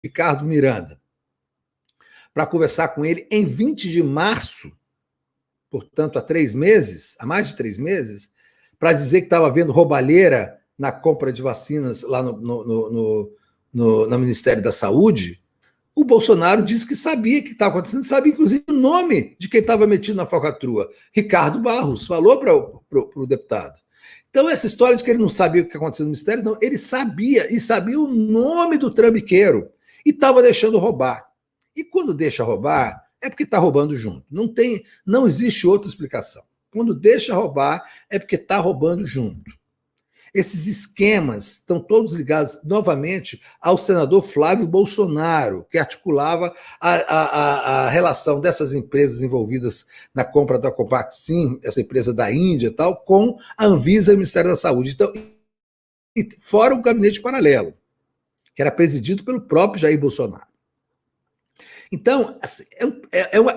Ricardo Miranda para conversar com ele em 20 de março, portanto, há mais de 3 meses, para dizer que estava havendo roubalheira na compra de vacinas lá no Ministério da Saúde. O Bolsonaro disse que sabia o que estava acontecendo, sabia inclusive o nome de quem estava metido na falcatrua. Ricardo Barros falou para o deputado. Então, essa história de que ele não sabia o que acontecia no Ministério, não, ele sabia, e sabia o nome do trambiqueiro, e estava deixando roubar. E quando deixa roubar, é porque está roubando junto. Não existe outra explicação. Quando deixa roubar, é porque está roubando junto. Esses esquemas estão todos ligados novamente ao senador Flávio Bolsonaro, que articulava a relação dessas empresas envolvidas na compra da Covaxin, essa empresa da Índia e tal, com a Anvisa e o Ministério da Saúde. Então, fora o gabinete paralelo, que era presidido pelo próprio Jair Bolsonaro. Então, assim,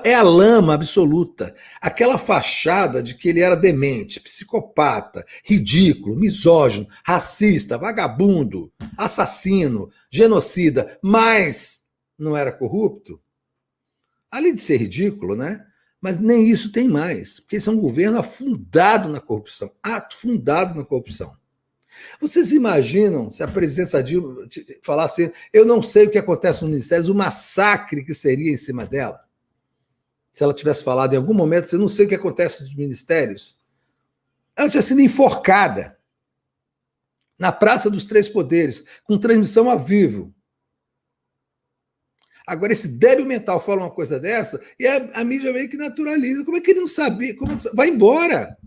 é a lama absoluta. Aquela fachada de que ele era demente, psicopata, ridículo, misógino, racista, vagabundo, assassino, genocida, mas não era corrupto. Além de ser ridículo, né? Mas nem isso tem mais, porque esse é um governo afundado na corrupção. Afundado na corrupção. Vocês imaginam se a presidência Dilma falasse, eu não sei o que acontece nos ministérios, o massacre que seria em cima dela? Se ela tivesse falado em algum momento, eu não sei o que acontece nos ministérios. Ela tinha sido enforcada na Praça dos Três Poderes, com transmissão ao vivo. Agora, esse débil mental fala uma coisa dessa e a mídia meio que naturaliza. Como é que ele não sabia? Vai embora.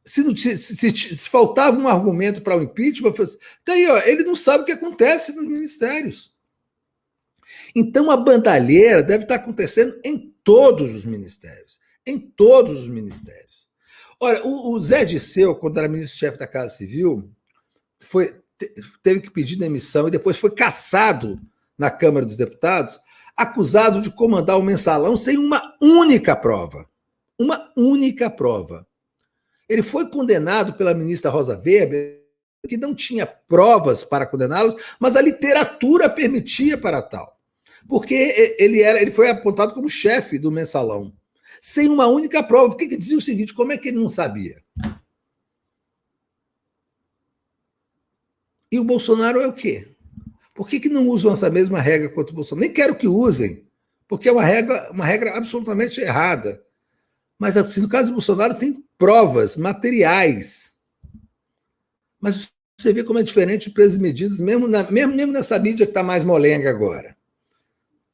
Se faltava um argumento para o impeachment, tá aí, ó, ele não sabe o que acontece nos ministérios. Então, a bandalheira deve estar acontecendo em todos os ministérios. Em todos os ministérios. Olha, o Zé Disseu, quando era ministro-chefe da Casa Civil, teve que pedir demissão e depois foi cassado na Câmara dos Deputados, acusado de comandar o mensalão sem uma única prova. Uma única prova. Ele foi condenado pela ministra Rosa Weber, que não tinha provas para condená-lo, mas a literatura permitia para tal. Porque ele foi apontado como chefe do mensalão, sem uma única prova. Porque ele dizia o seguinte, como é que ele não sabia? E o Bolsonaro é o quê? Por que não usam essa mesma regra contra o Bolsonaro? Nem quero que usem, porque é uma regra absolutamente errada. Mas, assim, no caso do Bolsonaro, tem provas materiais. Mas você vê como é diferente de pesos e medidas, mesmo nessa mídia que está mais molenga agora.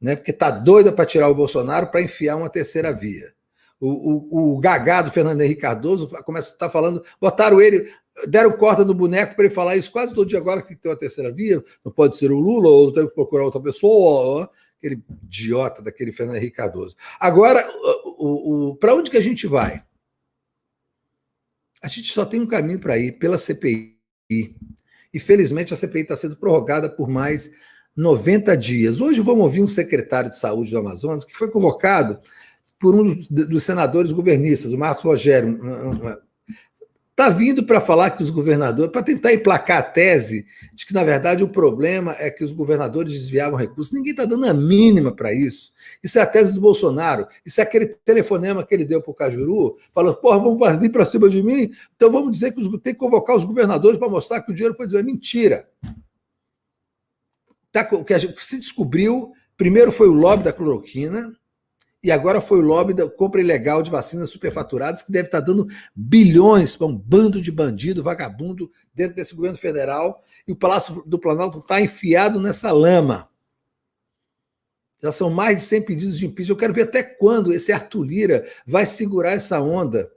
Né? Porque está doida para tirar o Bolsonaro para enfiar uma terceira via. O gagá do Fernando Henrique Cardoso começa a estar falando, botaram ele, deram corda no boneco para ele falar isso quase todo dia agora, que tem uma terceira via, não pode ser o Lula, ou tem que procurar outra pessoa, aquele idiota daquele Fernando Henrique Cardoso. Agora, para onde que a gente vai? A gente só tem um caminho para ir, pela CPI. E, felizmente, a CPI está sendo prorrogada por mais 90 dias. Hoje vamos ouvir um secretário de saúde do Amazonas que foi convocado por um dos senadores governistas, o Marcos Rogério. Está vindo para falar que os governadores, para tentar emplacar a tese de que, na verdade, o problema é que os governadores desviavam recursos. Ninguém está dando a mínima para isso. Isso é a tese do Bolsonaro. Isso é aquele telefonema que ele deu para o Cajuru, falando, porra, vamos vir para cima de mim? Então vamos dizer que tem que convocar os governadores para mostrar que o dinheiro foi desviado. Mentira. O que se descobriu, primeiro foi o lobby da cloroquina, e agora foi o lobby da compra ilegal de vacinas superfaturadas, que deve estar dando bilhões para um bando de bandido, vagabundo, dentro desse governo federal, e o Palácio do Planalto está enfiado nessa lama. Já são mais de 100 pedidos de impeachment. Eu quero ver até quando esse Arthur Lira vai segurar essa onda,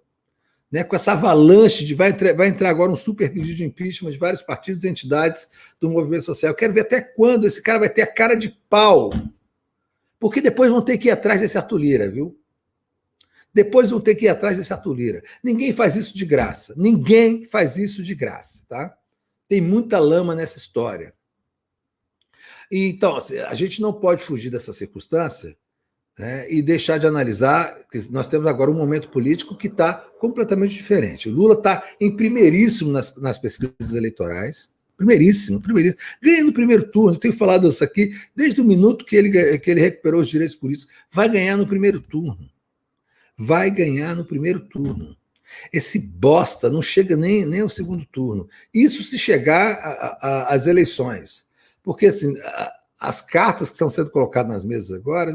né, com essa avalanche vai entrar agora um super pedido de impeachment de vários partidos e entidades do movimento social. Eu quero ver até quando esse cara vai ter a cara de pau. Porque depois vão ter que ir atrás desse Arthur Lira, viu? Depois vão ter que ir atrás desse Arthur Lira. Ninguém faz isso de graça. Ninguém faz isso de graça, tá? Tem muita lama nessa história. Então, assim, a gente não pode fugir dessa circunstância, né, e deixar de analisar que nós temos agora um momento político que está completamente diferente. O Lula está em primeiríssimo nas pesquisas eleitorais. Primeiríssimo, primeiríssimo. Ganha no primeiro turno, eu tenho falado isso aqui desde o minuto que ele recuperou os direitos políticos. Vai ganhar no primeiro turno. Vai ganhar no primeiro turno. Esse bosta não chega nem ao segundo turno. Isso se chegar às eleições. Porque, assim, as cartas que estão sendo colocadas nas mesas agora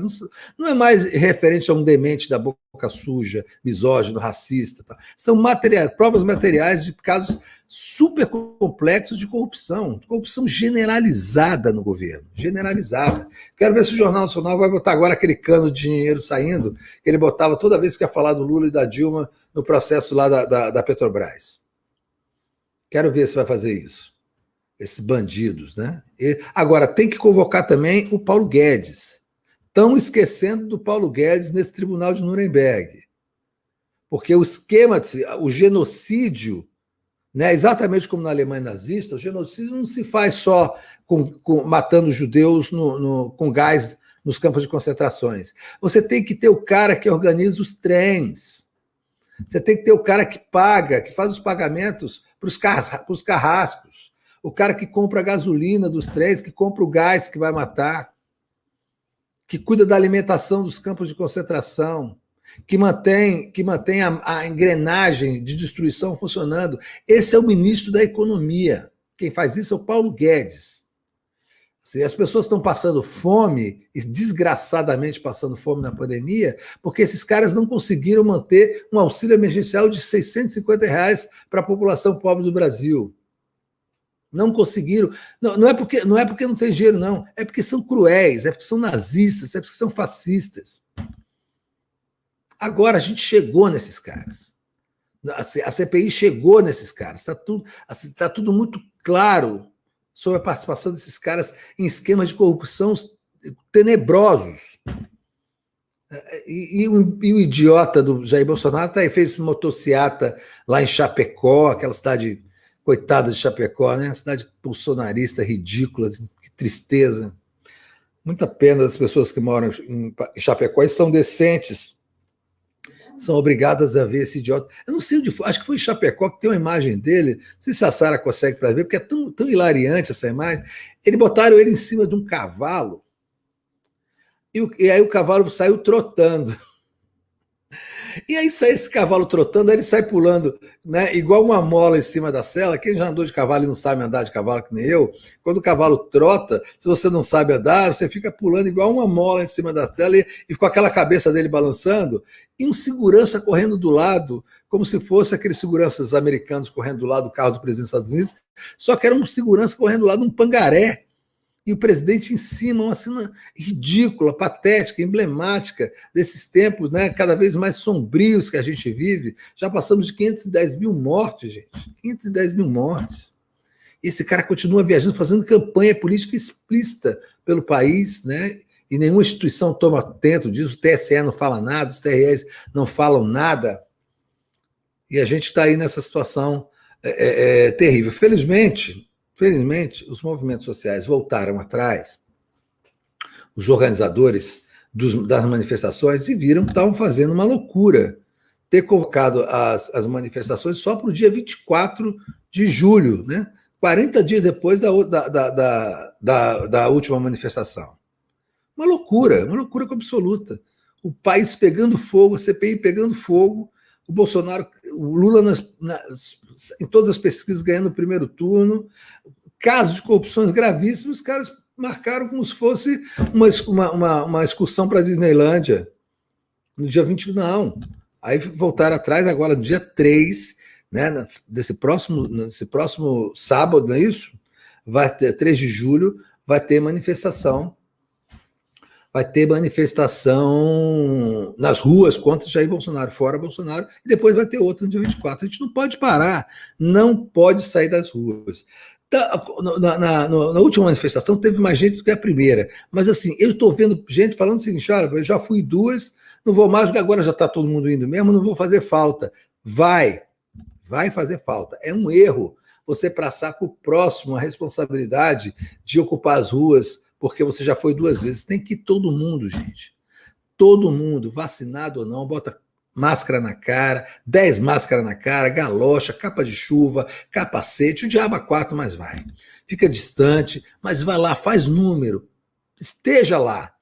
não é mais referente a um demente da boca suja, misógino, racista. Tá? São provas materiais de casos super complexos de corrupção generalizada no governo. Generalizada. Quero ver se o Jornal Nacional vai botar agora aquele cano de dinheiro saindo que ele botava toda vez que ia falar do Lula e da Dilma no processo lá da Petrobras. Quero ver se vai fazer isso. Esses bandidos, né? Agora, tem que convocar também o Paulo Guedes. Estão esquecendo do Paulo Guedes nesse tribunal de Nuremberg. Porque o esquema, o genocídio, né, exatamente como na Alemanha nazista, o genocídio não se faz só matando judeus com gás nos campos de concentrações. Você tem que ter o cara que organiza os trens. Você tem que ter o cara que paga, que faz os pagamentos para os carrascos. O cara que compra a gasolina dos trens, que compra o gás que vai matar, que cuida da alimentação dos campos de concentração, que mantém a engrenagem de destruição funcionando. Esse é o ministro da Economia. Quem faz isso é o Paulo Guedes. Assim, as pessoas estão passando fome, e desgraçadamente passando fome na pandemia, porque esses caras não conseguiram manter um auxílio emergencial de R$650 para a população pobre do Brasil. Não conseguiram. Não é porque não tem dinheiro, não. É porque são cruéis, é porque são nazistas, é porque são fascistas. Agora a gente chegou nesses caras. A CPI chegou nesses caras. Está tudo muito claro sobre a participação desses caras em esquemas de corrupção tenebrosos. E o idiota do Jair Bolsonaro fez motociata lá em Chapecó, aquela cidade coitada de Chapecó, né? Cidade bolsonarista, ridícula, que tristeza. Muita pena das pessoas que moram em Chapecó e são decentes. São obrigadas a ver esse idiota. Eu não sei onde foi, acho que foi em Chapecó que tem uma imagem dele. Não sei se a Sara consegue para ver, porque é tão hilariante essa imagem. Botaram ele em cima de um cavalo e aí o cavalo saiu trotando. E aí sai esse cavalo trotando, aí ele sai pulando, né, igual uma mola em cima da sela. Quem já andou de cavalo e não sabe andar de cavalo, que nem eu, quando o cavalo trota, se você não sabe andar, você fica pulando igual uma mola em cima da sela e com aquela cabeça dele balançando, e um segurança correndo do lado, como se fosse aqueles seguranças americanos correndo do lado do carro do presidente dos Estados Unidos, só que era um segurança correndo do lado de um pangaré. E o presidente em cima, uma cena ridícula, patética, emblemática desses tempos, né, cada vez mais sombrios que a gente vive. Já passamos de 510 mil mortes, gente. 510 mil mortes. E esse cara continua viajando, fazendo campanha política explícita pelo país, né? E nenhuma instituição toma atento disso. O TSE não fala nada, os TREs não falam nada. E a gente está aí nessa situação terrível. Felizmente, os movimentos sociais voltaram atrás, os organizadores das manifestações, e viram que estavam fazendo uma loucura ter convocado as manifestações só para o dia 24 de julho, né? 40 dias depois da última manifestação. Uma loucura absoluta. O país pegando fogo, a CPI pegando fogo, o Bolsonaro, o Lula em todas as pesquisas ganhando o primeiro turno, casos de corrupções gravíssimos, os caras marcaram como se fosse uma excursão para a Disneylândia. No dia 20, não. Aí voltaram atrás, agora no dia 3, né, nesse próximo sábado, não é isso? Vai ter 3 de julho, vai ter manifestação nas ruas contra Jair Bolsonaro, fora Bolsonaro, e depois vai ter outra no dia 24. A gente não pode parar, não pode sair das ruas. Na última manifestação teve mais gente do que a primeira, mas assim, eu estou vendo gente falando o seguinte: olha, eu já fui 2, não vou mais, porque agora já está todo mundo indo mesmo, não vou fazer falta. Vai fazer falta. É um erro você passar para o próximo a responsabilidade de ocupar as ruas, porque você já foi 2 vezes. Tem que ir todo mundo, gente. Todo mundo, vacinado ou não, bota máscara na cara, 10 máscaras na cara, galocha, capa de chuva, capacete, o diabo a quatro, mas vai. Fica distante, mas vai lá, faz número, esteja lá.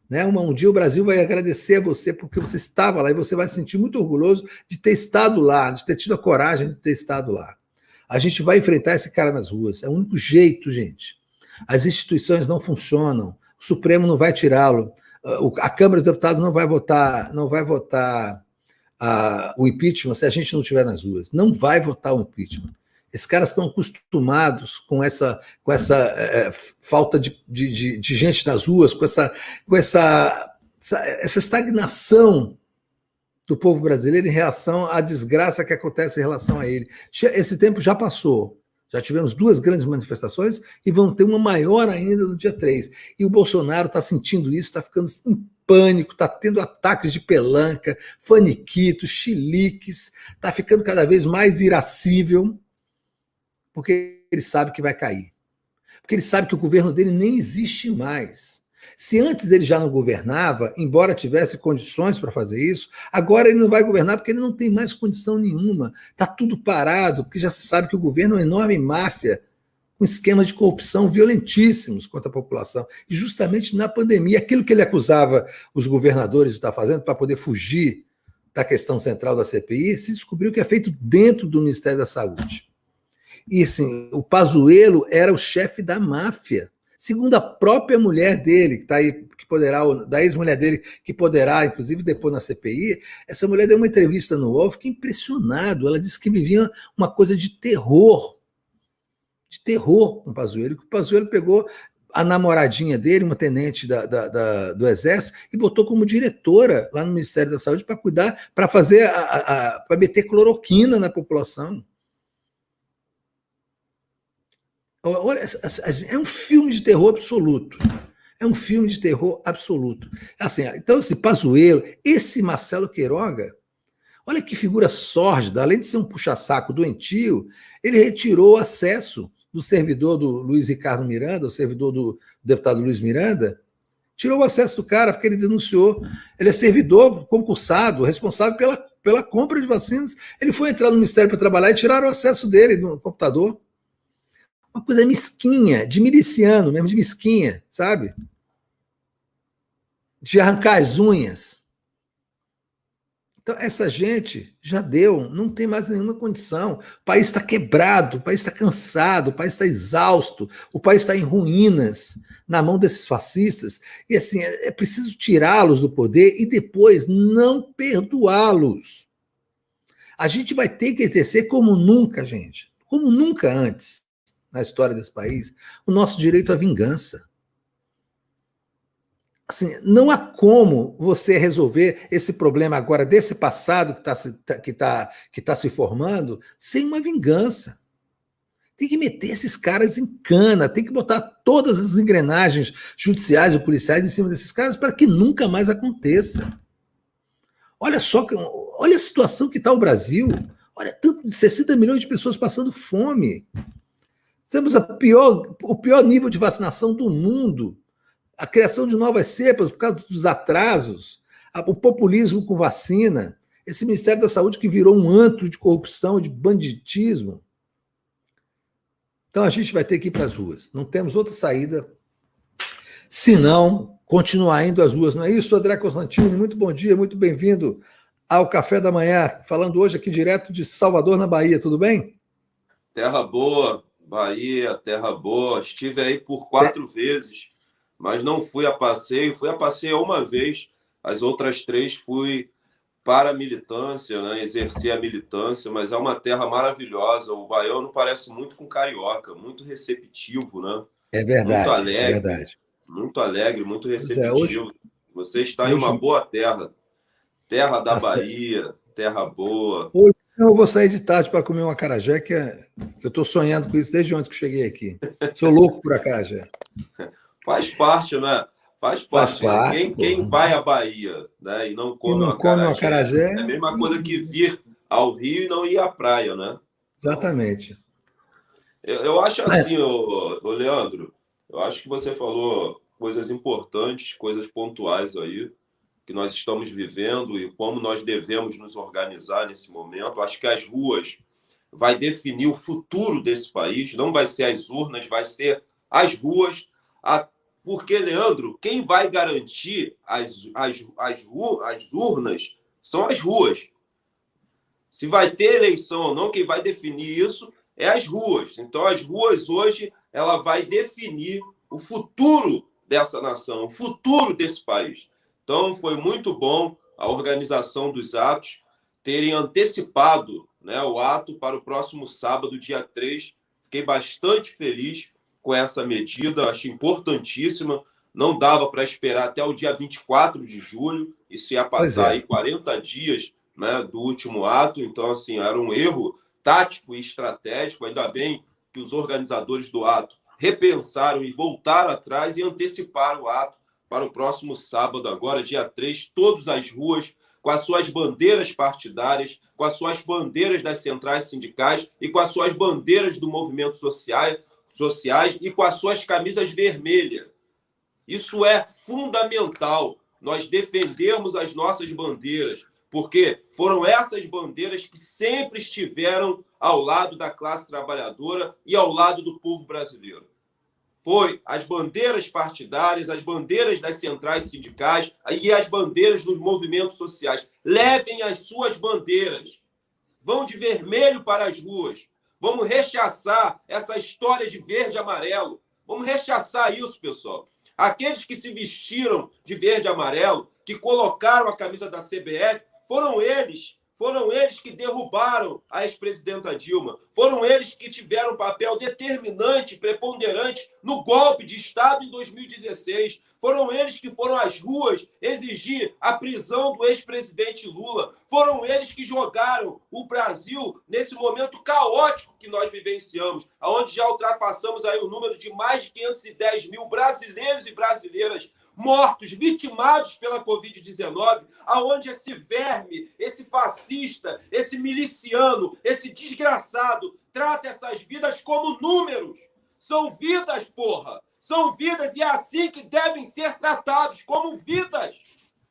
Né? Um dia o Brasil vai agradecer a você porque você estava lá e você vai se sentir muito orgulhoso de ter estado lá, de ter tido a coragem de ter estado lá. A gente vai enfrentar esse cara nas ruas. É o único jeito, gente. As instituições não funcionam. O Supremo não vai tirá-lo. A Câmara dos Deputados não vai votar o impeachment se a gente não estiver nas ruas. Não vai votar o impeachment. Esses caras estão acostumados com essa falta de gente nas ruas, com essa estagnação do povo brasileiro em relação à desgraça que acontece em relação a ele. Esse tempo já passou. Já tivemos 2 grandes manifestações e vão ter uma maior ainda no dia 3. E o Bolsonaro está sentindo isso, está ficando em pânico, está tendo ataques de pelanca, faniquitos, chiliques, está ficando cada vez mais irascível, porque ele sabe que vai cair. Porque ele sabe que o governo dele nem existe mais. Se antes ele já não governava, embora tivesse condições para fazer isso, agora ele não vai governar porque ele não tem mais condição nenhuma. Está tudo parado, porque já se sabe que o governo é uma enorme máfia, com esquemas de corrupção violentíssimos contra a população. E justamente na pandemia, aquilo que ele acusava os governadores de estar fazendo para poder fugir da questão central da CPI, se descobriu que é feito dentro do Ministério da Saúde. E assim, o Pazuello era o chefe da máfia. Segundo a própria mulher dele, que está aí, que poderá, da ex-mulher dele, que poderá, inclusive, depor na CPI, essa mulher deu uma entrevista no UOL, fiquei impressionado. Ela disse que vivia uma coisa de terror com o Pazuello, que o Pazuello pegou a namoradinha dele, uma tenente do Exército, e botou como diretora lá no Ministério da Saúde para cuidar, para fazer, para meter cloroquina na população. Olha, é um filme de terror absoluto. É um filme de terror absoluto. Assim, então, esse Pazuello, esse Marcelo Queiroga, olha que figura sórdida, além de ser um puxa-saco doentio, ele retirou o acesso do servidor do Luiz Ricardo Miranda, o servidor do deputado Luiz Miranda, tirou o acesso do cara porque ele denunciou. Ele é servidor concursado, responsável pela compra de vacinas. Ele foi entrar no Ministério para trabalhar e tiraram o acesso dele no computador. Uma coisa mesquinha, de miliciano mesmo, de mesquinha, sabe? De arrancar as unhas. Então, essa gente já deu, não tem mais nenhuma condição. O país está quebrado, o país está cansado, o país está exausto, o país está em ruínas na mão desses fascistas. E assim, é preciso tirá-los do poder e depois não perdoá-los. A gente vai ter que exercer como nunca, gente, como nunca antes na história desse país, o nosso direito à vingança. Assim, não há como você resolver esse problema agora desse passado que tá se formando sem uma vingança. Tem que meter esses caras em cana, tem que botar todas as engrenagens judiciais e policiais em cima desses caras para que nunca mais aconteça. Olha só, olha a situação que está o Brasil. Olha, tanto de 60 milhões de pessoas passando fome. Temos o pior nível de vacinação do mundo, a criação de novas cepas por causa dos atrasos, o populismo com vacina, esse Ministério da Saúde que virou um antro de corrupção, de banditismo. Então a gente vai ter que ir para as ruas. Não temos outra saída senão continuar indo às ruas. Não é isso, André Constantini? Muito bom dia, muito bem-vindo ao Café da Manhã, falando hoje aqui direto de Salvador, na Bahia. Tudo bem? Terra boa. Bahia, terra boa. Estive aí por 4 vezes, mas não fui a passeio. Fui a passeio uma vez, as outras 3 fui para a militância, né? Exercer a militância, mas é uma terra maravilhosa. O baiano parece muito com carioca, muito receptivo, né? É verdade, Muito alegre, é verdade. muito alegre, muito receptivo. Hoje, Você está em uma boa terra. Terra da Bahia, terra boa. Hoje eu vou sair de tarde para comer um acarajé, que eu estou sonhando com isso desde ontem que cheguei aqui. Sou louco por acarajé. Faz parte, né? Faz parte. Quem vai à Bahia, né, e não come um acarajé, é a mesma coisa que vir ao Rio e não ir à praia, né? Exatamente. Eu acho assim, ô Leandro, eu acho que você falou coisas importantes, coisas pontuais aí. que nós estamos vivendo e como nós devemos nos organizar nesse momento. Acho que as ruas vai definir o futuro desse país, não vai ser as urnas, vai ser as ruas, porque, Leandro, quem vai garantir as urnas são as ruas. Se vai ter eleição ou não, quem vai definir isso é as ruas. Então, as ruas hoje, ela vai definir o futuro dessa nação, o futuro desse país. Então, foi muito bom a organização dos atos, terem antecipado, né, o ato para o próximo sábado, dia 3. Fiquei bastante feliz com essa medida, achei importantíssima. Não dava para esperar até o dia 24 de julho, isso ia passar aí 40 dias, né, do último ato. Então, assim, era um erro tático e estratégico. Ainda bem que os organizadores do ato repensaram e voltaram atrás e anteciparam o ato para o próximo sábado, agora, dia 3, todas as ruas, com as suas bandeiras partidárias, com as suas bandeiras das centrais sindicais e com as suas bandeiras do movimento sociais e com as suas camisas vermelhas. Isso é fundamental, nós defendermos as nossas bandeiras, porque foram essas bandeiras que sempre estiveram ao lado da classe trabalhadora e ao lado do povo brasileiro. Foi as bandeiras partidárias, as bandeiras das centrais sindicais e as bandeiras dos movimentos sociais. Levem as suas bandeiras. Vão de vermelho para as ruas. Vamos rechaçar essa história de verde e amarelo. Vamos rechaçar isso, pessoal. Aqueles que se vestiram de verde e amarelo, que colocaram a camisa da CBF, foram eles que derrubaram a ex-presidenta Dilma. Foram eles que tiveram um papel determinante, preponderante no golpe de Estado em 2016. Foram eles que foram às ruas exigir a prisão do ex-presidente Lula. Foram eles que jogaram o Brasil nesse momento caótico que nós vivenciamos, onde já ultrapassamos aí o número de mais de 510 mil brasileiros e brasileiras mortos, vitimados pela Covid-19, aonde esse verme, esse fascista, esse miliciano, esse desgraçado, trata essas vidas como números. São vidas, porra! São vidas e é assim que devem ser tratados, como vidas.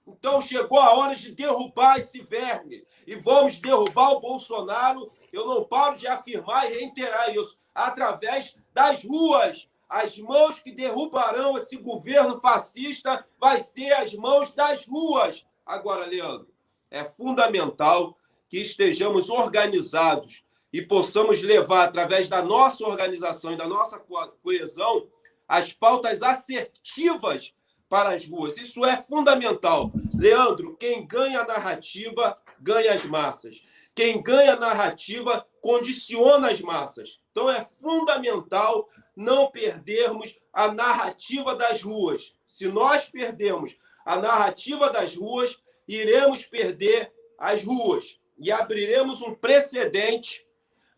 Então chegou a hora de derrubar esse verme. E vamos derrubar o Bolsonaro, eu não paro de afirmar e reiterar isso, através das ruas. As mãos que derrubarão esse governo fascista vai ser as mãos das ruas. Agora, Leandro, é fundamental que estejamos organizados e possamos levar, através da nossa organização e da nossa coesão, as pautas assertivas para as ruas. Isso é fundamental. Leandro, quem ganha a narrativa, ganha as massas. Quem ganha a narrativa, condiciona as massas. Então, é fundamental não perdermos a narrativa das ruas. Se nós perdermos a narrativa das ruas, iremos perder as ruas e abriremos um precedente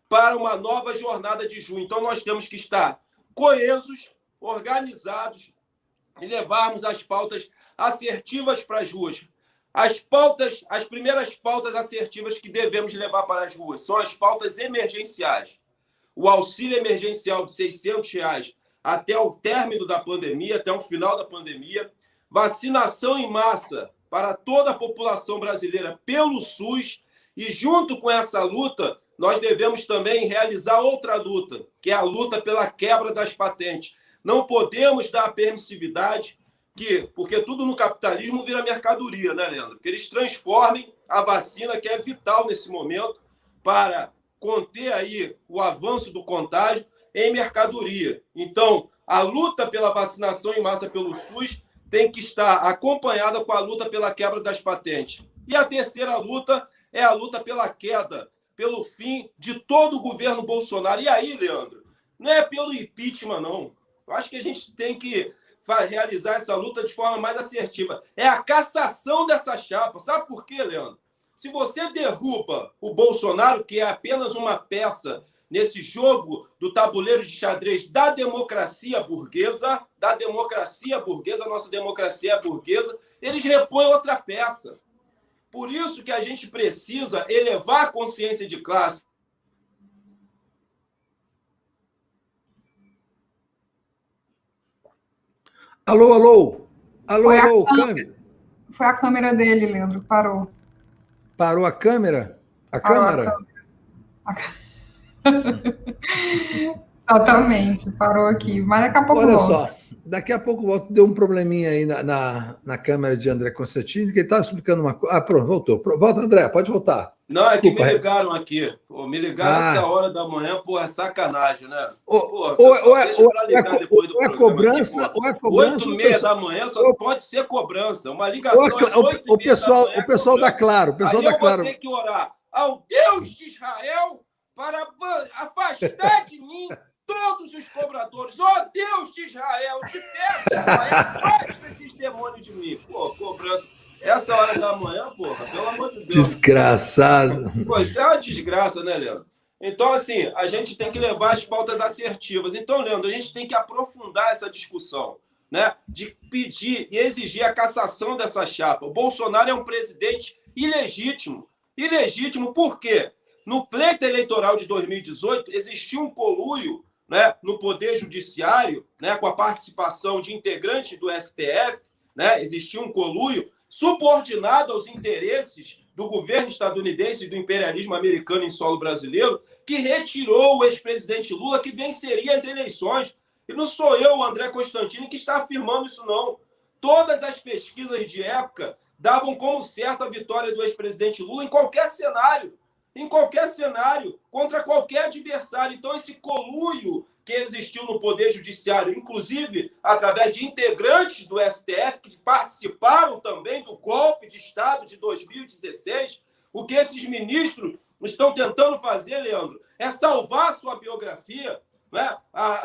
para uma nova jornada de junho. Então, nós temos que estar coesos, organizados e levarmos as pautas assertivas para as ruas. As primeiras pautas assertivas que devemos levar para as ruas são as pautas emergenciais. O auxílio emergencial de R$ 600 até o término da pandemia, até o final da pandemia, vacinação em massa para toda a população brasileira pelo SUS e, junto com essa luta, nós devemos também realizar outra luta, que é a luta pela quebra das patentes. Não podemos dar permissividade, porque tudo no capitalismo vira mercadoria, né, Leandro? Que eles transformem a vacina, que é vital nesse momento, para conter aí o avanço do contágio em mercadoria. Então, a luta pela vacinação em massa pelo SUS tem que estar acompanhada com a luta pela quebra das patentes. E a terceira luta é a luta pela queda, pelo fim de todo o governo Bolsonaro. E aí, Leandro, não é pelo impeachment, não. Eu acho que a gente tem que realizar essa luta de forma mais assertiva. É a cassação dessa chapa. Sabe por quê, Leandro? Se você derruba o Bolsonaro, que é apenas uma peça nesse jogo do tabuleiro de xadrez da democracia burguesa, nossa democracia é burguesa, eles repõem outra peça. Por isso que a gente precisa elevar a consciência de classe. Alô, alô, alô, alô, câmbio. Foi a câmera dele, Leandro, parou. Parou a câmera? A Parou câmera? Exatamente, parou aqui. Mas daqui a pouco Olha volta. só, daqui a pouco volta. Deu um probleminha aí na câmera de André Constantino, que ele estava explicando uma coisa. Ah, pronto, voltou. Volta, André, pode voltar. Não, é que me Desculpa. ligaram aqui. Pô, me ligaram essa hora da manhã, pô, é sacanagem, né? Pô, pessoal, deixa pra ligar depois do programa. Cobrança, aqui, ou é cobrança, 8h30 da manhã só pode ser cobrança. Uma ligação às 8h30 o pessoal, da manhã. O pessoal da Claro, o pessoal Aí da eu Claro. vou ter que orar ao Deus de Israel para afastar de mim todos os cobradores. Ó Deus de Israel, te peço, Israel, afasta esses demônios de mim. Pô, cobrança. Essa hora da manhã, porra, pelo amor de Deus. Desgraçado. Pô, isso é uma desgraça, né, Leandro? Então, assim, a gente tem que levar as pautas assertivas. Então, Leandro, a gente tem que aprofundar essa discussão, né? De pedir e exigir a cassação dessa chapa. O Bolsonaro é um presidente ilegítimo. Ilegítimo por quê? No pleito eleitoral de 2018, existiu um conluio, né, no Poder Judiciário, né, com a participação de integrantes do STF, né? Existiu um conluio subordinado aos interesses do governo estadunidense e do imperialismo americano em solo brasileiro, que retirou o ex-presidente Lula, que venceria as eleições. E não sou eu, o André Constantino, que está afirmando isso, não. Todas as pesquisas de época davam como certa a vitória do ex-presidente Lula em qualquer cenário, contra qualquer adversário. Então, esse conluio que existiu no Poder Judiciário, inclusive através de integrantes do STF que participaram também do golpe de Estado de 2016, o que esses ministros estão tentando fazer, Leandro, é salvar sua biografia. Né?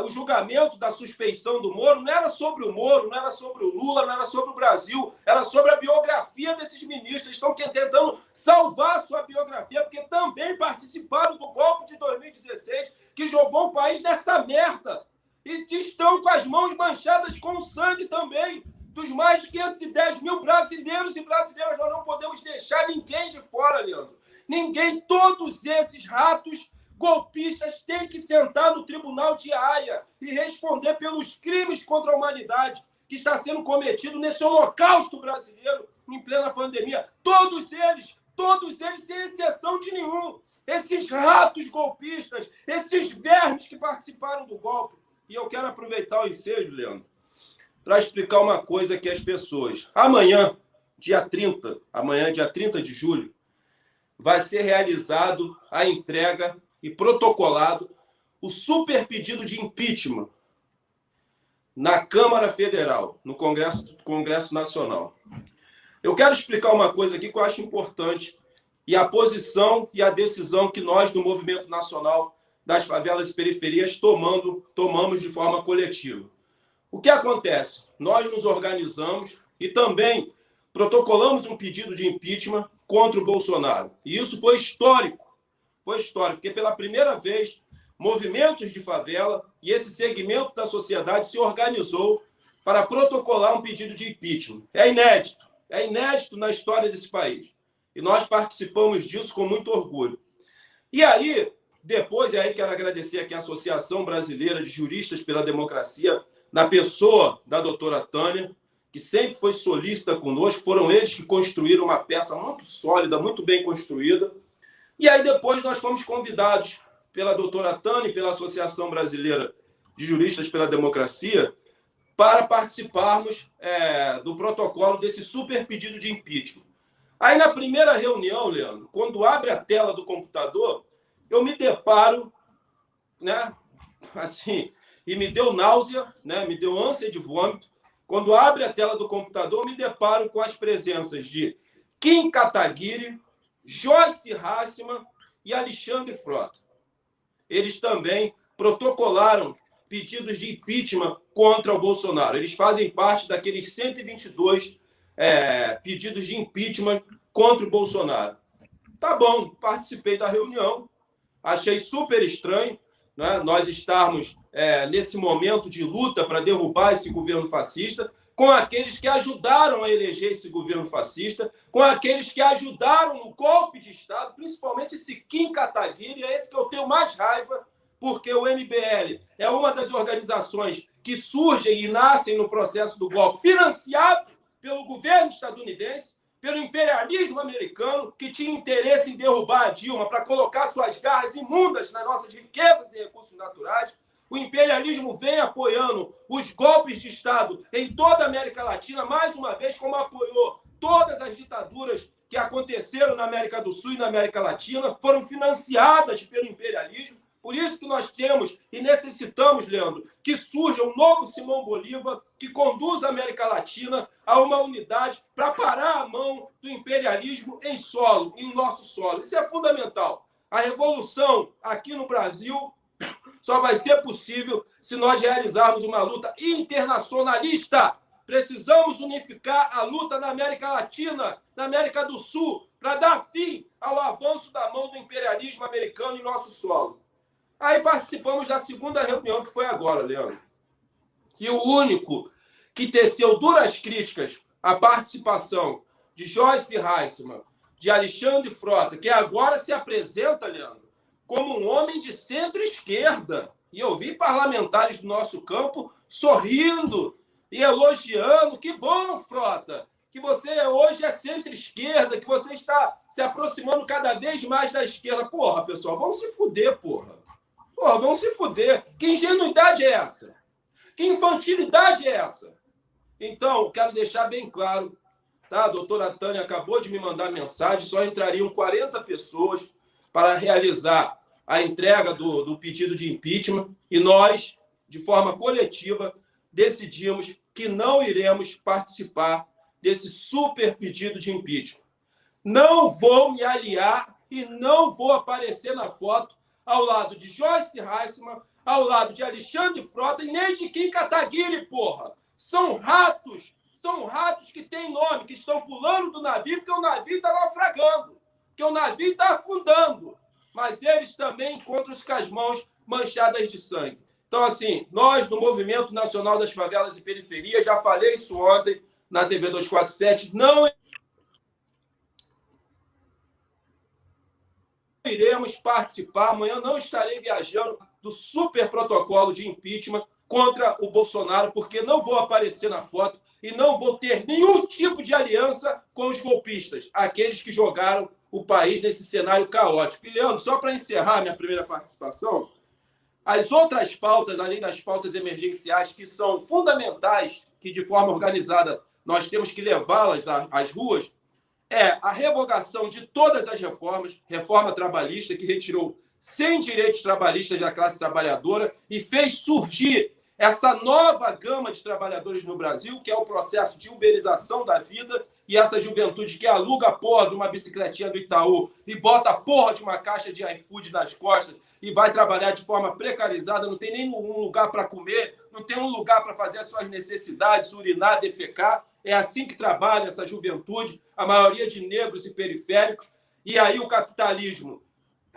O julgamento da suspeição do Moro não era sobre o Moro, não era sobre o Lula, não era sobre o Brasil, era sobre a biografia desses ministros. Eles estão tentando salvar a sua biografia, porque também participaram do golpe de 2016, que jogou o país nessa merda. E estão com as mãos manchadas com sangue também dos mais de 510 mil brasileiros e brasileiras. Nós não podemos deixar ninguém de fora, Leandro. Ninguém, todos esses ratos golpistas têm que sentar no Tribunal de Haia e responder pelos crimes contra a humanidade que está sendo cometido nesse holocausto brasileiro em plena pandemia. Todos eles, sem exceção de nenhum. Esses ratos golpistas, esses vermes que participaram do golpe. E eu quero aproveitar o ensejo, Leandro, para explicar uma coisa aqui às pessoas. Amanhã, dia 30 de julho, vai ser realizado a entrega e protocolado o super pedido de impeachment na Câmara Federal, no Congresso Nacional. Eu quero explicar uma coisa aqui que eu acho importante, e a posição e a decisão que nós, do Movimento Nacional das Favelas e Periferias, tomamos de forma coletiva. O que acontece? Nós nos organizamos e também protocolamos um pedido de impeachment contra o Bolsonaro. E isso foi histórico. Foi histórico, porque pela primeira vez, movimentos de favela e esse segmento da sociedade se organizou para protocolar um pedido de impeachment. É inédito na história desse país. E nós participamos disso com muito orgulho. E aí, depois, quero agradecer aqui a Associação Brasileira de Juristas pela Democracia, na pessoa da doutora Tânia, que sempre foi solícita conosco, foram eles que construíram uma peça muito sólida, muito bem construída. E aí depois nós fomos convidados pela doutora Tânia e pela Associação Brasileira de Juristas pela Democracia para participarmos do protocolo desse super pedido de impeachment. Aí na primeira reunião, Leandro, quando abre a tela do computador, eu me deparo, né, assim, e me deu náusea, né, me deu ânsia de vômito. Quando abre a tela do computador, me deparo com as presenças de Kim Kataguiri, Joyce Hasselman e Alexandre Frota. Eles também protocolaram pedidos de impeachment contra o Bolsonaro. Eles fazem parte daqueles 122 pedidos de impeachment contra o Bolsonaro. Tá bom, participei da reunião, achei super estranho, né, nós estarmos nesse momento de luta para derrubar esse governo fascista, com aqueles que ajudaram a eleger esse governo fascista, com aqueles que ajudaram no golpe de Estado, principalmente esse Kim Kataguiri, é esse que eu tenho mais raiva, porque o MBL é uma das organizações que surgem e nascem no processo do golpe, financiado pelo governo estadunidense estadunidense, pelo imperialismo americano, que tinha interesse em derrubar a Dilma para colocar suas garras imundas nas nossas riquezas e recursos naturais. O imperialismo vem apoiando os golpes de Estado em toda a América Latina, mais uma vez, como apoiou todas as ditaduras que aconteceram na América do Sul e na América Latina, foram financiadas pelo imperialismo. Por isso que nós temos e necessitamos, Leandro, que surja um novo Simão Bolívar que conduza a América Latina a uma unidade para parar a mão do imperialismo em solo, em nosso solo. Isso é fundamental. A revolução aqui no Brasil só vai ser possível se nós realizarmos uma luta internacionalista. Precisamos unificar a luta na América Latina, na América do Sul, para dar fim ao avanço da mão do imperialismo americano em nosso solo. Aí participamos da segunda reunião, que foi agora, Leandro. E o único que teceu duras críticas à participação de Joyce Heisman, de Alexandre Frota, que agora se apresenta, Leandro, como um homem de centro-esquerda. E eu vi parlamentares do nosso campo sorrindo e elogiando. Que bom, Frota, que você hoje é centro-esquerda, que você está se aproximando cada vez mais da esquerda. Porra, pessoal, vamos se fuder, porra. Porra, vão se fuder. Que ingenuidade é essa? Que infantilidade é essa? Então, quero deixar bem claro, tá? A doutora Tânia acabou de me mandar mensagem, só entrariam 40 pessoas para realizar a entrega do pedido de impeachment e nós, de forma coletiva, decidimos que não iremos participar desse super pedido de impeachment. Não vou me aliar e não vou aparecer na foto ao lado de Joyce Heisman, ao lado de Alexandre Frota e nem de Kim Kataguiri, porra. São ratos que têm nome, que estão pulando do navio porque o navio está naufragando, porque o navio está afundando. Mas eles também encontram-se com as mãos manchadas de sangue. Então, assim, nós, do Movimento Nacional das Favelas e Periferias, já falei isso ontem na TV 247, não iremos participar, amanhã não estarei viajando do super protocolo de impeachment contra o Bolsonaro, porque não vou aparecer na foto e não vou ter nenhum tipo de aliança com os golpistas, aqueles que jogaram o país nesse cenário caótico. E, Leandro, só para encerrar minha primeira participação, as outras pautas, além das pautas emergenciais, que são fundamentais, que de forma organizada nós temos que levá-las às ruas, é a revogação de todas as reformas, reforma trabalhista, que retirou 100 direitos trabalhistas da classe trabalhadora e fez surgir essa nova gama de trabalhadores no Brasil, que é o processo de uberização da vida, e essa juventude que aluga a porra de uma bicicletinha do Itaú e bota a porra de uma caixa de iFood nas costas e vai trabalhar de forma precarizada, não tem nenhum lugar para comer, não tem um lugar para fazer as suas necessidades, urinar, defecar. É assim que trabalha essa juventude, a maioria de negros e periféricos. E aí o capitalismo,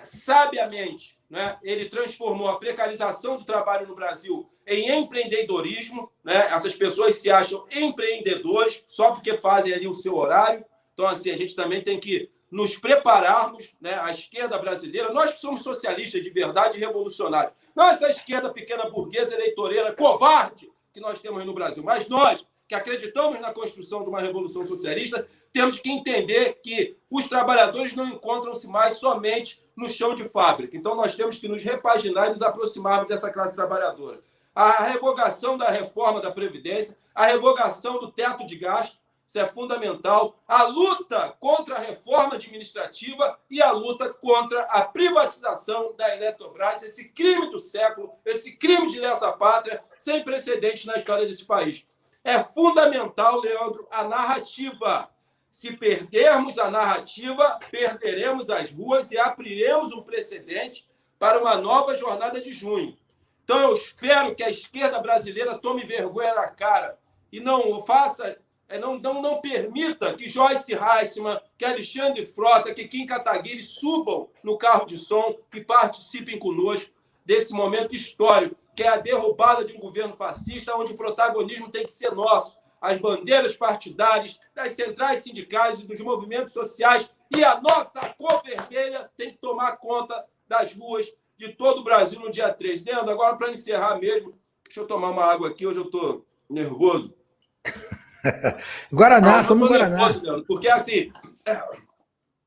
sabiamente, né, ele transformou a precarização do trabalho no Brasil em empreendedorismo. Né? Essas pessoas se acham empreendedores só porque fazem ali o seu horário. Então, assim, a gente também tem que nos prepararmos, né, a esquerda brasileira, nós que somos socialistas de verdade e revolucionários, não essa esquerda pequena burguesa, eleitoreira, covarde que nós temos no Brasil, mas nós que acreditamos na construção de uma revolução socialista, temos que entender que os trabalhadores não encontram-se mais somente no chão de fábrica. Então, nós temos que nos repaginar e nos aproximarmos dessa classe trabalhadora. A revogação da reforma da Previdência, a revogação do teto de gasto, isso é fundamental. A luta contra a reforma administrativa e a luta contra a privatização da Eletrobras, esse crime do século, esse crime de lesa-pátria sem precedentes na história desse país. É fundamental, Leandro, a narrativa. Se perdermos a narrativa, perderemos as ruas e abriremos um precedente para uma nova jornada de junho. Então, eu espero que a esquerda brasileira tome vergonha na cara e não faça, não permita que Joyce Heisman, que Alexandre Frota, que Kim Kataguiri subam no carro de som e participem conosco desse momento histórico, que é a derrubada de um governo fascista, onde o protagonismo tem que ser nosso. As bandeiras partidárias, das centrais sindicais e dos movimentos sociais, e a nossa cor vermelha tem que tomar conta das ruas de todo o Brasil no dia 3. Leandro, agora para encerrar mesmo, deixa eu tomar uma água aqui, hoje eu estou nervoso. Guaraná, Não, toma um tô Guaraná. nervoso, Leandro, porque assim,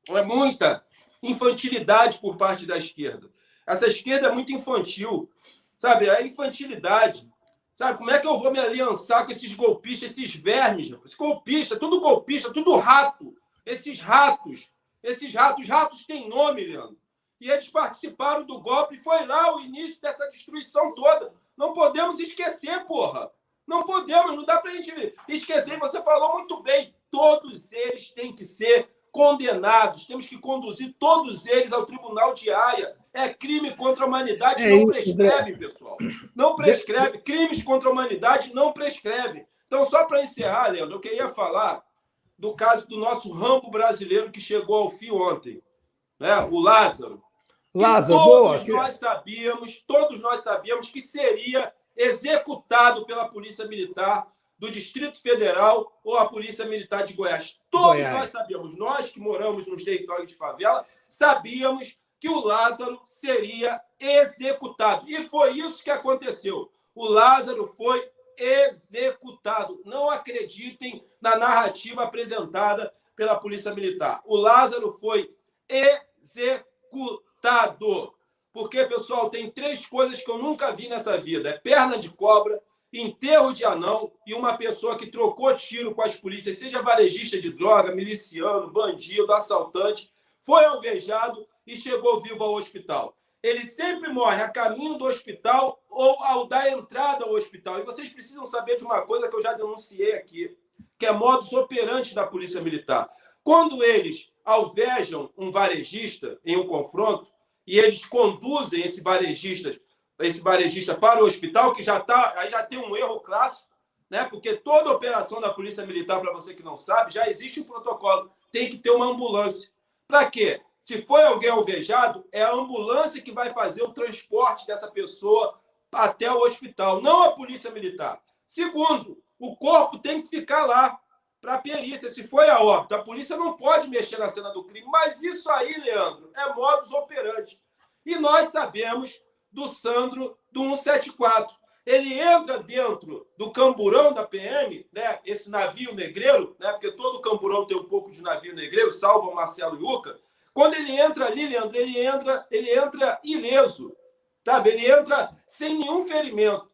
é muita infantilidade por parte da esquerda. Essa esquerda é muito infantil, sabe? A infantilidade. Sabe, como é que eu vou me aliançar com esses golpistas, esses vermes? Esse golpista, tudo rato. Esses ratos têm nome, Leandro. E eles participaram do golpe e foi lá o início dessa destruição toda. Não podemos esquecer, porra. Não podemos, não dá pra gente esquecer. Você falou muito bem, todos eles têm que ser condenados. Temos que conduzir todos eles ao Tribunal de Haia. É crime contra a humanidade, não prescreve, pessoal. Não prescreve. Crimes contra a humanidade não prescreve. Então, só para encerrar, Leandro, eu queria falar do caso do nosso Rambo brasileiro que chegou ao fim ontem, né? O Lázaro. Lázaro, Todos nós sabíamos que seria executado pela Polícia Militar do Distrito Federal ou a Polícia Militar de Goiás. Todos nós sabíamos, nós que moramos nos territórios de favela, sabíamos que o Lázaro seria executado. E foi isso que aconteceu. O Lázaro foi executado. Não acreditem na narrativa apresentada pela Polícia Militar. O Lázaro foi executado. Porque, pessoal, tem 3 coisas que eu nunca vi nessa vida. É perna de cobra, enterro de anão e uma pessoa que trocou tiro com as polícias, seja varejista de droga, miliciano, bandido, assaltante, foi alvejado e chegou vivo ao hospital. Ele sempre morre a caminho do hospital ou ao dar entrada ao hospital. E vocês precisam saber de uma coisa que eu já denunciei aqui, que é modus operandi da Polícia Militar. Quando eles alvejam um varejista em um confronto e eles conduzem esse varejista para o hospital, que aí já tem um erro clássico, né? Porque toda operação da Polícia Militar, para você que não sabe, já existe um protocolo. Tem que ter uma ambulância. Para quê? Se foi alguém alvejado, é a ambulância que vai fazer o transporte dessa pessoa até o hospital, não a Polícia Militar. Segundo, o corpo tem que ficar lá para a perícia. Se foi a óbito, a polícia não pode mexer na cena do crime. Mas isso aí, Leandro, é modus operandi. E nós sabemos do Sandro do 174. Ele entra dentro do camburão da PM, né? Esse navio negreiro, né? Porque todo camburão tem um pouco de navio negreiro, salvo o Marcelo Yuca. Quando ele entra ali, Leandro, ele entra ileso, sabe? Ele entra sem nenhum ferimento.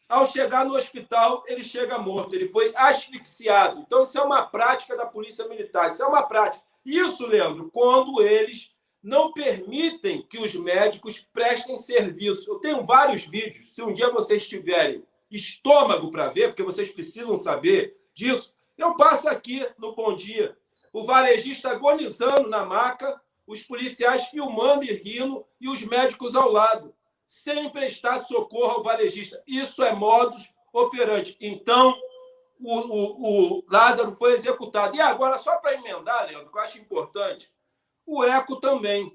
Ao chegar no hospital, ele chega morto. Ele foi asfixiado. Então, isso é uma prática da Polícia Militar. Isso é uma prática. Isso, Leandro, quando eles não permitem que os médicos prestem serviço. Eu tenho vários vídeos. Se um dia vocês tiverem estômago para ver, porque vocês precisam saber disso, eu passo aqui no Bom Dia. O varejista agonizando na maca, os policiais filmando e rindo e os médicos ao lado, sem prestar socorro ao varejista. Isso é modus operandi. Então, o Lázaro foi executado. E agora, só para emendar, Leandro, que eu acho importante, o Eco também.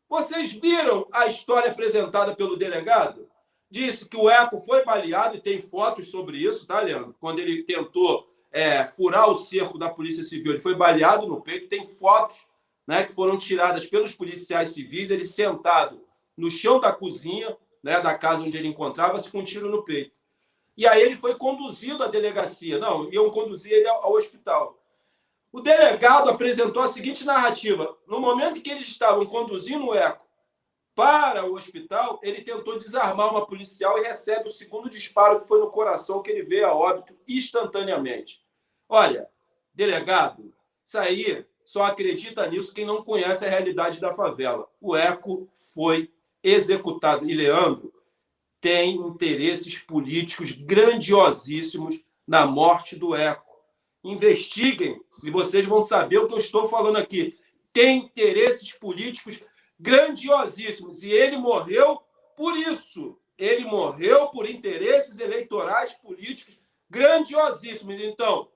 Vocês viram a história apresentada pelo delegado? Disse que o Eco foi baleado, e tem fotos sobre isso, tá, Leandro? Quando ele tentou furar o cerco da Polícia Civil, ele foi baleado no peito. Tem fotos, né, que foram tiradas pelos policiais civis, ele sentado no chão da cozinha, né, da casa onde ele encontrava-se, com um tiro no peito. E aí ele foi conduzido à delegacia. Não, iam conduzir ele ao hospital. O delegado apresentou a seguinte narrativa. No momento em que eles estavam conduzindo o Eco para o hospital, ele tentou desarmar uma policial e recebe o segundo disparo, que foi no coração, que ele veio a óbito instantaneamente. Olha, delegado, isso aí só acredita nisso quem não conhece a realidade da favela. O Eco foi executado. E, Leandro, tem interesses políticos grandiosíssimos na morte do Eco. Investiguem e vocês vão saber o que eu estou falando aqui. Tem interesses políticos grandiosíssimos. E ele morreu por isso. Ele morreu por interesses eleitorais políticos grandiosíssimos. Então,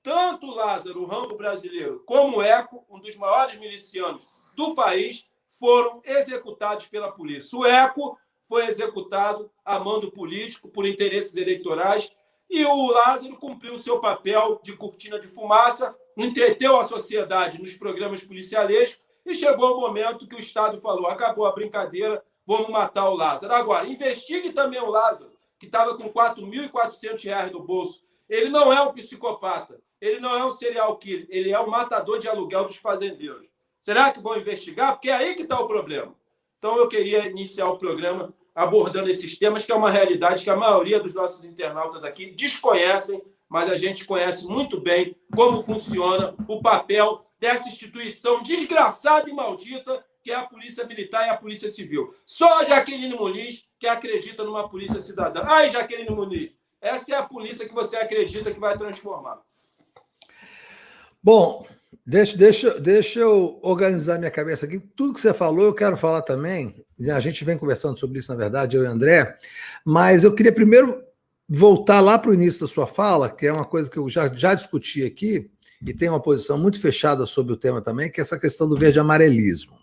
tanto Lázaro, o Rambo brasileiro, como o Eco, um dos maiores milicianos do país, foram executados pela polícia. O Eco foi executado a mando político por interesses eleitorais e o Lázaro cumpriu o seu papel de cortina de fumaça, entreteu a sociedade nos programas policialescos e chegou o momento que o Estado falou: acabou a brincadeira, vamos matar o Lázaro. Agora, investigue também o Lázaro, que estava com R$ 4.400 no bolso. Ele não é um psicopata, ele não é um serial killer, ele é um matador de aluguel dos fazendeiros. Será que vão investigar? Porque é aí que está o problema. Então, eu queria iniciar o programa abordando esses temas, que é uma realidade que a maioria dos nossos internautas aqui desconhecem, mas a gente conhece muito bem como funciona o papel dessa instituição desgraçada e maldita que é a Polícia Militar e a Polícia Civil. Só a Jaqueline Muniz que acredita numa polícia cidadã. Ai, Jaqueline Muniz, essa é a polícia que você acredita que vai transformar. Bom, deixa eu organizar minha cabeça aqui. Tudo que você falou, eu quero falar também. A gente vem conversando sobre isso, na verdade, eu e o André, mas eu queria primeiro voltar lá para o início da sua fala, que é uma coisa que eu já discuti aqui, e tenho uma posição muito fechada sobre o tema também, que é essa questão do verde-amarelismo.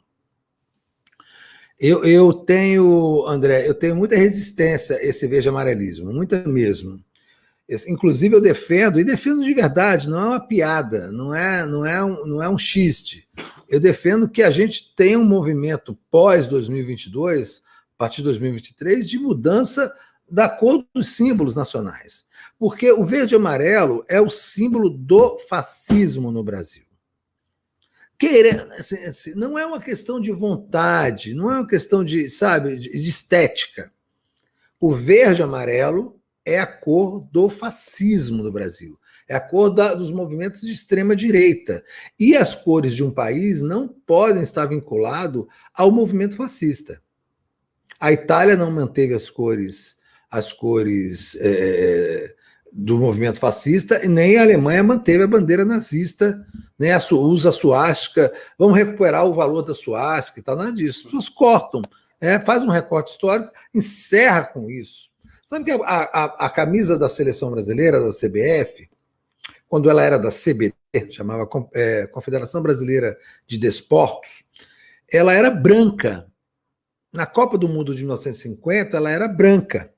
Eu tenho, André, eu tenho muita resistência a esse verde-amarelismo, muita mesmo. Inclusive eu defendo, e defendo de verdade, não é uma piada, não é um xiste. Eu defendo que a gente tenha um movimento pós-2022, a partir de 2023, de mudança da cor dos símbolos nacionais. Porque o verde e amarelo é o símbolo do fascismo no Brasil. Não é uma questão de vontade, não é uma questão de, sabe, de estética. O verde e amarelo é a cor do fascismo no Brasil. É a cor dos movimentos de extrema-direita. E as cores de um país não podem estar vinculadas ao movimento fascista. A Itália não manteve as cores do movimento fascista, e nem a Alemanha manteve a bandeira nazista, nem usa a suástica. Vamos recuperar o valor da suástica e tal, nada disso. As pessoas cortam, faz um recorte histórico, encerra com isso. Sabe que a camisa da seleção brasileira, da CBF, quando ela era da CBD, chamava Confederação Brasileira de Desportos, ela era branca. Na Copa do Mundo de 1950, ela era branca.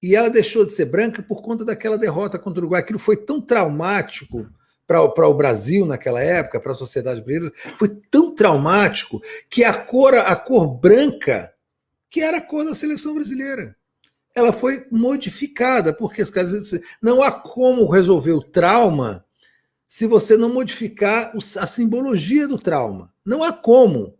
E ela deixou de ser branca por conta daquela derrota contra o Uruguai. Aquilo foi tão traumático para o Brasil naquela época, para a sociedade brasileira, foi tão traumático que a cor branca, que era a cor da seleção brasileira, ela foi modificada, porque não há como resolver o trauma se você não modificar a simbologia do trauma. Não há como.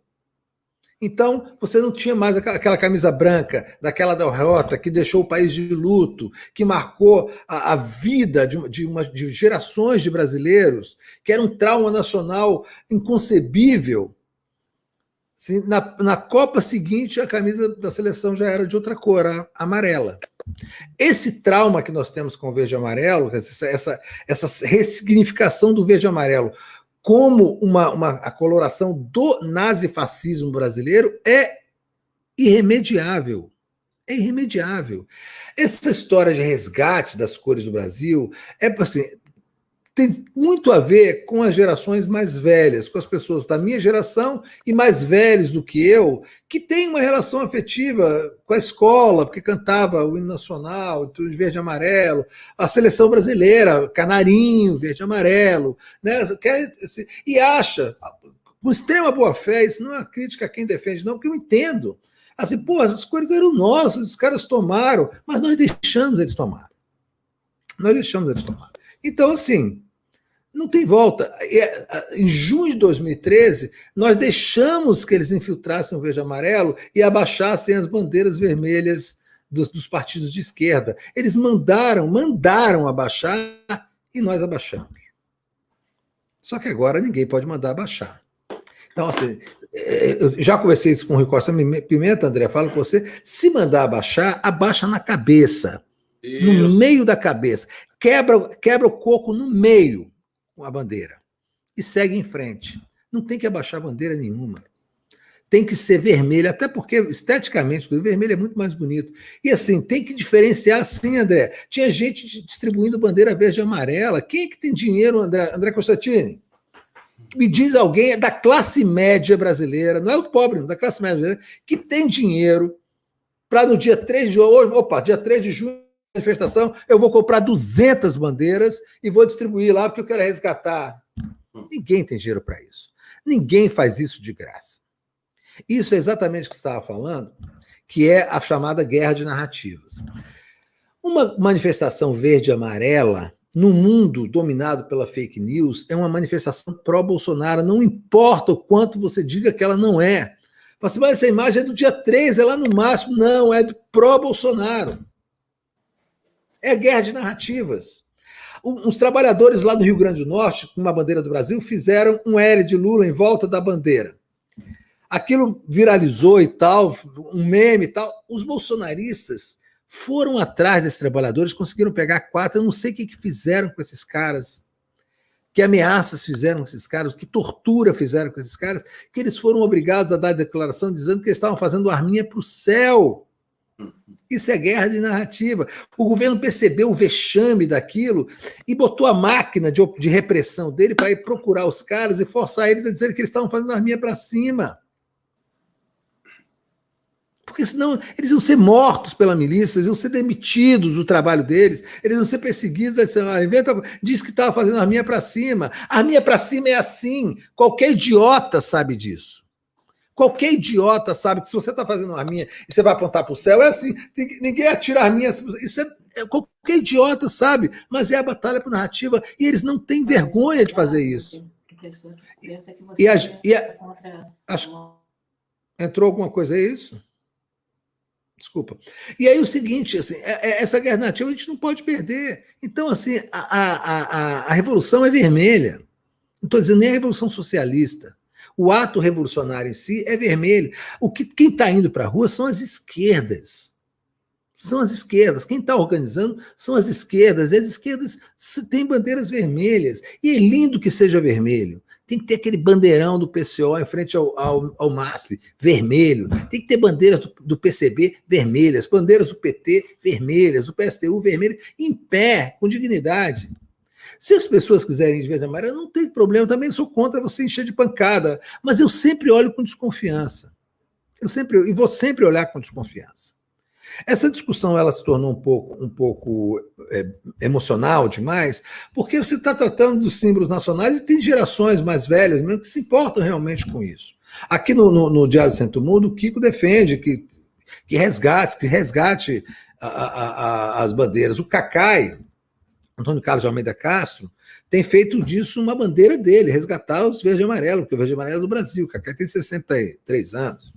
Então, você não tinha mais aquela camisa branca, daquela derrota que deixou o país de luto, que marcou a vida de gerações de brasileiros, que era um trauma nacional inconcebível. Na Copa seguinte, a camisa da seleção já era de outra cor, amarela. Esse trauma que nós temos com o verde e amarelo, essa ressignificação do verde e amarelo, como a coloração do nazifascismo brasileiro, é irremediável. É irremediável. Essa história de resgate das cores do Brasil tem muito a ver com as gerações mais velhas, com as pessoas da minha geração e mais velhos do que eu, que têm uma relação afetiva com a escola, porque cantava o hino nacional, tudo verde e amarelo, a seleção brasileira, canarinho, verde e amarelo, né? E acha, com extrema boa-fé, isso não é uma crítica a quem defende, não, porque eu entendo. Assim, essas cores eram nossas, os caras tomaram, mas nós deixamos eles tomar. Nós deixamos eles tomar. Então, assim, não tem volta. Em junho de 2013, nós deixamos que eles infiltrassem o verde e amarelo e abaixassem as bandeiras vermelhas dos partidos de esquerda. Eles mandaram abaixar e nós abaixamos. Só que agora ninguém pode mandar abaixar. Então, assim, eu já conversei isso com o Rui Costa Pimenta, André, falo com você, se mandar abaixar, abaixa na cabeça. Isso. No meio da cabeça. Quebra o coco no meio com a bandeira e segue em frente. Não tem que abaixar bandeira nenhuma. Tem que ser vermelho, até porque esteticamente o vermelho é muito mais bonito. E assim, tem que diferenciar sim, André. Tinha gente distribuindo bandeira verde e amarela. Quem é que tem dinheiro, André Constantini? Me diz alguém da classe média brasileira, não é o pobre, não, da classe média brasileira, que tem dinheiro para no dia 3 de junho, manifestação, eu vou comprar 200 bandeiras e vou distribuir lá porque eu quero resgatar. Ninguém tem dinheiro para isso. Ninguém faz isso de graça. Isso é exatamente o que você estava falando, que é a chamada guerra de narrativas. Uma manifestação verde e amarela, num mundo dominado pela fake news, é uma manifestação pró-Bolsonaro, não importa o quanto você diga que ela não é. Mas essa imagem é do dia 3, é lá no máximo. Não, é do pró-Bolsonaro. É guerra de narrativas. Os trabalhadores lá do Rio Grande do Norte, com uma bandeira do Brasil, fizeram um L de Lula em volta da bandeira. Aquilo viralizou e tal, um meme e tal. Os bolsonaristas foram atrás desses trabalhadores, conseguiram pegar 4, eu não sei o que fizeram com esses caras, que ameaças fizeram com esses caras, que tortura fizeram com esses caras, que eles foram obrigados a dar declaração dizendo que eles estavam fazendo arminha para o céu. Isso é guerra de narrativa. O governo percebeu o vexame daquilo e botou a máquina de repressão dele para ir procurar os caras e forçar eles a dizer que eles estavam fazendo arminha para cima. Porque senão eles iam ser mortos pela milícia, eles iam ser demitidos do trabalho deles, eles iam ser perseguidos, diz que estava fazendo arminha para cima. Arminha para cima é assim, qualquer idiota sabe disso. Qualquer idiota sabe que se você está fazendo arminha e você vai apontar para o céu, é assim, ninguém atira arminha, isso qualquer idiota sabe, mas é a batalha por narrativa e eles não têm vergonha de fazer isso. Entrou alguma coisa aí, isso? Desculpa. E aí o seguinte, assim, essa guerra narrativa a gente não pode perder. Então, assim, a revolução é vermelha. Não estou dizendo nem a revolução socialista. O ato revolucionário em si é vermelho. Quem está indo para a rua são as esquerdas. São as esquerdas. Quem está organizando são as esquerdas. E as esquerdas têm bandeiras vermelhas. E é lindo que seja vermelho. Tem que ter aquele bandeirão do PCO em frente ao MASP, vermelho. Tem que ter bandeiras do PCB vermelhas, bandeiras do PT vermelhas, do PSTU vermelhas, em pé, com dignidade. Se as pessoas quiserem ir de verde e amarelo, não tem problema, também sou contra você encher de pancada, mas eu sempre olho com desconfiança. E vou sempre olhar com desconfiança. Essa discussão ela se tornou um pouco emocional demais, porque você está tratando dos símbolos nacionais e tem gerações mais velhas mesmo que se importam realmente com isso. Aqui no Diário do Centro do Mundo, o Kiko defende que resgate as bandeiras. O Cacai, Antônio Carlos de Almeida Castro, tem feito disso uma bandeira dele, resgatar os verde e amarelo, porque o verde e amarelo é do Brasil. O Cacai tem 63 anos.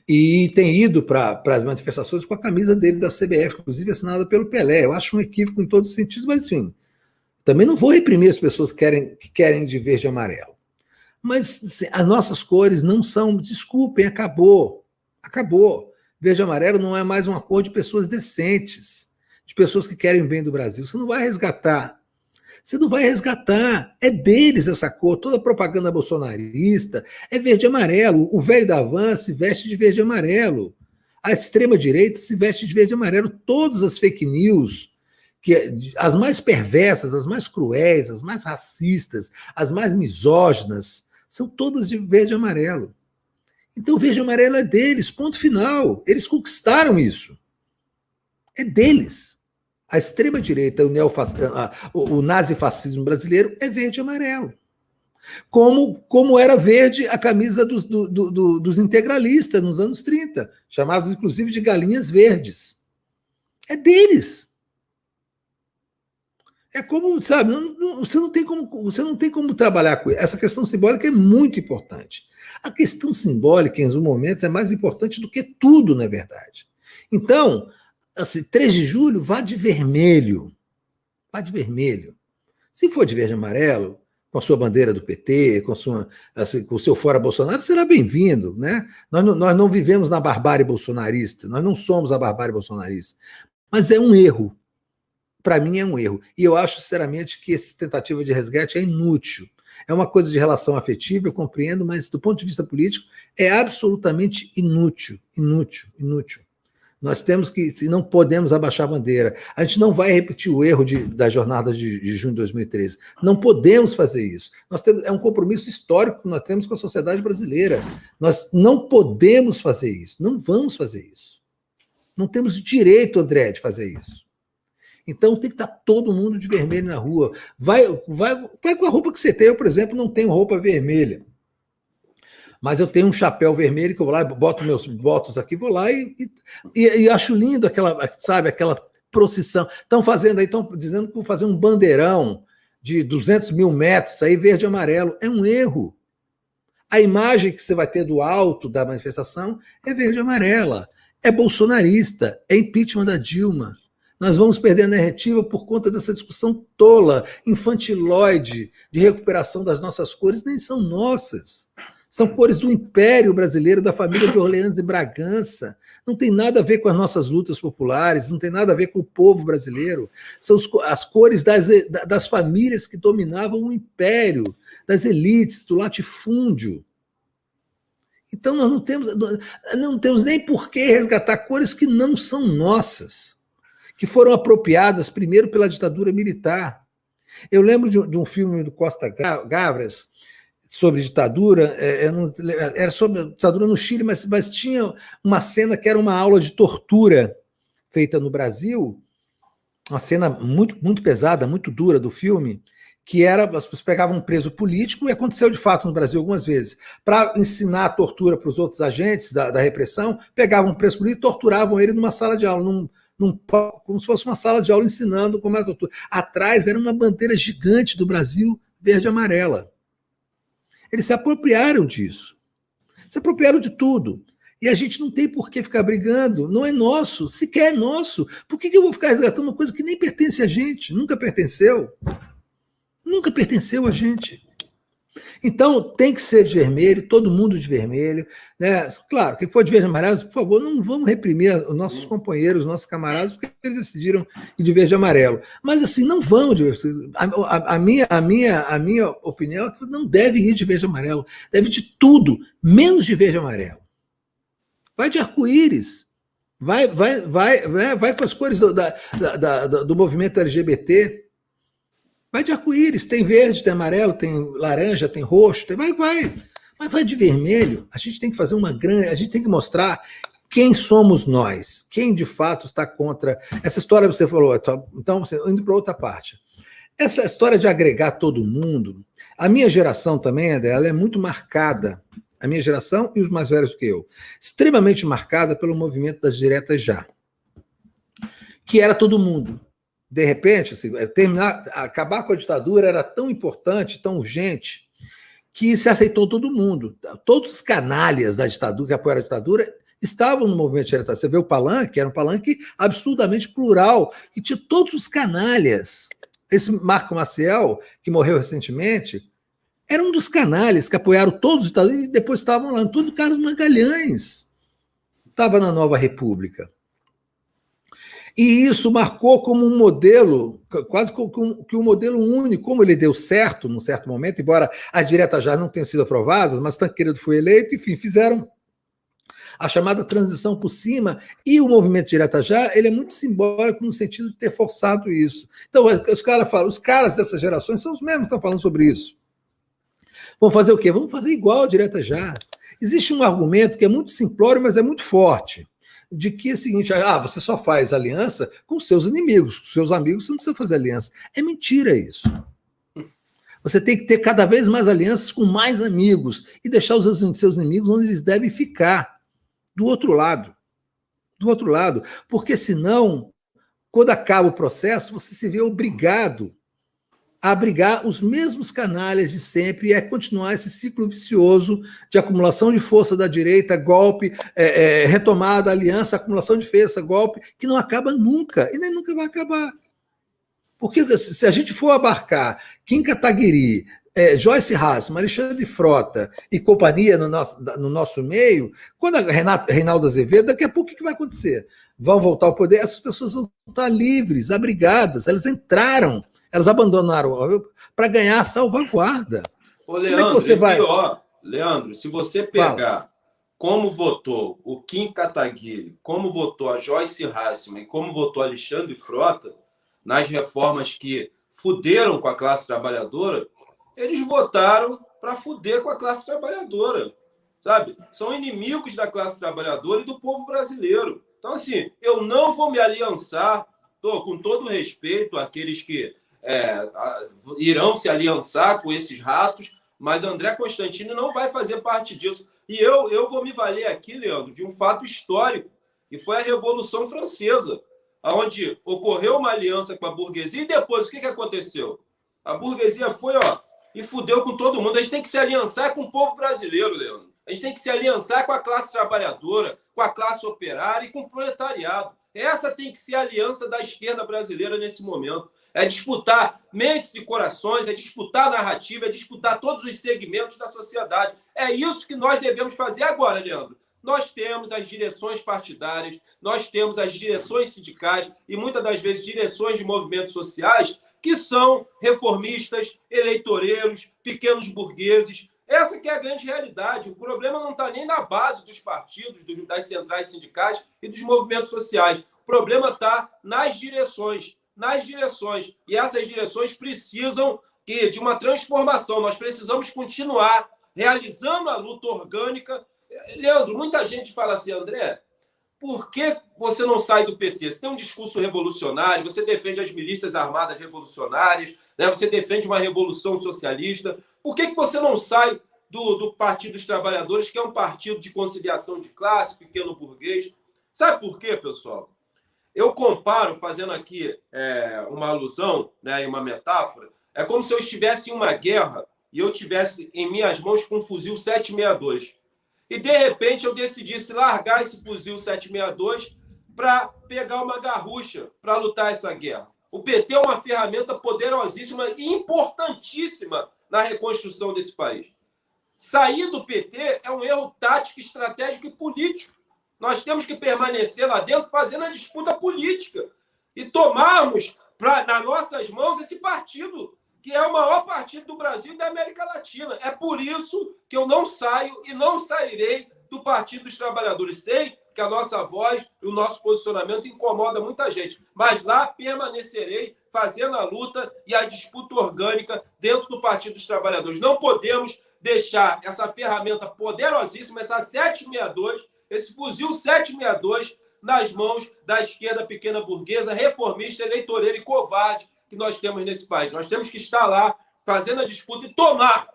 E tem ido para as manifestações com a camisa dele da CBF, inclusive assinada pelo Pelé. Eu acho um equívoco em todos os sentidos, mas enfim, também não vou reprimir as pessoas que querem de verde e amarelo. Mas assim, as nossas cores não são, desculpem, acabou. Verde e amarelo não é mais uma cor de pessoas decentes, de pessoas que querem o bem do Brasil. Você não vai resgatar. É deles essa cor, toda a propaganda bolsonarista é verde e amarelo. O velho da Van se veste de verde e amarelo. A extrema-direita se veste de verde e amarelo. Todas as fake news, as mais perversas, as mais cruéis, as mais racistas, as mais misóginas, são todas de verde e amarelo. Então o verde e amarelo é deles, ponto final. Eles conquistaram isso. É deles. A extrema-direita, o nazifascismo brasileiro é verde e amarelo. Como era verde a camisa dos integralistas nos anos 30, chamados inclusive de galinhas verdes. É deles. É como, sabe, você não tem como trabalhar com isso. Essa questão simbólica é muito importante. A questão simbólica, em alguns momentos, é mais importante do que tudo, na verdade. Então, assim, 3 de julho, vá de vermelho. Vá de vermelho. Se for de verde e amarelo, com a sua bandeira do PT, com o seu fora Bolsonaro, será bem-vindo, né? Nós não vivemos na barbárie bolsonarista, nós não somos a barbárie bolsonarista. Mas é um erro. Para mim é um erro. E eu acho, sinceramente, que essa tentativa de resgate é inútil. É uma coisa de relação afetiva, eu compreendo, mas do ponto de vista político é absolutamente inútil. Nós temos que, se não podemos abaixar a bandeira. A gente não vai repetir o erro das jornadas de junho de 2013. Não podemos fazer isso. É um compromisso histórico que nós temos com a sociedade brasileira. Nós não podemos fazer isso. Não vamos fazer isso. Não temos direito, André, de fazer isso. Então tem que estar todo mundo de vermelho na rua. Vai com a roupa que você tem. Eu, por exemplo, não tenho roupa vermelha. Mas eu tenho um chapéu vermelho que eu vou lá, boto meus botos aqui, vou lá e acho lindo aquela, sabe, aquela procissão. Estão fazendo aí, estão dizendo que vão fazer um bandeirão de 200 mil metros, aí verde e amarelo. É um erro. A imagem que você vai ter do alto da manifestação é verde e amarela. É bolsonarista, é impeachment da Dilma. Nós vamos perder a narrativa por conta dessa discussão tola, infantiloide, de recuperação das nossas cores, nem são nossas. São cores do Império Brasileiro, da família de Orleans e Bragança. Não tem nada a ver com as nossas lutas populares, não tem nada a ver com o povo brasileiro. São as cores das famílias que dominavam o Império, das elites, do latifúndio. Então nós não temos nem por que resgatar cores que não são nossas, que foram apropriadas primeiro pela ditadura militar. Eu lembro de um filme do Costa Gavras, sobre ditadura, era sobre ditadura no Chile, mas tinha uma cena que era uma aula de tortura feita no Brasil, uma cena muito, muito pesada, muito dura do filme, que era, as pessoas pegavam um preso político, e aconteceu de fato no Brasil algumas vezes, para ensinar a tortura para os outros agentes da repressão, pegavam um preso político e torturavam ele numa sala de aula, como se fosse uma sala de aula ensinando como era a tortura. Atrás era uma bandeira gigante do Brasil, verde e amarela. Eles se apropriaram disso. Se apropriaram de tudo. E a gente não tem por que ficar brigando. Não é nosso. Sequer é nosso. Por que eu vou ficar resgatando uma coisa que nem pertence a gente? Nunca pertenceu. Nunca pertenceu a gente. Então, tem que ser de vermelho, todo mundo de vermelho. Né? Claro, quem for de verde e amarelo, por favor, não vamos reprimir os nossos companheiros, os nossos camaradas, porque eles decidiram ir de verde e amarelo. Mas, assim, não vão de verde. A minha opinião é que não deve ir de verde e amarelo. Deve de tudo, menos de verde e amarelo. Vai de arco-íris. Vai com as cores do movimento LGBT. Vai de arco-íris, tem verde, tem amarelo, tem laranja, tem roxo, mas vai de vermelho. A gente tem que fazer a gente tem que mostrar quem somos nós, quem de fato está contra essa história. Você falou, então indo para outra parte. Essa história de agregar todo mundo, a minha geração também, André, ela é muito marcada. A minha geração e os mais velhos que eu, extremamente marcada pelo movimento das diretas já, que era todo mundo. De repente, assim, acabar com a ditadura era tão importante, tão urgente, que se aceitou todo mundo. Todos os canalhas da ditadura, que apoiaram a ditadura, estavam no movimento de direita. Você vê o Palanque, era um Palanque absurdamente plural, que tinha todos os canalhas. Esse Marco Maciel, que morreu recentemente, era um dos canalhas que apoiaram todos os ditadores e depois estavam lá, tudo Carlos Magalhães. Estava na Nova República. E isso marcou como um modelo, quase que um modelo único, como ele deu certo num certo momento, embora as diretas já não tenham sido aprovadas, mas Tancredo foi eleito, enfim, fizeram a chamada transição por cima, e o movimento direta já, ele é muito simbólico no sentido de ter forçado isso. Então, os caras falam, os caras dessas gerações são os mesmos que estão falando sobre isso. Vão fazer o quê? Vamos fazer igual a direta já. Existe um argumento que é muito simplório, mas é muito forte, de que é o seguinte, você só faz aliança com seus inimigos, com seus amigos, você não precisa fazer aliança. É mentira isso. Você tem que ter cada vez mais alianças com mais amigos e deixar os seus inimigos onde eles devem ficar, do outro lado. Do outro lado. Porque senão, quando acaba o processo, você se vê obrigado a abrigar os mesmos canalhas de sempre e a continuar esse ciclo vicioso de acumulação de força da direita, golpe, retomada, aliança, acumulação de força, golpe, que não acaba nunca, e nem nunca vai acabar. Porque se a gente for abarcar Kim Kataguiri, Joyce Hasselman, Alexandre Frota e companhia no nosso meio, quando a Reinaldo Azevedo, daqui a pouco o que vai acontecer? Vão voltar ao poder, essas pessoas vão estar livres, abrigadas, elas entraram, elas abandonaram para ganhar a salvaguarda. Ô, Leandro, como é que você vai... pior, Leandro, se você pegar como votou o Kim Kataguiri, como votou a Joyce Hasselman e como votou Alexandre Frota, nas reformas que fuderam com a classe trabalhadora, eles votaram para fuder com a classe trabalhadora, sabe? São inimigos da classe trabalhadora e do povo brasileiro. Então, assim, eu não vou me aliançar, com todo respeito àqueles que irão se aliançar com esses ratos, mas André Constantini não vai fazer parte disso. E eu vou me valer aqui, Leandro, de um fato histórico, e foi a Revolução Francesa, onde ocorreu uma aliança com a burguesia, e depois o que aconteceu? A burguesia foi, e fudeu com todo mundo. A gente tem que se aliançar com o povo brasileiro, Leandro. A gente tem que se aliançar com a classe trabalhadora, com a classe operária e com o proletariado. Essa tem que ser a aliança da esquerda brasileira nesse momento. É disputar mentes e corações, é disputar narrativa, é disputar todos os segmentos da sociedade. É isso que nós devemos fazer agora, Leandro. Nós temos as direções partidárias, nós temos as direções sindicais e muitas das vezes direções de movimentos sociais que são reformistas, eleitoreiros, pequenos burgueses. Essa que é a grande realidade. O problema não está nem na base dos partidos, das centrais sindicais e dos movimentos sociais. O problema está nas direções. E essas direções precisam de uma transformação. Nós precisamos continuar realizando a luta orgânica. Leandro, muita gente fala assim, André, por que você não sai do PT? Você tem um discurso revolucionário, você defende as milícias armadas revolucionárias, né? Você defende uma revolução socialista. Por que você não sai do Partido dos Trabalhadores, que é um partido de conciliação de classe, pequeno burguês? Sabe por quê, pessoal? Eu comparo, fazendo aqui uma alusão, né, e uma metáfora, é como se eu estivesse em uma guerra e eu tivesse em minhas mãos com um fuzil 762. E, de repente, eu decidisse largar esse fuzil 762 para pegar uma garrucha para lutar essa guerra. O PT é uma ferramenta poderosíssima e importantíssima na reconstrução desse país. Sair do PT é um erro tático, estratégico e político. Nós temos que permanecer lá dentro fazendo a disputa política e tomarmos nas nossas mãos esse partido, que é o maior partido do Brasil e da América Latina. É por isso que eu não saio e não sairei do Partido dos Trabalhadores. Sei que a nossa voz e o nosso posicionamento incomoda muita gente, mas lá permanecerei fazendo a luta e a disputa orgânica dentro do Partido dos Trabalhadores. Não podemos deixar essa ferramenta poderosíssima, essa 762, esse fuzil 762, nas mãos da esquerda pequena burguesa, reformista, eleitoreira e covarde que nós temos nesse país. Nós temos que estar lá fazendo a disputa e tomar,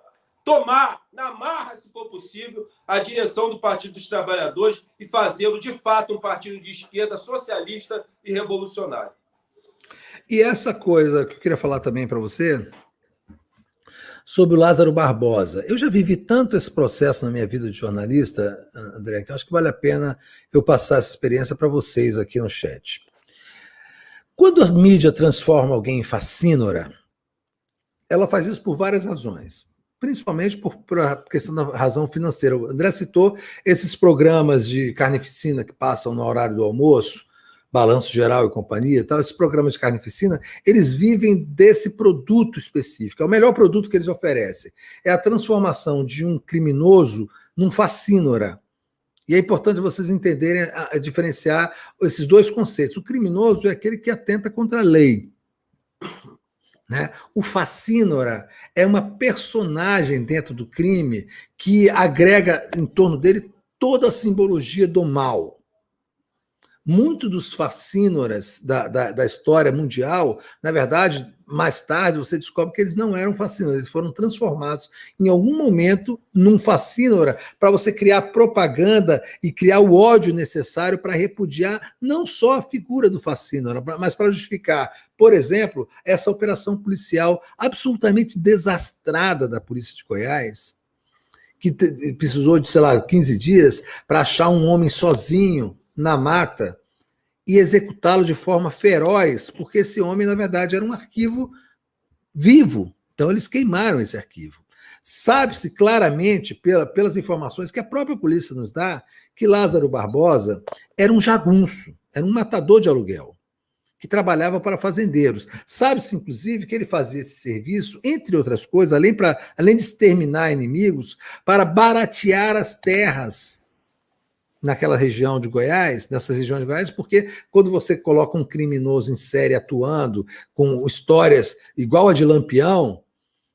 na marra, se for possível, a direção do Partido dos Trabalhadores e fazê-lo, de fato, um partido de esquerda socialista e revolucionário. E essa coisa que eu queria falar também para você, sobre o Lázaro Barbosa. Eu já vivi tanto esse processo na minha vida de jornalista, André, que eu acho que vale a pena eu passar essa experiência para vocês aqui no chat. Quando a mídia transforma alguém em facínora, ela faz isso por várias razões, principalmente por questão da razão financeira. O André citou esses programas de carnificina que passam no horário do almoço, Balanço Geral e companhia, tal, esses programas de carnificina, eles vivem desse produto específico. É o melhor produto que eles oferecem. É a transformação de um criminoso num facínora. E é importante vocês entenderem, diferenciar esses dois conceitos. O criminoso é aquele que atenta contra a lei, né? O facínora é uma personagem dentro do crime que agrega em torno dele toda a simbologia do mal. Muitos dos facínoras da história mundial, na verdade, mais tarde você descobre que eles não eram facínoras, eles foram transformados em algum momento num facínora para você criar propaganda e criar o ódio necessário para repudiar não só a figura do facínora, mas para justificar, por exemplo, essa operação policial absolutamente desastrada da Polícia de Goiás, que precisou de, 15 dias para achar um homem sozinho na mata e executá-lo de forma feroz, porque esse homem, na verdade, era um arquivo vivo. Então, eles queimaram esse arquivo. Sabe-se claramente, pelas informações que a própria polícia nos dá, que Lázaro Barbosa era um jagunço, era um matador de aluguel, que trabalhava para fazendeiros. Sabe-se, inclusive, que ele fazia esse serviço, entre outras coisas, além de exterminar inimigos, para baratear as terras naquela região de Goiás, nessa região de Goiás, porque quando você coloca um criminoso em série atuando, com histórias igual a de Lampião,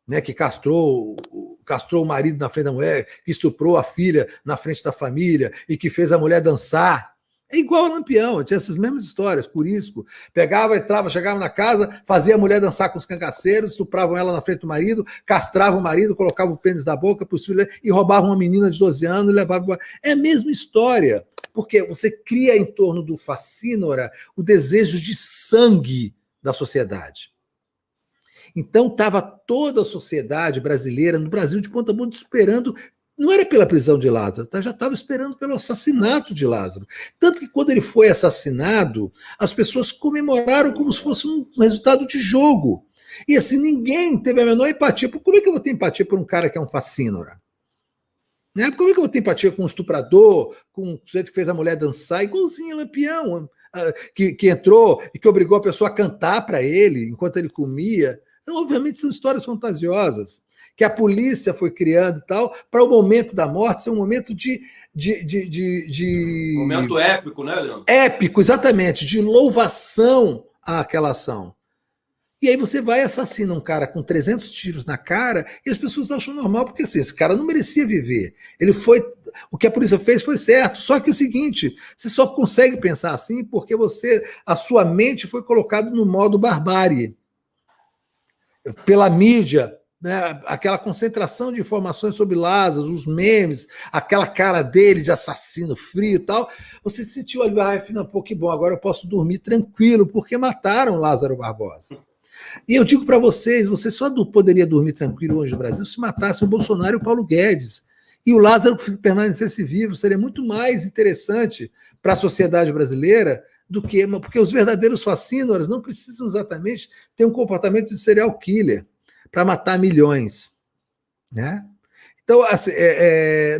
né, que castrou o marido na frente da mulher, que estuprou a filha na frente da família e que fez a mulher dançar É igual a Lampião, tinha essas mesmas histórias, Curisco. Pegava, entrava, chegava na casa, fazia a mulher dançar com os cangaceiros, estupravam ela na frente do marido, castravam o marido, colocavam o pênis na boca possível, e roubavam uma menina de 12 anos e levavam. É a mesma história, porque você cria em torno do facínora o desejo de sangue da sociedade. Então estava toda a sociedade brasileira, no Brasil de ponta a ponta, esperando. Não era pela prisão de Lázaro, já estava esperando pelo assassinato de Lázaro. Tanto que quando ele foi assassinado, as pessoas comemoraram como se fosse um resultado de jogo. E assim, ninguém teve a menor empatia. Como é que eu vou ter empatia por um cara que é um facínora? Né? Como é que eu vou ter empatia com um estuprador, com um sujeito que fez a mulher dançar, igualzinho Lampião, que entrou e que obrigou a pessoa a cantar para ele enquanto ele comia? Então, obviamente, são histórias fantasiosas que a polícia foi criando e tal, para o momento da morte ser um momento de Momento épico, né, Leandro? Épico, exatamente, de louvação àquela ação. E aí você vai e assassina um cara com 300 tiros na cara e as pessoas acham normal, porque assim, esse cara não merecia viver. Ele foi... O que a polícia fez foi certo, só que é o seguinte, você só consegue pensar assim porque a sua mente foi colocada no modo barbárie. Pela mídia, né, aquela concentração de informações sobre Lázaro, os memes, aquela cara dele de assassino frio e tal, você se sentiu ali, pô, que bom, agora eu posso dormir tranquilo, porque mataram Lázaro Barbosa. E eu digo para vocês, você só poderia dormir tranquilo hoje no Brasil se matasse o Bolsonaro e o Paulo Guedes. E o Lázaro permanecesse vivo, seria muito mais interessante para a sociedade brasileira do que... Porque os verdadeiros fascínoras não precisam exatamente ter um comportamento de serial killer para matar milhões. Né? Então, assim,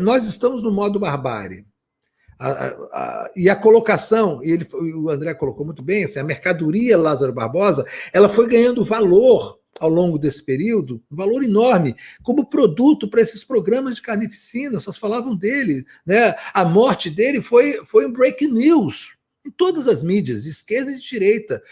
nós estamos no modo barbárie. E a colocação, e o André colocou muito bem, assim, a mercadoria Lázaro Barbosa, ela foi ganhando valor ao longo desse período, um valor enorme, como produto para esses programas de carnificina, só falavam dele. Né? A morte dele foi um breaking news em todas as mídias, de esquerda e de direita.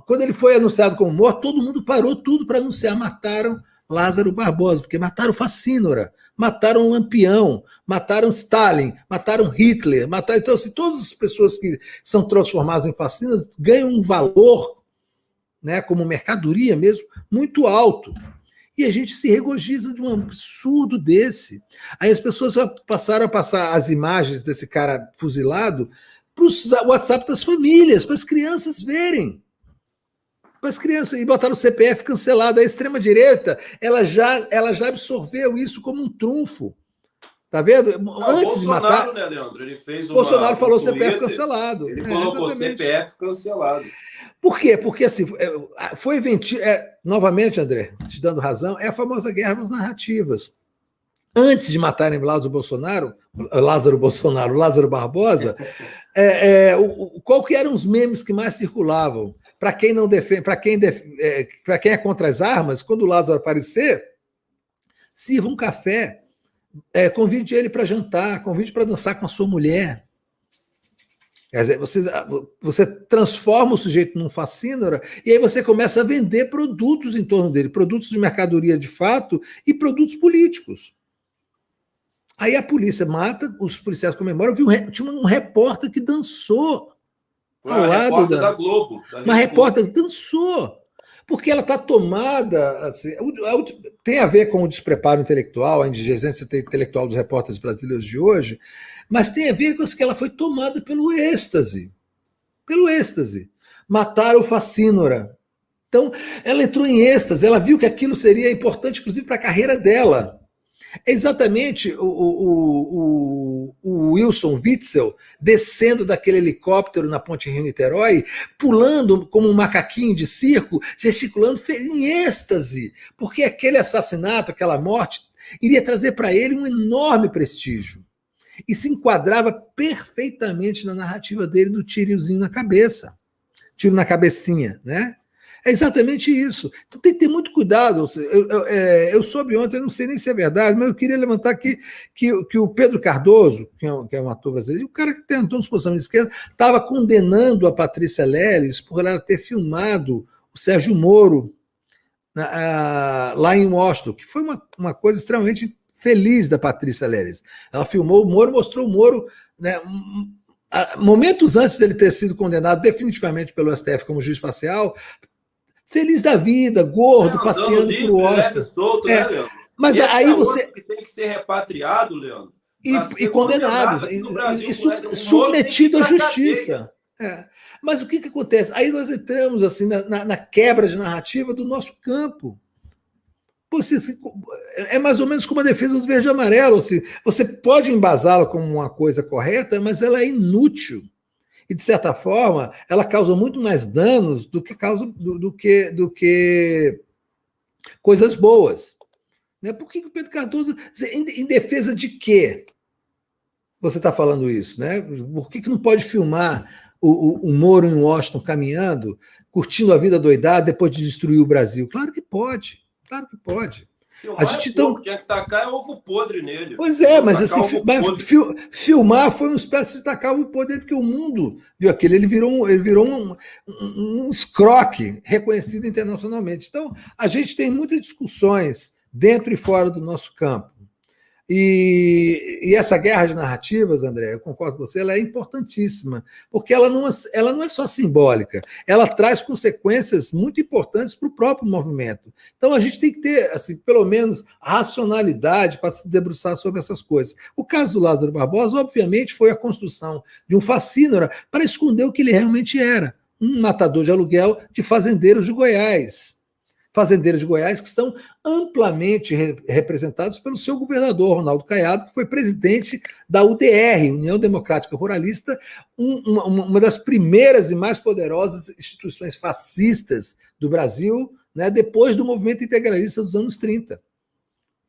Quando ele foi anunciado como morto, todo mundo parou tudo para anunciar, mataram Lázaro Barbosa, porque mataram Facínora, mataram Lampião, mataram Stalin, mataram Hitler, mataram... Então, assim, todas as pessoas que são transformadas em fascínoras ganham um valor, né, como mercadoria mesmo, muito alto. E a gente se regozija de um absurdo desse. Aí as pessoas passaram a passar as imagens desse cara fuzilado para o WhatsApp das famílias, para as crianças verem. Para as crianças, e botaram o CPF cancelado. A extrema-direita, ela já absorveu isso como um trunfo. Tá vendo? Antes de matar, né, Leandro? Ele fez Bolsonaro falou CPF cancelado. Ele colocou CPF cancelado. Por quê? Porque assim, foi novamente, André, te dando razão, é a famosa guerra das narrativas. Antes de matarem Lázaro Barbosa, qual que eram os memes que mais circulavam? Para quem não defende, para quem é contra as armas, quando o Lázaro aparecer, sirva um café, convide ele para jantar, convide para dançar com a sua mulher. Quer dizer, você transforma o sujeito num fascínora e aí você começa a vender produtos em torno dele, produtos de mercadoria de fato e produtos políticos. Aí a polícia mata, os policiais comemoram. Tinha um repórter que dançou ao lado da Globo. Uma repórter dançou, porque ela está tomada. Assim, tem a ver com o despreparo intelectual, a indigência intelectual dos repórteres brasileiros de hoje, mas tem a ver com que ela foi tomada pelo êxtase. Pelo êxtase. Mataram o Facínora. Então, ela entrou em êxtase, ela viu que aquilo seria importante, inclusive, para a carreira dela. É exatamente o Wilson Witzel descendo daquele helicóptero na Ponte Rio-Niterói, pulando como um macaquinho de circo, gesticulando em êxtase, porque aquele assassinato, aquela morte, iria trazer para ele um enorme prestígio. E se enquadrava perfeitamente na narrativa dele do tirozinho na cabeça. Tiro na cabecinha, né? É exatamente isso. Então tem que ter muito cuidado. Eu soube ontem, eu não sei nem se é verdade, mas eu queria levantar aqui que o Pedro Cardoso, que é um ator brasileiro, o cara que tentou nos posição de esquerda, estava condenando a Patrícia Leles por ela ter filmado o Sérgio Moro lá em Washington, que foi uma coisa extremamente feliz da Patrícia Leles. Ela filmou o Moro, mostrou o Moro, né, momentos antes dele ter sido condenado definitivamente pelo STF como juiz parcial, feliz da vida, gordo, passeando por Washington. Solto, né, Leandro? Mas esse aí você... que tem que ser repatriado, Leandro. E condenados, e submetido à justiça. Mas o que acontece? Aí nós entramos assim, na quebra de narrativa do nosso campo. É mais ou menos como a defesa do verde e amarelo. Assim, você pode embasá-la como uma coisa correta, mas ela é inútil. E, de certa forma, ela causa muito mais danos do que coisas boas. Né? Por que o Pedro Cardoso... Em defesa de quê você está falando isso? Né? Por que não pode filmar o Moro em Washington caminhando, curtindo a vida doidada depois de destruir o Brasil? Claro que pode. Claro que pode. Filmar a gente tinha que tacar ovo podre nele. Pois mas assim, filmar foi uma espécie de tacar ovo podre, porque o mundo viu aquele, ele virou um escroque reconhecido internacionalmente. Então, a gente tem muitas discussões dentro e fora do nosso campo. E essa guerra de narrativas, André, eu concordo com você, ela é importantíssima, porque ela não é só simbólica, ela traz consequências muito importantes para o próprio movimento. Então a gente tem que ter, assim, pelo menos, racionalidade para se debruçar sobre essas coisas. O caso do Lázaro Barbosa, obviamente, foi a construção de um facínora para esconder o que ele realmente era, um matador de aluguel de fazendeiros de Goiás. Fazendeiros de Goiás que são amplamente representados pelo seu governador, Ronaldo Caiado, que foi presidente da UDR, União Democrática Ruralista, uma das primeiras e mais poderosas instituições fascistas do Brasil, né, depois do movimento integralista dos anos 30.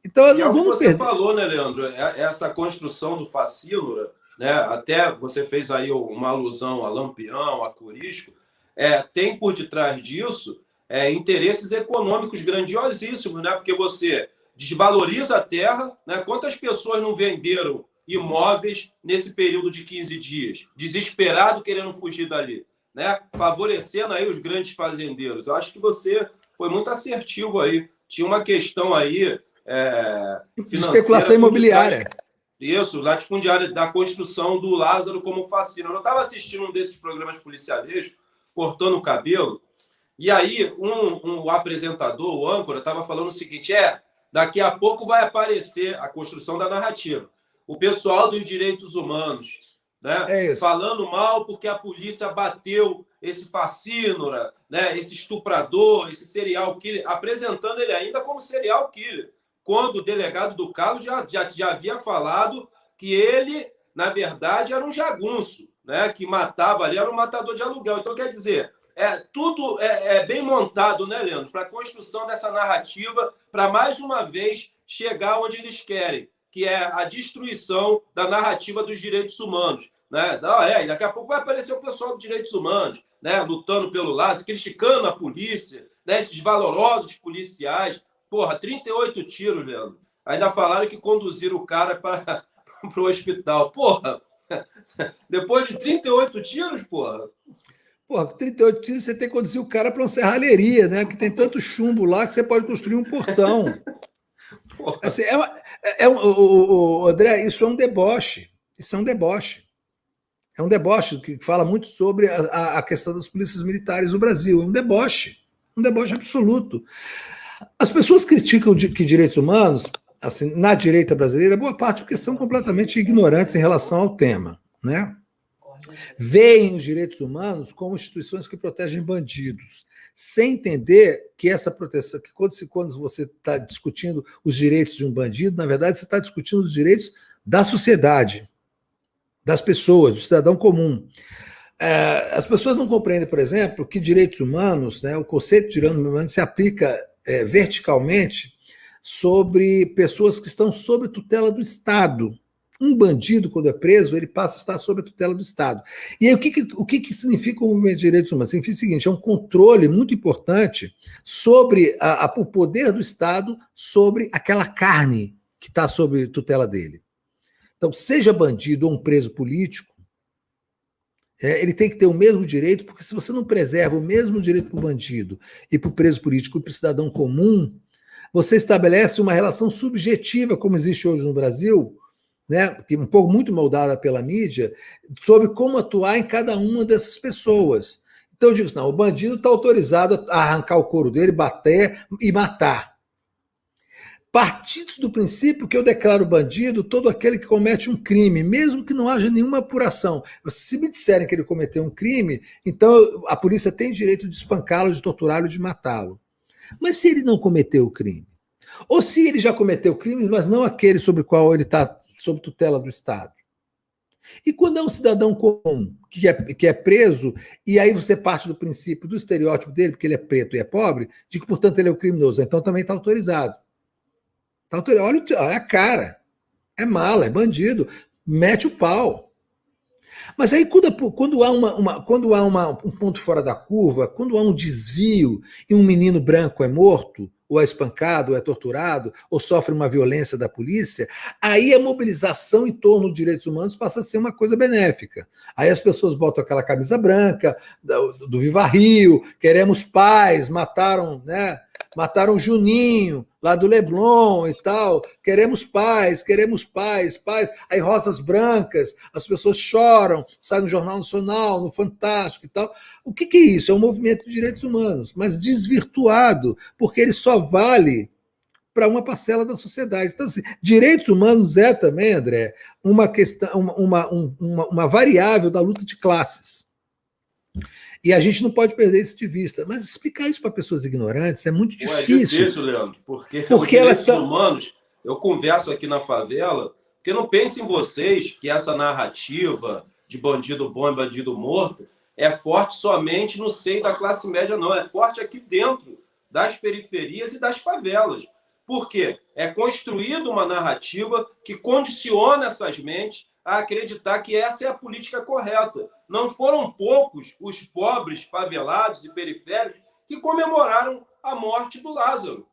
Então, não vamos perder. Você falou, né, Leandro, essa construção do facínora, né, até você fez aí uma alusão a Lampião, a Corisco, tem por detrás disso interesses econômicos grandiosíssimos, né? Porque você desvaloriza a terra, né? Quantas pessoas não venderam imóveis nesse período de 15 dias, desesperado querendo fugir dali, né? Favorecendo aí os grandes fazendeiros. Eu acho que você foi muito assertivo aí. Tinha uma questão aí especulação imobiliária. Isso, latifundiária, da construção do Lázaro como fascínio. Eu estava assistindo um desses programas policialescos, cortando o cabelo. E aí, o apresentador, o âncora, estava falando o seguinte: daqui a pouco vai aparecer a construção da narrativa. O pessoal dos direitos humanos, né, falando mal porque a polícia bateu esse facínora, né, esse estuprador, esse serial killer, apresentando ele ainda como serial killer, quando o delegado do caso já havia falado que ele, na verdade, era um jagunço, né, que matava ali, era um matador de aluguel. Então, quer dizer... tudo é bem montado, né, Leandro? Para a construção dessa narrativa, para mais uma vez chegar onde eles querem, que é a destruição da narrativa dos direitos humanos. Né? Daqui a pouco vai aparecer o pessoal dos direitos humanos, né, lutando pelo lado, criticando a polícia, né, esses valorosos policiais. Porra, 38 tiros, Leandro. Ainda falaram que conduziram o cara para o hospital. Porra, depois de 38 tiros, porra. Porra, com 38 tiros você tem que conduzir o cara para uma serralheria, né? Porque tem tanto chumbo lá que você pode construir um portão. Assim, André, isso é um deboche. Isso é um deboche. É um deboche que fala muito sobre a questão das polícias militares no Brasil. É um deboche. Um deboche absoluto. As pessoas criticam que direitos humanos, assim, na direita brasileira, boa parte porque são completamente ignorantes em relação ao tema, né? Veem os direitos humanos como instituições que protegem bandidos, sem entender que essa proteção, que quando você está discutindo os direitos de um bandido, na verdade você está discutindo os direitos da sociedade, das pessoas, do cidadão comum. As pessoas não compreendem, por exemplo, que direitos humanos, né, o conceito de direitos humanos se aplica verticalmente sobre pessoas que estão sob tutela do Estado. Um bandido, quando é preso, ele passa a estar sob a tutela do Estado. E aí, o que significa o movimento de direitos humanos? Significa o seguinte: é um controle muito importante sobre o poder do Estado sobre aquela carne que está sob tutela dele. Então, seja bandido ou um preso político, ele tem que ter o mesmo direito, porque se você não preserva o mesmo direito para o bandido e para o preso político e para o cidadão comum, você estabelece uma relação subjetiva, como existe hoje no Brasil, né, que um pouco muito moldada pela mídia, sobre como atuar em cada uma dessas pessoas. Então eu digo assim, não, o bandido está autorizado a arrancar o couro dele, bater e matar. Partindo do princípio que eu declaro bandido todo aquele que comete um crime, mesmo que não haja nenhuma apuração. Se me disserem que ele cometeu um crime, então a polícia tem direito de espancá-lo, de torturá-lo, de matá-lo. Mas se ele não cometeu o crime, ou se ele já cometeu crimes, mas não aquele sobre o qual ele está sob tutela do Estado. E quando é um cidadão comum que é preso, e aí você parte do princípio, do estereótipo dele, porque ele é preto e é pobre, de que, portanto, ele é o criminoso, então também está autorizado. Olha a cara, é mala, é bandido, mete o pau. Mas aí quando há um ponto fora da curva, quando há um desvio e um menino branco é morto, ou é espancado, ou é torturado, ou sofre uma violência da polícia, aí a mobilização em torno dos direitos humanos passa a ser uma coisa benéfica. Aí as pessoas botam aquela camisa branca do Viva Rio, queremos paz, mataram o Juninho, lá do Leblon e tal, queremos paz, paz. Aí rosas brancas, as pessoas choram, sai no Jornal Nacional, no Fantástico e tal. O que é isso? É um movimento de direitos humanos, mas desvirtuado, porque ele só vale para uma parcela da sociedade. Então, assim, direitos humanos é também, André, uma questão, uma variável da luta de classes. E a gente não pode perder isso de vista. Mas explicar isso para pessoas ignorantes é muito difícil. É difícil, Leandro, porque os direitos humanos, eu converso aqui na favela, porque não pensem em vocês que essa narrativa de bandido bom e bandido morto é forte somente no seio da classe média, não. É forte aqui dentro das periferias e das favelas. Por quê? É construída uma narrativa que condiciona essas mentes a acreditar que essa é a política correta. Não foram poucos os pobres, favelados e periféricos que comemoraram a morte do Lázaro.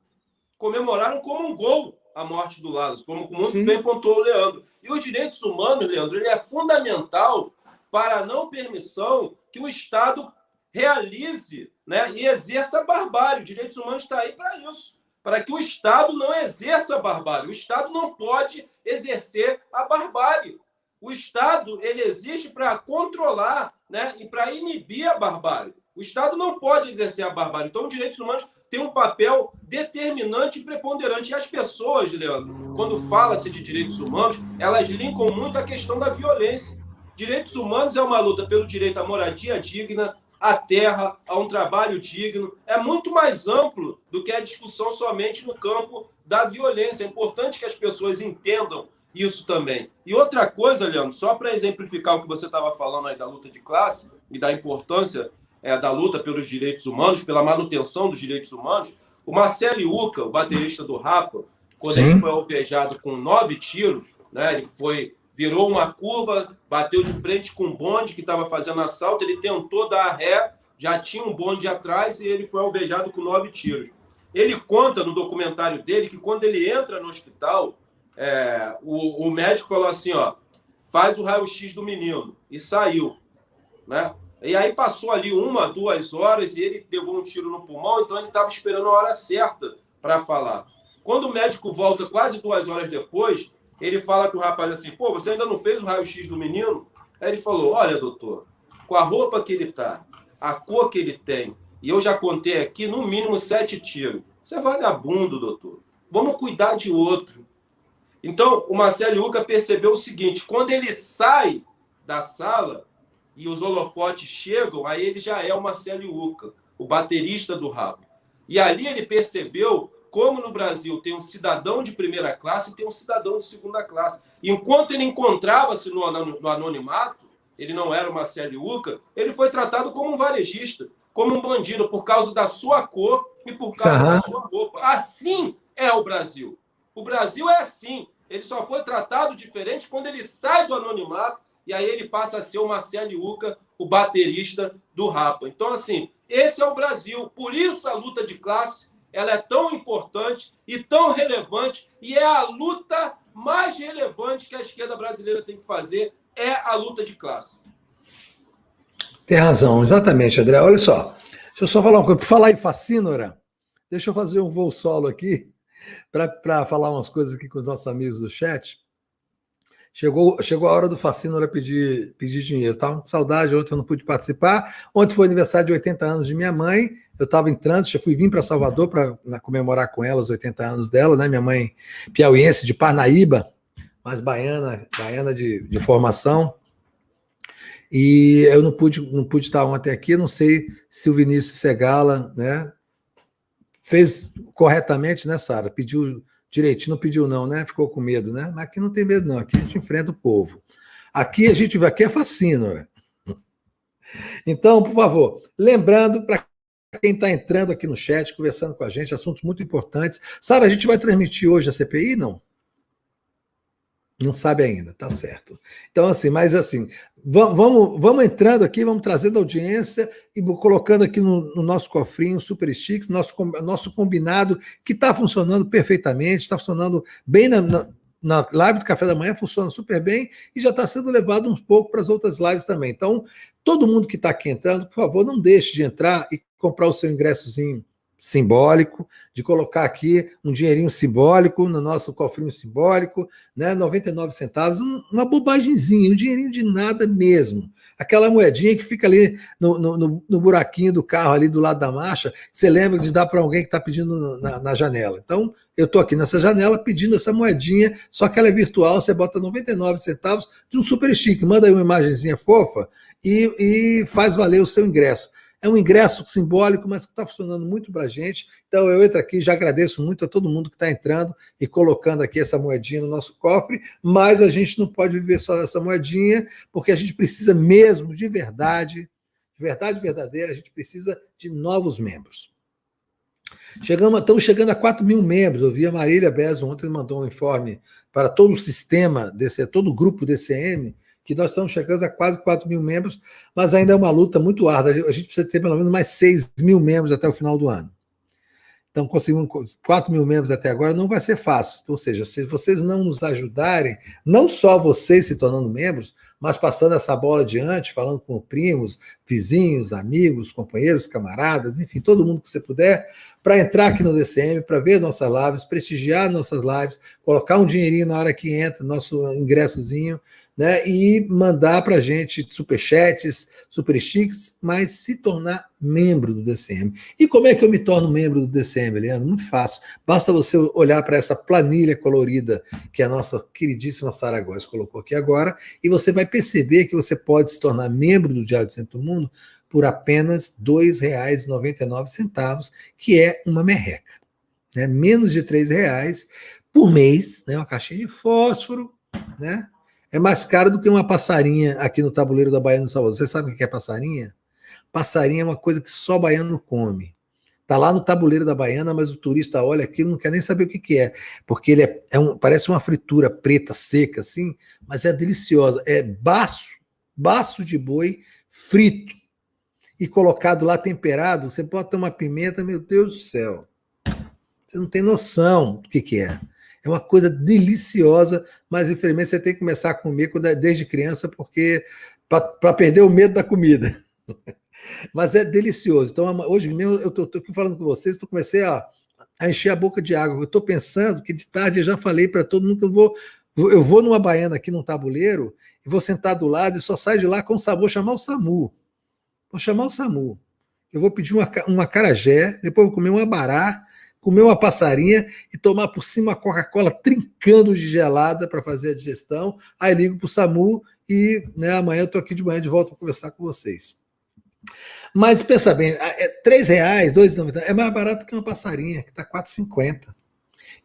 Comemoraram como um gol a morte do Lázaro, como muito bem pontuou o Leandro. E os direitos humanos, Leandro, ele é fundamental para a não permissão que o Estado realize, né, e exerça a barbárie. O direitos humanos está aí para isso, para que o Estado não exerça a barbárie. O Estado não pode exercer a barbárie. O Estado ele existe para controlar, né, e para inibir a barbárie. O Estado não pode exercer a barbárie. Então, os direitos humanos têm um papel determinante e preponderante. E as pessoas, Leandro, quando fala-se de direitos humanos, elas linkam muito a questão da violência. Direitos humanos é uma luta pelo direito à moradia digna, à terra, a um trabalho digno. É muito mais amplo do que a discussão somente no campo da violência. É importante que as pessoas entendam isso também. E outra coisa, Leandro, só para exemplificar o que você estava falando aí da luta de classe e da importância da luta pelos direitos humanos, pela manutenção dos direitos humanos, o Marcelo Iuca, o baterista do Rapa, quando ele foi alvejado com 9 tiros, né, ele virou uma curva, bateu de frente com um bonde que estava fazendo assalto, ele tentou dar ré, já tinha um bonde atrás e ele foi alvejado com 9 tiros. Ele conta no documentário dele que quando ele entra no hospital, o médico falou assim, ó, faz o raio-x do menino, e saiu, né? E aí passou ali 1, 2 horas e ele pegou um tiro no pulmão, então ele estava esperando a hora certa para falar. Quando o médico volta quase 2 horas depois, ele fala com o rapaz assim, pô, você ainda não fez o raio-x do menino? Aí ele falou, olha, doutor, com a roupa que ele tá, a cor que ele tem, e eu já contei aqui no mínimo 7 tiros. Você é vagabundo, doutor. Vamos cuidar de outro. Então, o Marcelo Iuca percebeu o seguinte, quando ele sai da sala e os holofotes chegam, aí ele já é o Marcelo Iuca, o baterista do Rapa. E ali ele percebeu como no Brasil tem um cidadão de primeira classe e tem um cidadão de segunda classe. Enquanto ele encontrava-se no anonimato, ele não era o Marcelo Iuca, ele foi tratado como um varejista, como um bandido, por causa da sua cor e por causa da sua roupa. Assim é o Brasil. O Brasil é assim. Ele só foi tratado diferente quando ele sai do anonimato e aí ele passa a ser o Marcelo Iuca, o baterista do Rapa. Então, assim, esse é o Brasil. Por isso a luta de classe ela é tão importante e tão relevante, e é a luta mais relevante que a esquerda brasileira tem que fazer, é a luta de classe. Tem razão, exatamente, André. Olha só, deixa eu só falar uma coisa. Por falar em Facínora, deixa eu fazer um voo solo aqui, para falar umas coisas aqui com os nossos amigos do chat. Chegou a hora do Facínora pedir dinheiro. Estava com saudade, ontem eu não pude participar. Ontem foi aniversário de 80 anos de minha mãe. Eu estava em trânsito, vim para Salvador para comemorar com ela os 80 anos dela, né? Minha mãe piauiense de Parnaíba, mas baiana de formação. E eu não pude estar ontem aqui. Não sei se o Vinícius Segala, né, fez corretamente, né, Sara? Pediu direitinho, não pediu não, né? Ficou com medo, né? Mas aqui não tem medo não, aqui a gente enfrenta o povo. Aqui é Facínora. Então, por favor, lembrando para quem está entrando aqui no chat, conversando com a gente, assuntos muito importantes. Sara, a gente vai transmitir hoje a CPI, não? Não sabe ainda, tá certo. Então, assim, mas assim, vamos entrando aqui, vamos trazendo audiência e colocando aqui no nosso cofrinho Super Sticks, nosso combinado, que está funcionando perfeitamente, está funcionando bem na live do Café da Manhã, funciona super bem e já está sendo levado um pouco para as outras lives também. Então, todo mundo que está aqui entrando, por favor, não deixe de entrar e comprar o seu ingressozinho simbólico, de colocar aqui um dinheirinho simbólico no nosso cofrinho simbólico, né, 99 centavos, uma bobagemzinha, um dinheirinho de nada mesmo. Aquela moedinha que fica ali no buraquinho do carro, ali do lado da marcha, você lembra de dar para alguém que está pedindo na janela. Então, eu estou aqui nessa janela pedindo essa moedinha, só que ela é virtual, você bota 99 centavos de um super chique, manda aí uma imagenzinha fofa e faz valer o seu ingresso. É um ingresso simbólico, mas que está funcionando muito para a gente. Então, eu entro aqui, já agradeço muito a todo mundo que está entrando e colocando aqui essa moedinha no nosso cofre, mas a gente não pode viver só dessa moedinha, porque a gente precisa mesmo, de verdade verdadeira, a gente precisa de novos membros. Estamos chegando a 4 mil membros. Eu vi a Marília Bezo ontem, mandou um informe para todo o sistema, todo o grupo DCM, que nós estamos chegando a quase 4 mil membros, mas ainda é uma luta muito árdua. A gente precisa ter pelo menos mais 6 mil membros até o final do ano. Então, conseguimos 4 mil membros até agora, não vai ser fácil. Ou seja, se vocês não nos ajudarem, não só vocês se tornando membros, mas passando essa bola adiante, falando com primos, vizinhos, amigos, companheiros, camaradas, enfim, todo mundo que você puder, para entrar aqui no DCM, para ver nossas lives, prestigiar nossas lives, colocar um dinheirinho na hora que entra, nosso ingressozinho, né, e mandar para a gente superchats, super sticks, mas se tornar membro do DCM. E como é que eu me torno membro do DCM, Leandro? Muito fácil. Basta você olhar para essa planilha colorida que a nossa queridíssima Sara Góes colocou aqui agora, e você vai perceber que você pode se tornar membro do Diário do Centro do Mundo por apenas R$ 2,99, que é uma merreca. Né? Menos de R$ 3 por mês, né? Uma caixinha de fósforo, né? É mais caro do que uma passarinha aqui no tabuleiro da Baiana de Salvador. Você sabe o que é passarinha? Passarinha é uma coisa que só baiano come. Está lá no tabuleiro da Baiana, mas o turista olha aquilo e não quer nem saber o que é. Porque ele parece uma fritura preta, seca, assim, mas é deliciosa. É baço de boi frito e colocado lá temperado. Você bota uma pimenta, meu Deus do céu. Você não tem noção do que é. É uma coisa deliciosa, mas infelizmente você tem que começar a comer desde criança, porque para perder o medo da comida. Mas é delicioso. Então, hoje mesmo eu estou aqui falando com vocês, comecei a encher a boca de água. Eu estou pensando que de tarde eu já falei para todo mundo que eu vou numa baiana aqui num tabuleiro e vou sentar do lado e só saio de lá com o SAMU. Vou chamar o SAMU. Vou chamar o SAMU. Eu vou pedir uma acarajé, depois vou comer um abará, comer uma passarinha e tomar por cima a Coca-Cola trincando de gelada para fazer a digestão. Aí ligo para o SAMU e, né, amanhã eu estou aqui de manhã de volta para conversar com vocês. Mas pensa bem, R$ 3,00, R$ 2,90, é mais barato que uma passarinha, que está R$ 4,50.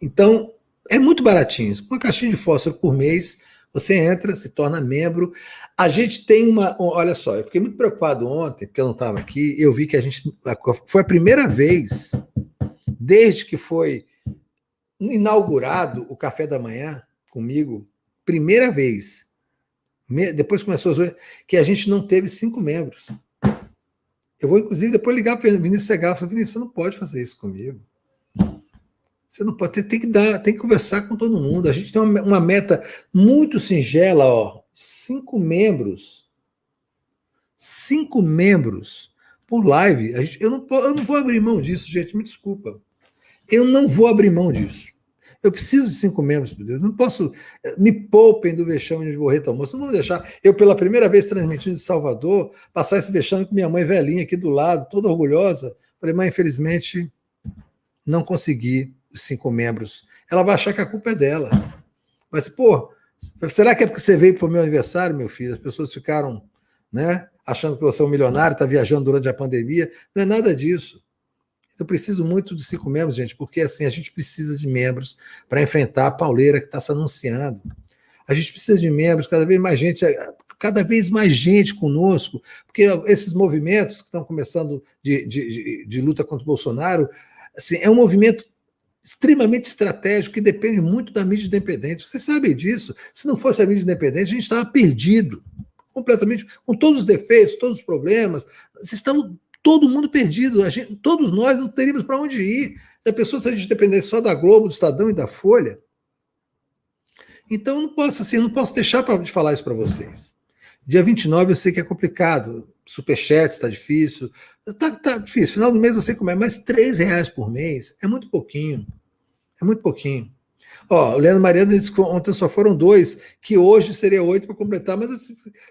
Então, é muito baratinho. Uma caixinha de fósforo por mês, você entra, se torna membro. A gente tem olha só, eu fiquei muito preocupado ontem, porque eu não estava aqui, eu vi que foi a primeira vez desde que foi inaugurado o Café da Manhã comigo, primeira vez, depois começou que a gente não teve 5 membros. Eu vou, inclusive, depois ligar para o Vinícius Segal e falar: Vinícius, você não pode fazer isso comigo. Você não pode, tem que conversar com todo mundo. A gente tem uma meta muito singela, ó, 5 membros. 5 membros por live. Eu não vou abrir mão disso, gente, me desculpa. Eu não vou abrir mão disso. Eu preciso de 5 membros, por Deus. Não posso. Me poupem do vexame de Borreta Almoço. Não vão deixar eu, pela primeira vez transmitindo de Salvador, passar esse vexame com minha mãe velhinha aqui do lado, toda orgulhosa. Falei, mãe, infelizmente, não consegui os 5 membros. Ela vai achar que a culpa é dela. Mas, pô, será que é porque você veio para o meu aniversário, meu filho? As pessoas ficaram, né, achando que você é um milionário, está viajando durante a pandemia. Não é nada disso. Eu preciso muito de 5 membros, gente, porque assim a gente precisa de membros para enfrentar a pauleira que está se anunciando. A gente precisa de membros, cada vez mais gente conosco, porque esses movimentos que estão começando de luta contra o Bolsonaro, assim, é um movimento extremamente estratégico que depende muito da mídia independente. Vocês sabem disso. Se não fosse a mídia independente, a gente estava perdido, completamente, com todos os defeitos, todos os problemas. Vocês estão todo mundo perdido. Todos nós não teríamos para onde ir. A pessoa, se a gente dependesse só da Globo, do Estadão e da Folha. Então, eu não posso deixar de falar isso para vocês. Dia 29 eu sei que é complicado. Superchat está difícil. Tá difícil. Final do mês eu sei como é, mas R$3 por mês é muito pouquinho. É muito pouquinho. Ó, o Leandro Mariano disse que ontem só foram 2, que hoje seria 8 para completar, mas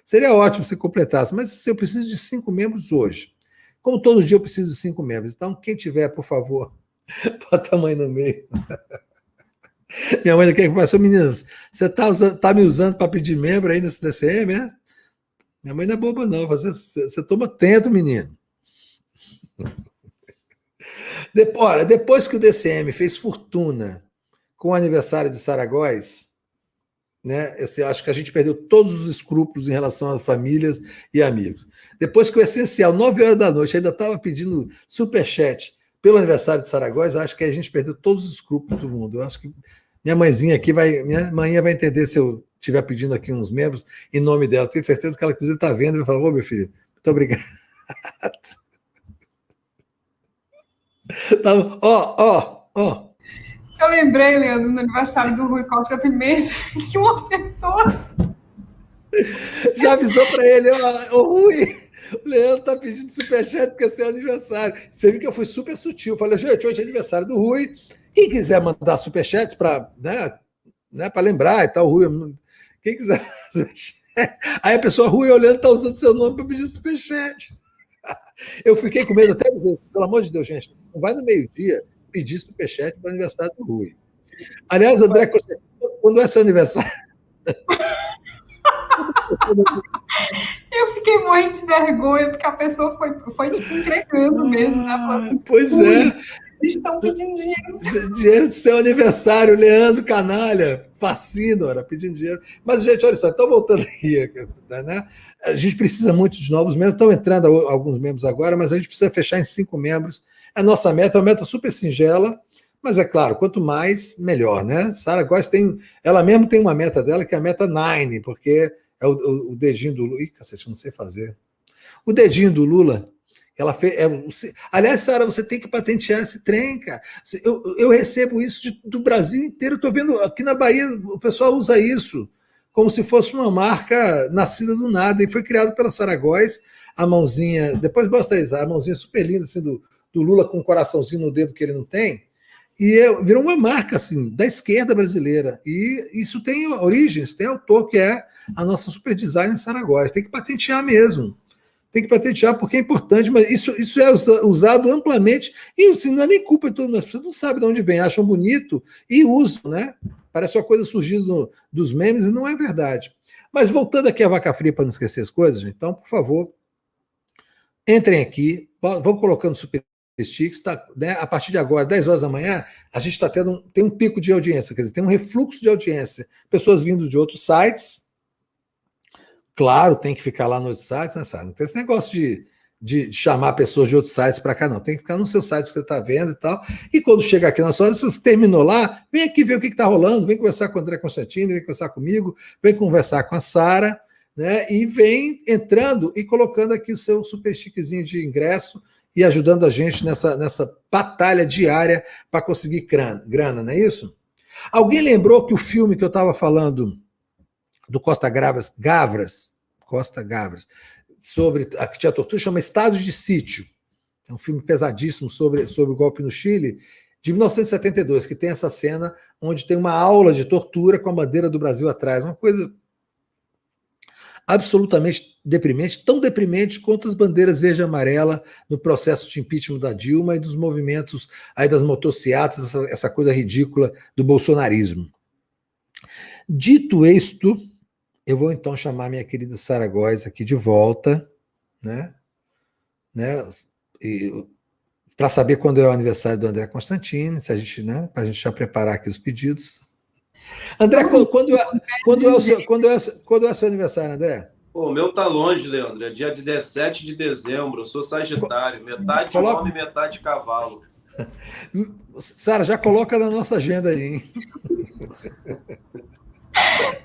seria ótimo se completasse. Mas eu preciso de 5 membros hoje. Como todo dia eu preciso de 5 membros. Então, quem tiver, por favor, bota a mãe no meio. Minha mãe quer que passou, meninas. Você tá me usando para pedir membro aí nesse DCM, né? Minha mãe não é boba, não. Você toma atento, menino. Depois que o DCM fez fortuna com o aniversário de Saragóis, né? Acho que a gente perdeu todos os escrúpulos em relação a famílias e amigos. Depois que o Essencial, 9 horas da noite, ainda estava pedindo superchat pelo aniversário de Saragóis, acho que a gente perdeu todos os escrúpulos do mundo. Eu acho que minha mãezinha aqui minha mãe vai entender se eu estiver pedindo aqui uns membros em nome dela. Tenho certeza que ela, inclusive, está vendo e vai falar: ô, meu filho, muito obrigado. Tá, ó. Eu lembrei, Leandro, no aniversário do Rui Costa Pimenta, que uma pessoa. Já avisou para ele: ô Rui, o Leandro tá pedindo superchat porque é seu aniversário. Você viu que eu fui super sutil. Falei, gente, hoje é aniversário do Rui. Quem quiser mandar superchat para, né, para lembrar e tal, Rui. Quem quiser. Aí a pessoa, Rui, olhando, tá usando seu nome para pedir superchat. Eu fiquei com medo até dizer, pelo amor de Deus, gente, não vai no meio-dia pedir superchat para o aniversário do Rui. Aliás, André, quando é seu aniversário? Eu fiquei morrendo de vergonha, porque a pessoa foi tipo, entregando mesmo, né? Assim, pois é. Eles estão pedindo dinheiro. Dinheiro do seu aniversário, Leandro Canalha, fascínora, pedindo dinheiro. Mas, gente, olha só, então voltando aqui, né? A gente precisa muito de novos membros, estão entrando alguns membros agora, mas a gente precisa fechar em 5 membros. A nossa meta é uma meta super singela, mas é claro, quanto mais, melhor, né? Sara Góes ela mesmo tem uma meta dela, que é a meta 9, porque é o dedinho do Lula. Ih, cacete, não sei fazer. O dedinho do Lula. Ela fez, aliás, Sara, você tem que patentear esse trem, cara. Eu recebo isso do Brasil inteiro. Estou vendo aqui na Bahia, o pessoal usa isso como se fosse uma marca nascida do nada. E foi criado pela Sara Góes, a mãozinha. Depois mostra isso, a mãozinha super linda assim, do Lula com um coraçãozinho no dedo que ele não tem. E virou uma marca assim, da esquerda brasileira. E isso tem origens, tem autor, que é a nossa super designer Sara Góes. Tem que patentear mesmo. Tem que patentear porque é importante, mas isso é usado amplamente, e assim, não é nem culpa de todo mundo, as pessoas não sabem de onde vem, acham bonito e usam, né? Parece uma coisa surgindo dos memes e não é verdade. Mas voltando aqui à Vaca Fria, para não esquecer as coisas, então, por favor, entrem aqui, vão colocando super sticks, tá, né? A partir de agora, 10 horas da manhã, a gente está tem um pico de audiência, quer dizer, tem um refluxo de audiência, pessoas vindo de outros sites. Claro, tem que ficar lá nos sites, né, Sara? Não tem esse negócio de chamar pessoas de outros sites para cá, não. Tem que ficar no seu site que você está vendo e tal. E quando chega aqui na sua hora, se você terminou lá, vem aqui ver o que está rolando, vem conversar com o André Constantino, vem conversar comigo, vem conversar com a Sara, né? E vem entrando e colocando aqui o seu super chiquezinho de ingresso e ajudando a gente nessa batalha diária para conseguir grana, não é isso? Alguém lembrou que o filme que eu estava falando do Costa Gavras, sobre a que tinha tortura, chama Estado de Sítio. É um filme pesadíssimo sobre o golpe no Chile. de 1972, que tem essa cena onde tem uma aula de tortura com a bandeira do Brasil atrás. Uma coisa absolutamente deprimente, tão deprimente quanto as bandeiras verde e amarela no processo de impeachment da Dilma e dos movimentos aí das motocicletas, essa coisa ridícula do bolsonarismo. Dito isto, eu vou então chamar minha querida Sara Góes aqui de volta, né? Para saber quando é o aniversário do André Constantini, se a gente, né? Para a gente já preparar aqui os pedidos. André, quando é o seu aniversário, André? Pô, o meu tá longe, Leandro. É dia 17 de dezembro. Eu sou Sagitário. Metade homem, metade cavalo. Sara, já coloca na nossa agenda aí, hein?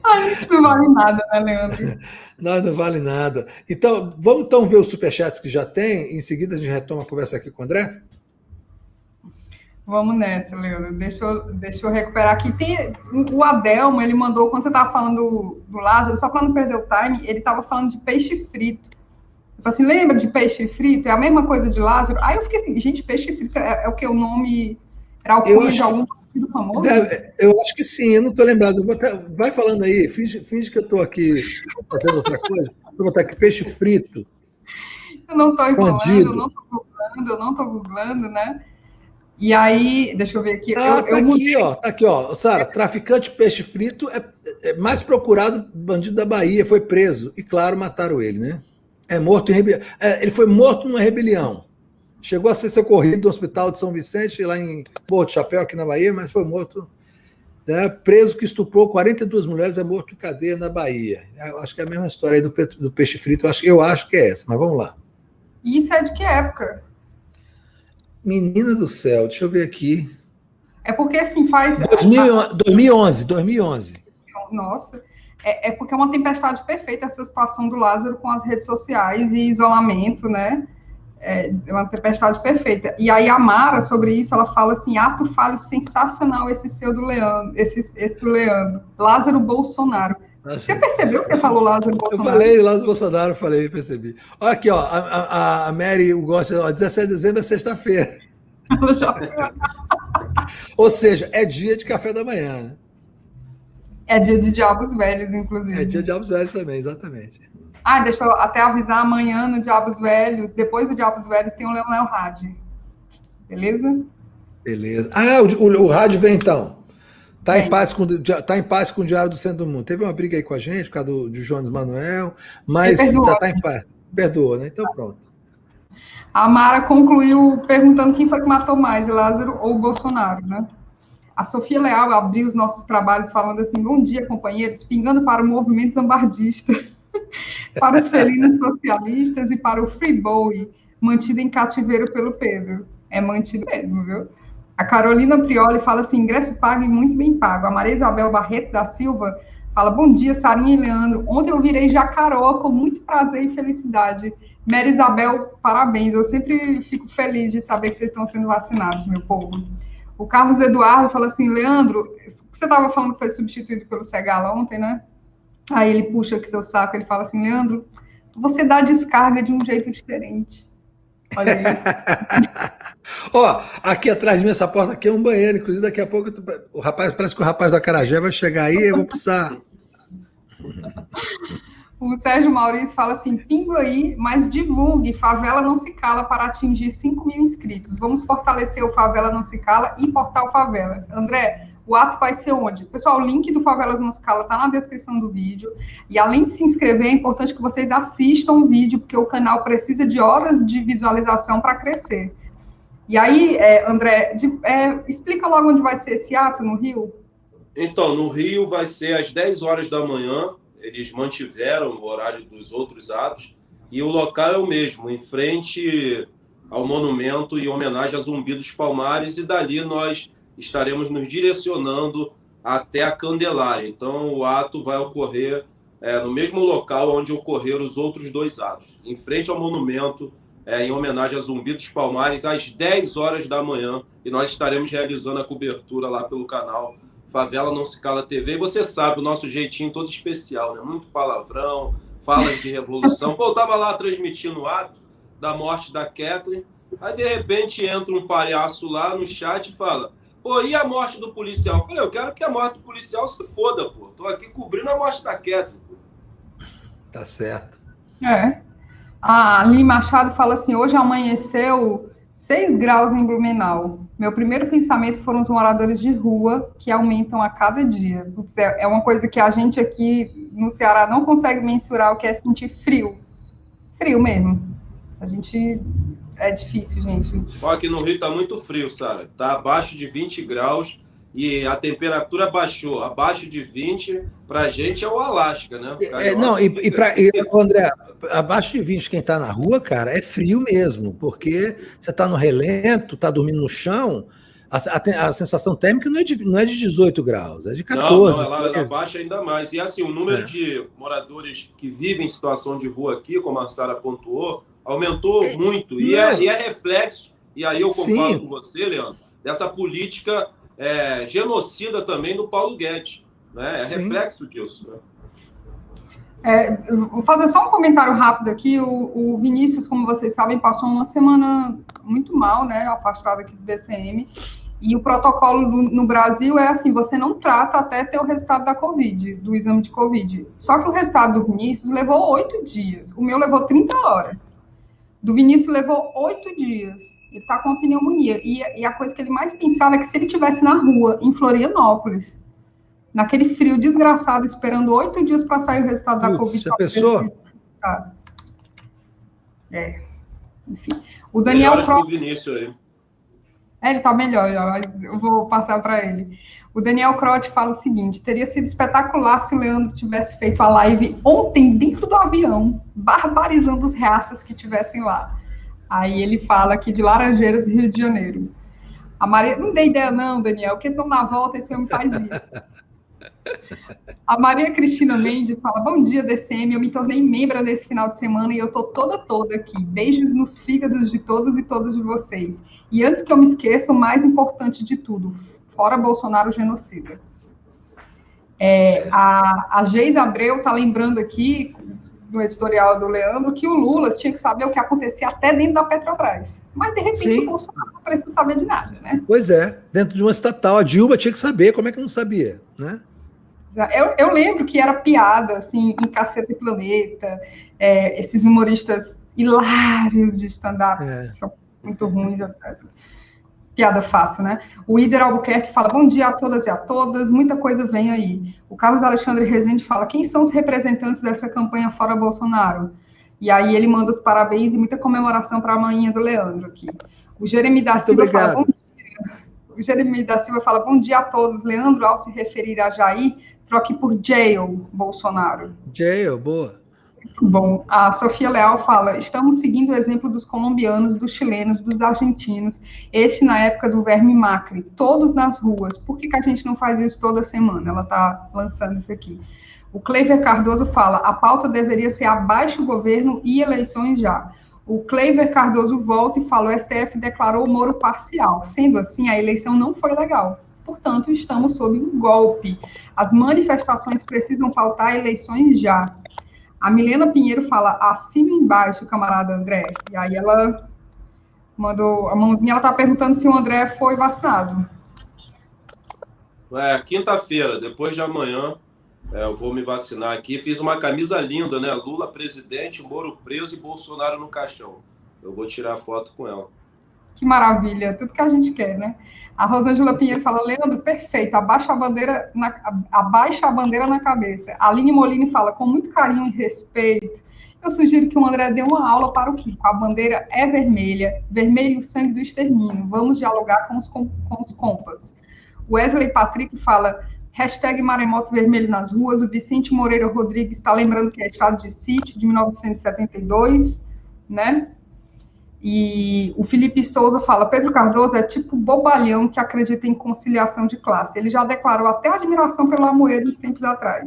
A gente não vale nada, né, Leandro? Não vale nada. Então, vamos então ver os superchats que já tem. Em seguida, a gente retoma a conversa aqui com o André? Vamos nessa, Leandro. Deixa eu recuperar aqui. Tem o Adelmo, ele mandou, quando você estava falando do Lázaro, só para não perder o time, ele estava falando de peixe frito. Eu falei assim, lembra de peixe frito? É a mesma coisa de Lázaro? Aí eu fiquei assim, gente, peixe frito é o que? O nome era o cunho de algum partido famoso? Eu acho que sim, eu não estou lembrado. Vai falando aí, finge que eu estou aqui fazendo outra coisa. Vou botar aqui peixe frito. Eu não estou enrolando, eu não estou googlando, né? E aí, deixa eu ver aqui. Tá aqui, ó. Sara, traficante de peixe frito é mais procurado bandido da Bahia, foi preso. E, claro, mataram ele, né? Ele foi morto numa rebelião. Chegou a ser socorrido no hospital de São Vicente, lá em Morro de Chapéu, aqui na Bahia, mas foi morto. Né? Preso que estuprou 42 mulheres, é morto em cadeia na Bahia. Eu acho que é a mesma história aí do peixe frito. Eu acho que é essa, mas vamos lá. Isso é de que época? Menina do céu, deixa eu ver aqui. É porque, assim, faz... 2011. Nossa, é porque é uma tempestade perfeita essa situação do Lázaro com as redes sociais e isolamento, né? É uma tempestade perfeita. E aí a Mara, sobre isso, ela fala assim, ato falho sensacional esse seu do Leandro, esse do Leandro. Lázaro Bolsonaro. Você percebeu que você falou Lázaro Bolsonaro? Eu falei Lázaro Bolsonaro, percebi. Olha aqui, ó, a Mary gosta, ó, 17 de dezembro é sexta-feira. Ou seja, é dia de café da manhã, né? É dia de Diabos Velhos, inclusive. É dia de Diabos Velhos também, exatamente. Deixa eu até avisar, amanhã no Diabos Velhos, depois do Diabos Velhos tem o Leonel Hadi. Beleza? Beleza. O rádio vem então. Tá em paz com o Diário do Centro do Mundo. Teve uma briga aí com a gente, por causa do Jones Manuel, mas tá em paz. Perdoou, né? Então pronto. A Mara concluiu perguntando quem foi que matou mais, Lázaro ou Bolsonaro, né? A Sofia Leal abriu os nossos trabalhos falando assim, bom dia, companheiros, pingando para o movimento zambardista, para os felinos socialistas e para o Free Boy, mantido em cativeiro pelo Pedro. É mantido mesmo, viu? A Carolina Prioli fala assim, ingresso pago e muito bem pago. A Maria Isabel Barreto da Silva fala, bom dia, Sarinha e Leandro. Ontem eu virei jacaró com muito prazer e felicidade. Maria Isabel, parabéns. Eu sempre fico feliz de saber que vocês estão sendo vacinados, meu povo. O Carlos Eduardo fala assim, Leandro, você estava falando que foi substituído pelo Segala ontem, né? Aí ele puxa aqui seu saco, ele fala assim, Leandro, você dá descarga de um jeito diferente. Olha aí. Ó, aqui atrás de mim, essa porta aqui é um banheiro, inclusive daqui a pouco parece que o rapaz do acarajé vai chegar aí, eu vou precisar. O Sérgio Maurício fala assim, pingo aí, mas divulgue, Favela Não Se Cala para atingir 5 mil inscritos. Vamos fortalecer o Favela Não Se Cala e Portal Favelas. André, o ato vai ser onde? Pessoal, o link do Favelas Não Se Cala está na descrição do vídeo. E além de se inscrever, é importante que vocês assistam o vídeo, porque o canal precisa de horas de visualização para crescer. E aí, André, explica logo onde vai ser esse ato no Rio. Então, no Rio vai ser às 10 horas da manhã. Eles mantiveram o horário dos outros atos. E o local é o mesmo, em frente ao monumento em homenagem a Zumbi dos Palmares. E dali nós estaremos nos direcionando até a Candelária. Então, o ato vai ocorrer no mesmo local onde ocorreram os outros dois atos. Em frente ao monumento, em homenagem a Zumbi dos Palmares, às 10 horas da manhã. E nós estaremos realizando a cobertura lá pelo canal Favela Não Se Cala TV. E você sabe, o nosso jeitinho todo especial, né? Muito palavrão, falas de revolução. Pô, eu tava lá transmitindo o ato da morte da Kathleen Aí, de repente, entra um palhaço lá no chat e fala: pô, e a morte do policial? Eu falei: eu quero que a morte do policial se foda, pô. Tô aqui cobrindo a morte da Kathleen, pô. Tá certo. A Aline Machado fala assim: hoje amanheceu 6 graus em Blumenau. Meu primeiro pensamento foram os moradores de rua, que aumentam a cada dia. Putz, é uma coisa que a gente aqui no Ceará não consegue mensurar o que é sentir frio. Frio mesmo. A gente. É difícil, gente. Ó, aqui no Rio tá muito frio, Sara. Tá abaixo de 20 graus e a temperatura baixou. Abaixo de 20, pra gente é o Alasca, né? Não, André, abaixo de 20, quem está na rua, cara, é frio mesmo, porque você está no relento, está dormindo no chão, a sensação térmica não é de 18 graus, é de 14. Não, ela baixa ainda mais. E assim, o número de moradores que vivem em situação de rua aqui, como a Sara pontuou, aumentou muito. E é reflexo, e aí eu concordo com você, Leandro, dessa política genocida também do Paulo Guedes. Né? É reflexo disso. Né? Vou fazer só um comentário rápido aqui. O Vinícius, como vocês sabem, passou uma semana muito mal, né, afastado aqui do DCM. E o protocolo no Brasil é assim: você não trata até ter o resultado da Covid, do exame de Covid. Só que o resultado do Vinícius levou 8 dias. O meu levou 30 horas. Do Vinícius levou 8 dias. Ele está com uma pneumonia. E a coisa que ele mais pensava é que se ele estivesse na rua, em Florianópolis, naquele frio desgraçado, esperando 8 dias para sair o resultado da Covid. Já pensou? Enfim. O Daniel Cross... Vinícius aí. Ele está melhor já, mas eu vou passar para ele. O Daniel Crote fala o seguinte: teria sido espetacular se o Leandro tivesse feito a live ontem dentro do avião, barbarizando os reaças que estivessem lá. Aí ele fala aqui de Laranjeiras, Rio de Janeiro. A Maria, não dei ideia não, Daniel, porque senão na volta esse homem faz isso. A Maria Cristina Mendes fala: bom dia, DCM, eu me tornei membro nesse final de semana e eu tô toda aqui. Beijos nos fígados de todos e todas de vocês. E antes que eu me esqueça, o mais importante de tudo, fora Bolsonaro genocida. A Geis Abreu está lembrando aqui, no editorial do Leandro, que o Lula tinha que saber o que acontecia até dentro da Petrobras. Mas, de repente, o Bolsonaro não precisa saber de nada, né? Pois é, dentro de uma estatal. A Dilma tinha que saber, como é que não sabia, né? Eu lembro que era piada, assim, em Caceta e Planeta, esses humoristas hilários de stand-up, que são muito ruins, etc. Piada fácil, né? O Ider Albuquerque fala: bom dia a todas e a todas, muita coisa vem aí. O Carlos Alexandre Rezende fala: quem são os representantes dessa campanha fora Bolsonaro? E aí ele manda os parabéns e muita comemoração para a manhinha do Leandro aqui. O Jeremy da Silva fala: bom dia. O Jeremy da Silva fala: bom dia a todos. Leandro, ao se referir a Jair, troque por Jail Bolsonaro. Jail, boa. Bom, a Sofia Leal fala: estamos seguindo o exemplo dos colombianos, dos chilenos, dos argentinos, este na época do verme Macri, todos nas ruas. Por que a gente não faz isso toda semana? Ela está lançando isso aqui. O Cleiver Cardoso fala: a pauta deveria ser abaixo governo e eleições já. O Cleiver Cardoso volta e fala: o STF declarou o Moro parcial. Sendo assim, a eleição não foi legal. Portanto, estamos sob um golpe. As manifestações precisam pautar eleições já. A Milena Pinheiro fala: assina embaixo, camarada André. E aí ela mandou a mãozinha, ela está perguntando se o André foi vacinado. Quinta-feira, depois de amanhã, eu vou me vacinar aqui. Fiz uma camisa linda, né? Lula presidente, Moro preso e Bolsonaro no caixão. Eu vou tirar foto com ela. Que maravilha, tudo que a gente quer, né? A Rosângela Pinheiro fala: Leandro, perfeito, abaixa a bandeira na cabeça. A Aline Molini fala: com muito carinho e respeito, eu sugiro que o André dê uma aula para o Kiko. A bandeira é vermelha, vermelho o sangue do extermínio. Vamos dialogar com os compas. O Wesley Patrick fala: hashtag maremoto vermelho nas ruas. O Vicente Moreira Rodrigues está lembrando que é estado de sítio de 1972, né? E o Felipe Souza fala: Pedro Cardoso é tipo bobalhão que acredita em conciliação de classe. Ele já declarou até admiração pelo Amoedo uns tempos atrás.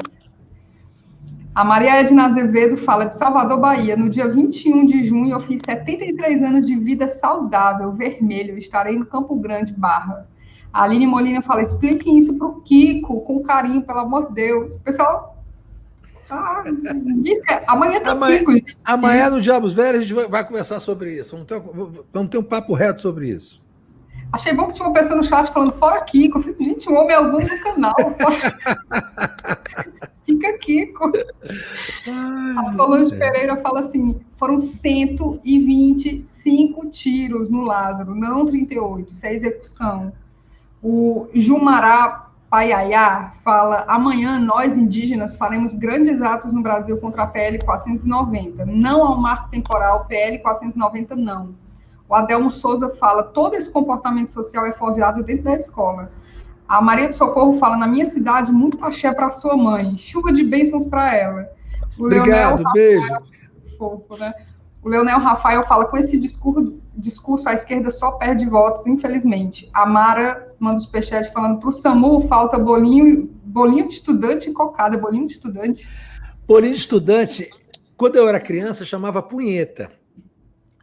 A Maria Edna Azevedo fala: de Salvador, Bahia, no dia 21 de junho eu fiz 73 anos de vida saudável, vermelho, estarei no Campo Grande, Barra. A Aline Molina fala: expliquem isso para o Kiko, com carinho, pelo amor de Deus. Pessoal, Amanhã tá Amanhã, pico, gente. amanhã no Diabos Velhos a gente vai conversar sobre isso. Vamos ter um papo reto sobre isso. Achei bom que tinha uma pessoa no chat falando fora Kiko. Eu falei, gente, um homem algum no canal. Fica Kiko. A Solange Pereira fala assim, foram 125 tiros no Lázaro, não 38, isso é execução. O Jumará Paiaiá fala, amanhã nós indígenas faremos grandes atos no Brasil contra a PL 490, não ao marco temporal, PL 490 não. O Adelmo Souza fala, todo esse comportamento social é forjado dentro da escola. A Maria do Socorro fala, na minha cidade, muito axé para sua mãe, chuva de bênçãos para ela. Obrigado, Leonel beijo. Rafael, fofo, né? O Leonel Rafael fala, com esse discurso, a esquerda só perde votos, infelizmente. A Mara manda o superchat falando, para o SAMU falta bolinho de estudante e cocada, bolinho de estudante. Bolinho de estudante, quando eu era criança, chamava punheta.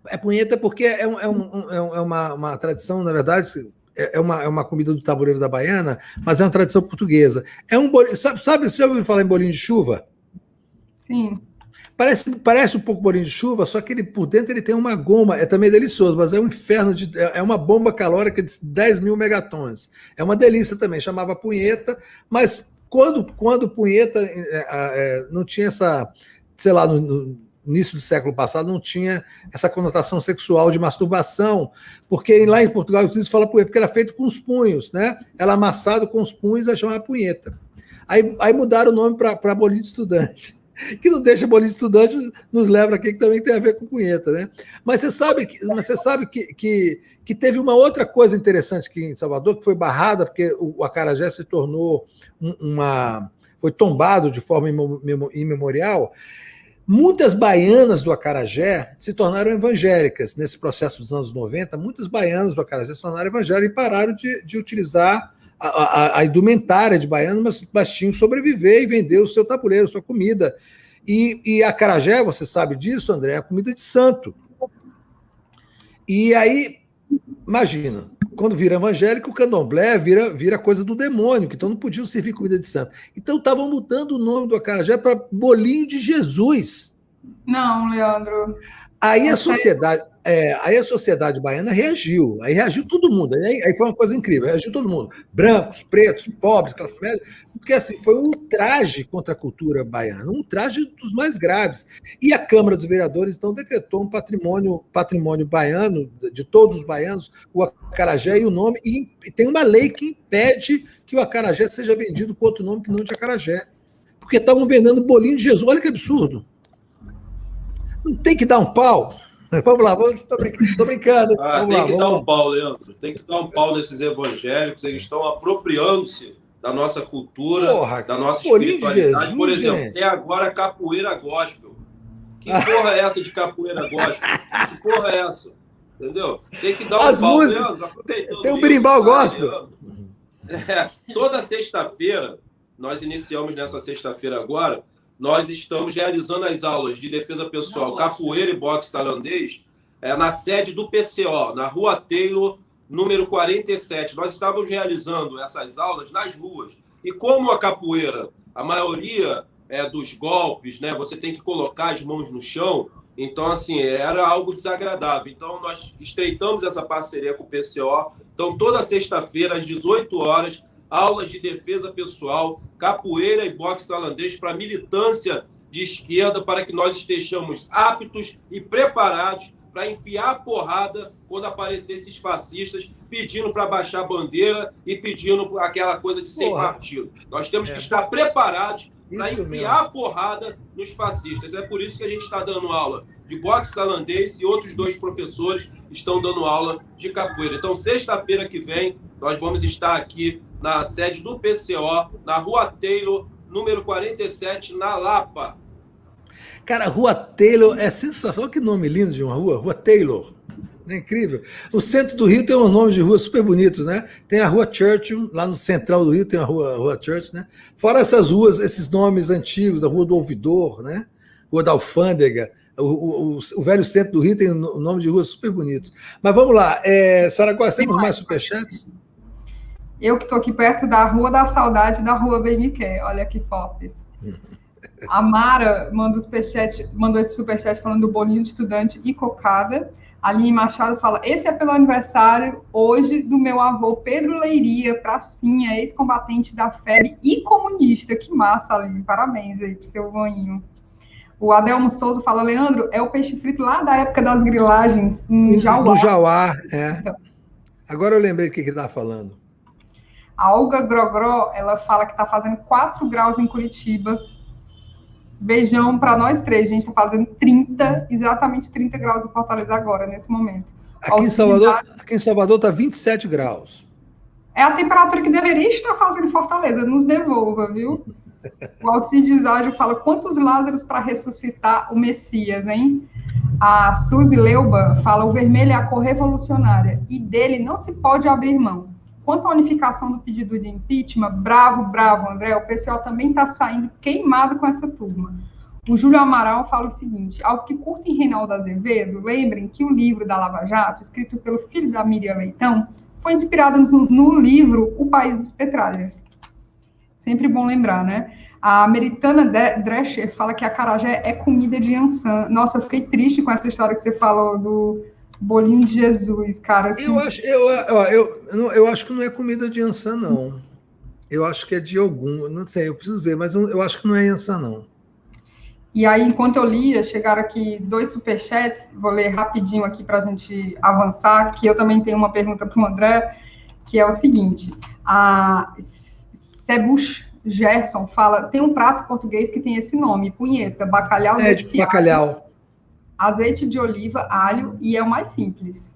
É punheta porque é uma tradição, na verdade, é uma comida do tabuleiro da baiana, mas é uma tradição portuguesa. É um bolinho, sabe, você já ouviu falar em bolinho de chuva? Sim. Parece um pouco bolinho de chuva, só que ele, por dentro ele tem uma goma, é também delicioso, mas é um inferno, é uma bomba calórica de 10.000 megatons. É uma delícia também, chamava punheta, mas quando punheta não tinha essa, sei lá, no início do século passado, não tinha essa conotação sexual de masturbação, porque lá em Portugal se fala punheta, porque era feito com os punhos, né? Ela amassado com os punhos, aí chamava punheta. Aí mudaram o nome para bolinho de estudante. Que não deixa bolinho de estudante, nos leva aqui, que também tem a ver com punheta, né? Mas você sabe que teve uma outra coisa interessante aqui em Salvador, que foi barrada, porque o acarajé se tornou foi tombado de forma imemorial. Muitas baianas do acarajé se tornaram evangélicas nesse processo dos anos 90. Muitas baianas do acarajé se tornaram evangélicas e pararam de utilizar a indumentária de baiano, mas tinham que sobreviver e vender o seu tabuleiro, a sua comida. E acarajé, você sabe disso, André, é a comida de santo. E aí, imagina, quando vira evangélico, o candomblé vira coisa do demônio, que então não podiam servir comida de santo. Então estavam mudando o nome do acarajé para bolinho de Jesus. Não, Leandro. Aí a sociedade baiana reagiu, aí reagiu todo mundo, aí foi uma coisa incrível, reagiu todo mundo, brancos, pretos, pobres, classe média, porque assim, foi um ultraje contra a cultura baiana, um ultraje dos mais graves. E a Câmara dos Vereadores, então, decretou um patrimônio baiano, de todos os baianos, o acarajé e o nome, e tem uma lei que impede que o acarajé seja vendido com outro nome que não de acarajé, porque estavam vendendo bolinho de Jesus, olha que absurdo. Não tem que dar um pau? Vamos lá, estou brincando. Tem que dar um pau, Leandro. Tem que dar um pau nesses evangélicos. Eles estão apropriando-se da nossa cultura, da nossa espiritualidade. Jesus, por exemplo, gente. Até agora capoeira gospel. Que porra é essa de capoeira gospel? Que porra é essa? Entendeu? Tem que dar um pau, Leandro. Tem um berimbau gospel. Toda sexta-feira, nós iniciamos nessa sexta-feira agora, nós estamos realizando as aulas de defesa pessoal, capoeira e boxe tailandês, na sede do PCO, na Rua Taylor, número 47. Nós estávamos realizando essas aulas nas ruas. E como a capoeira, a maioria dos golpes, né, você tem que colocar as mãos no chão, então, assim, era algo desagradável. Então, nós estreitamos essa parceria com o PCO. Então, toda sexta-feira, às 18 horas, aulas de defesa pessoal, capoeira e boxe tailandês para militância de esquerda, para que nós estejamos aptos e preparados para enfiar a porrada quando aparecer esses fascistas pedindo para baixar a bandeira e pedindo aquela coisa de sem partido. Nós temos que estar preparados para enfiar a porrada nos fascistas. É por isso que a gente está dando aula de boxe tailandês e outros 2 professores estão dando aula de capoeira. Então, sexta-feira que vem, nós vamos estar aqui na sede do PCO, na Rua Taylor, número 47, na Lapa. Cara, Rua Taylor é sensacional. Que nome lindo de uma rua, Rua Taylor. É incrível. O centro do Rio tem uns nomes de ruas super bonitos, né? Tem a Rua Churchill, lá no central do Rio tem a Rua Churchill, né? Fora essas ruas, esses nomes antigos, a Rua do Ouvidor, né? Rua da Alfândega. O velho centro do Rio tem um nome de ruas super bonitos. Mas vamos lá. Saragossa, temos mais superchats? Eu que estou aqui perto da Rua da Saudade da Rua Bem Me Quer. Olha que fofo. A Mara mandou esse superchat falando do bolinho de estudante e cocada. A Aline Machado fala, esse é pelo aniversário hoje do meu avô Pedro Leiria, pracinha, ex-combatente da FEB e comunista. Que massa, Aline, parabéns aí pro seu voinho. O Adelmo Souza fala, Leandro, é o peixe frito lá da época das grilagens em Jauá. No Jauá, é. Agora eu lembrei do que ele estava falando. A Olga Grogró, ela fala que está fazendo 4 graus em Curitiba. Beijão para nós três, a gente está fazendo 30, exatamente 30 graus em Fortaleza agora, nesse momento. Aqui em Salvador está 27 graus. É a temperatura que deveria estar fazendo em Fortaleza, nos devolva, viu? O Alcides Ágio fala, quantos Lázaros para ressuscitar o Messias, hein? A Suzy Leuba fala, o vermelho é a cor revolucionária e dele não se pode abrir mão. Quanto à unificação do pedido de impeachment, bravo, André, o PCO também está saindo queimado com essa turma. O Júlio Amaral fala o seguinte, aos que curtem Reinaldo Azevedo, lembrem que o livro da Lava Jato, escrito pelo filho da Miriam Leitão, foi inspirado no livro O País dos Petralhas. Sempre bom lembrar, né? A Meritana Drescher fala que a acarajé é comida de Ançã. Nossa, eu fiquei triste com essa história que você falou do bolinho de Jesus, cara. Assim. Eu acho que não é comida de Ançã, não. Eu acho que é de algum, não sei, eu preciso ver, mas eu acho que não é Ançã, não. E aí, enquanto eu lia, chegaram aqui 2 superchats, vou ler rapidinho aqui para a gente avançar, que eu também tenho uma pergunta para o André, que é o seguinte, a Sebush Gerson fala, tem um prato português que tem esse nome, punheta, bacalhau de bacalhau. Azeite de oliva, alho, e é o mais simples.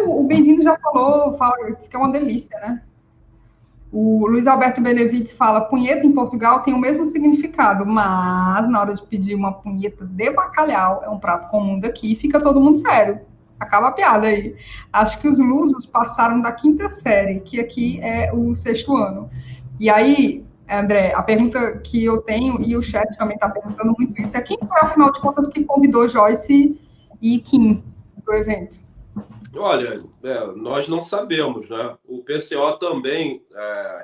O Bem-vindo já falou, disse que é uma delícia, né? O Luiz Alberto Benevides fala, punheta em Portugal tem o mesmo significado, mas na hora de pedir uma punheta de bacalhau, é um prato comum daqui, fica todo mundo sério. Acaba a piada aí. Acho que os lusos passaram da 5ª série, que aqui é o 6º ano. E aí, André, a pergunta que eu tenho, e o chat também está perguntando muito isso, é quem foi, afinal de contas, que convidou Joyce e Kim para o evento? Olha, nós não sabemos, né? O PCO também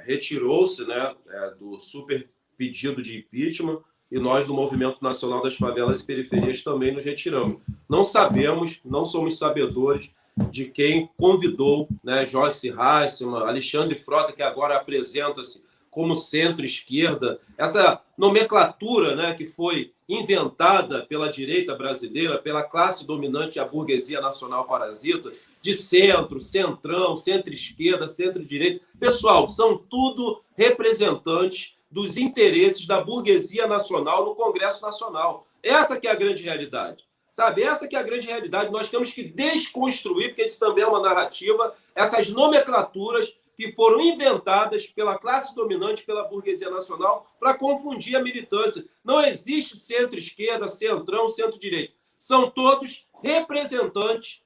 retirou-se, né, do super pedido de impeachment e nós do Movimento Nacional das Favelas e Periferias também nos retiramos. Não sabemos, não somos sabedores de quem convidou, né, Joyce Hasselmann, Alexandre Frota, que agora apresenta-se como centro-esquerda, essa nomenclatura, né, que foi inventada pela direita brasileira, pela classe dominante e a burguesia nacional parasita, de centro, centrão, centro-esquerda, centro-direita. Pessoal, são tudo representantes dos interesses da burguesia nacional no Congresso Nacional. Essa que é a grande realidade. Sabe, essa que é a grande realidade. Nós temos que desconstruir, porque isso também é uma narrativa, essas nomenclaturas que foram inventadas pela classe dominante, pela burguesia nacional, para confundir a militância. Não existe centro-esquerda, centrão, centro-direita. São todos representantes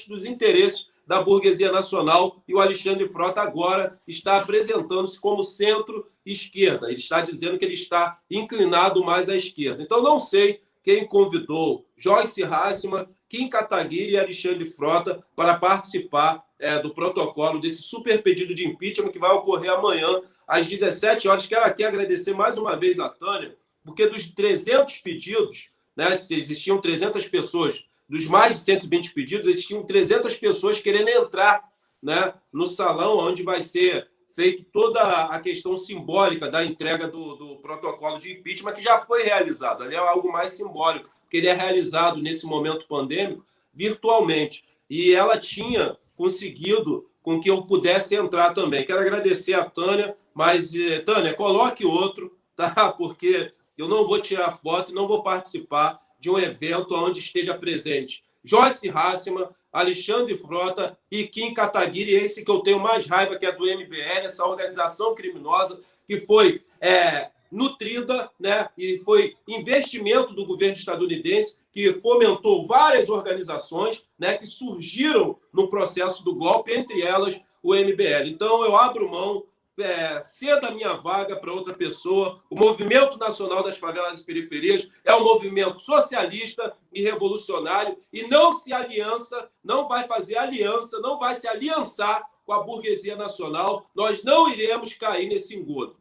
dos interesses da burguesia nacional, e o Alexandre Frota agora está apresentando-se como centro-esquerda. Ele está dizendo que ele está inclinado mais à esquerda. Então, não sei quem convidou Joyce Hasselmann, Kim Kataguiri e Alexandre Frota para participar do protocolo desse super pedido de impeachment que vai ocorrer amanhã às 17 horas. Quero aqui agradecer mais uma vez a Tânia, porque dos 300 pedidos, né, se existiam 300 pessoas, dos mais de 120 pedidos, existiam 300 pessoas querendo entrar, né, no salão onde vai ser feito toda a questão simbólica da entrega do protocolo de impeachment, que já foi realizado. Ali é algo mais simbólico, porque ele é realizado nesse momento pandêmico virtualmente. E ela tinha conseguido com que eu pudesse entrar também. Quero agradecer a Tânia, mas, Tânia, coloque outro, tá? Porque eu não vou tirar foto e não vou participar de um evento onde esteja presente Joyce Hasselmann, Alexandre Frota e Kim Kataguiri, esse que eu tenho mais raiva, que é do MBL, essa organização criminosa que foi nutrida, né, e foi investimento do governo estadunidense que fomentou várias organizações, né, que surgiram no processo do golpe, entre elas o MBL. Então, eu abro mão, cedo a minha vaga para outra pessoa. O Movimento Nacional das Favelas e Periferias é um movimento socialista e revolucionário e não vai fazer aliança, não vai se aliançar com a burguesia nacional. Nós não iremos cair nesse engodo.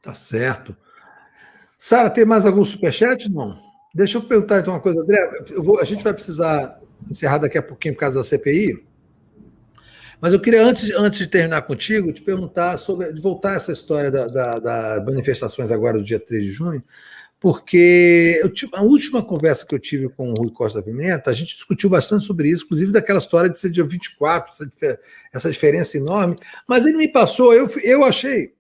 Tá certo. Sara, tem mais algum superchat? Não. Deixa eu perguntar então uma coisa, André. A gente vai precisar encerrar daqui a pouquinho por causa da CPI, mas eu queria, antes de terminar contigo, te perguntar sobre, de voltar a essa história das manifestações agora do dia 3 de junho, porque a última conversa que eu tive com o Rui Costa da Pimenta, a gente discutiu bastante sobre isso, inclusive daquela história de ser dia 24, essa diferença enorme, mas ele me passou, eu achei.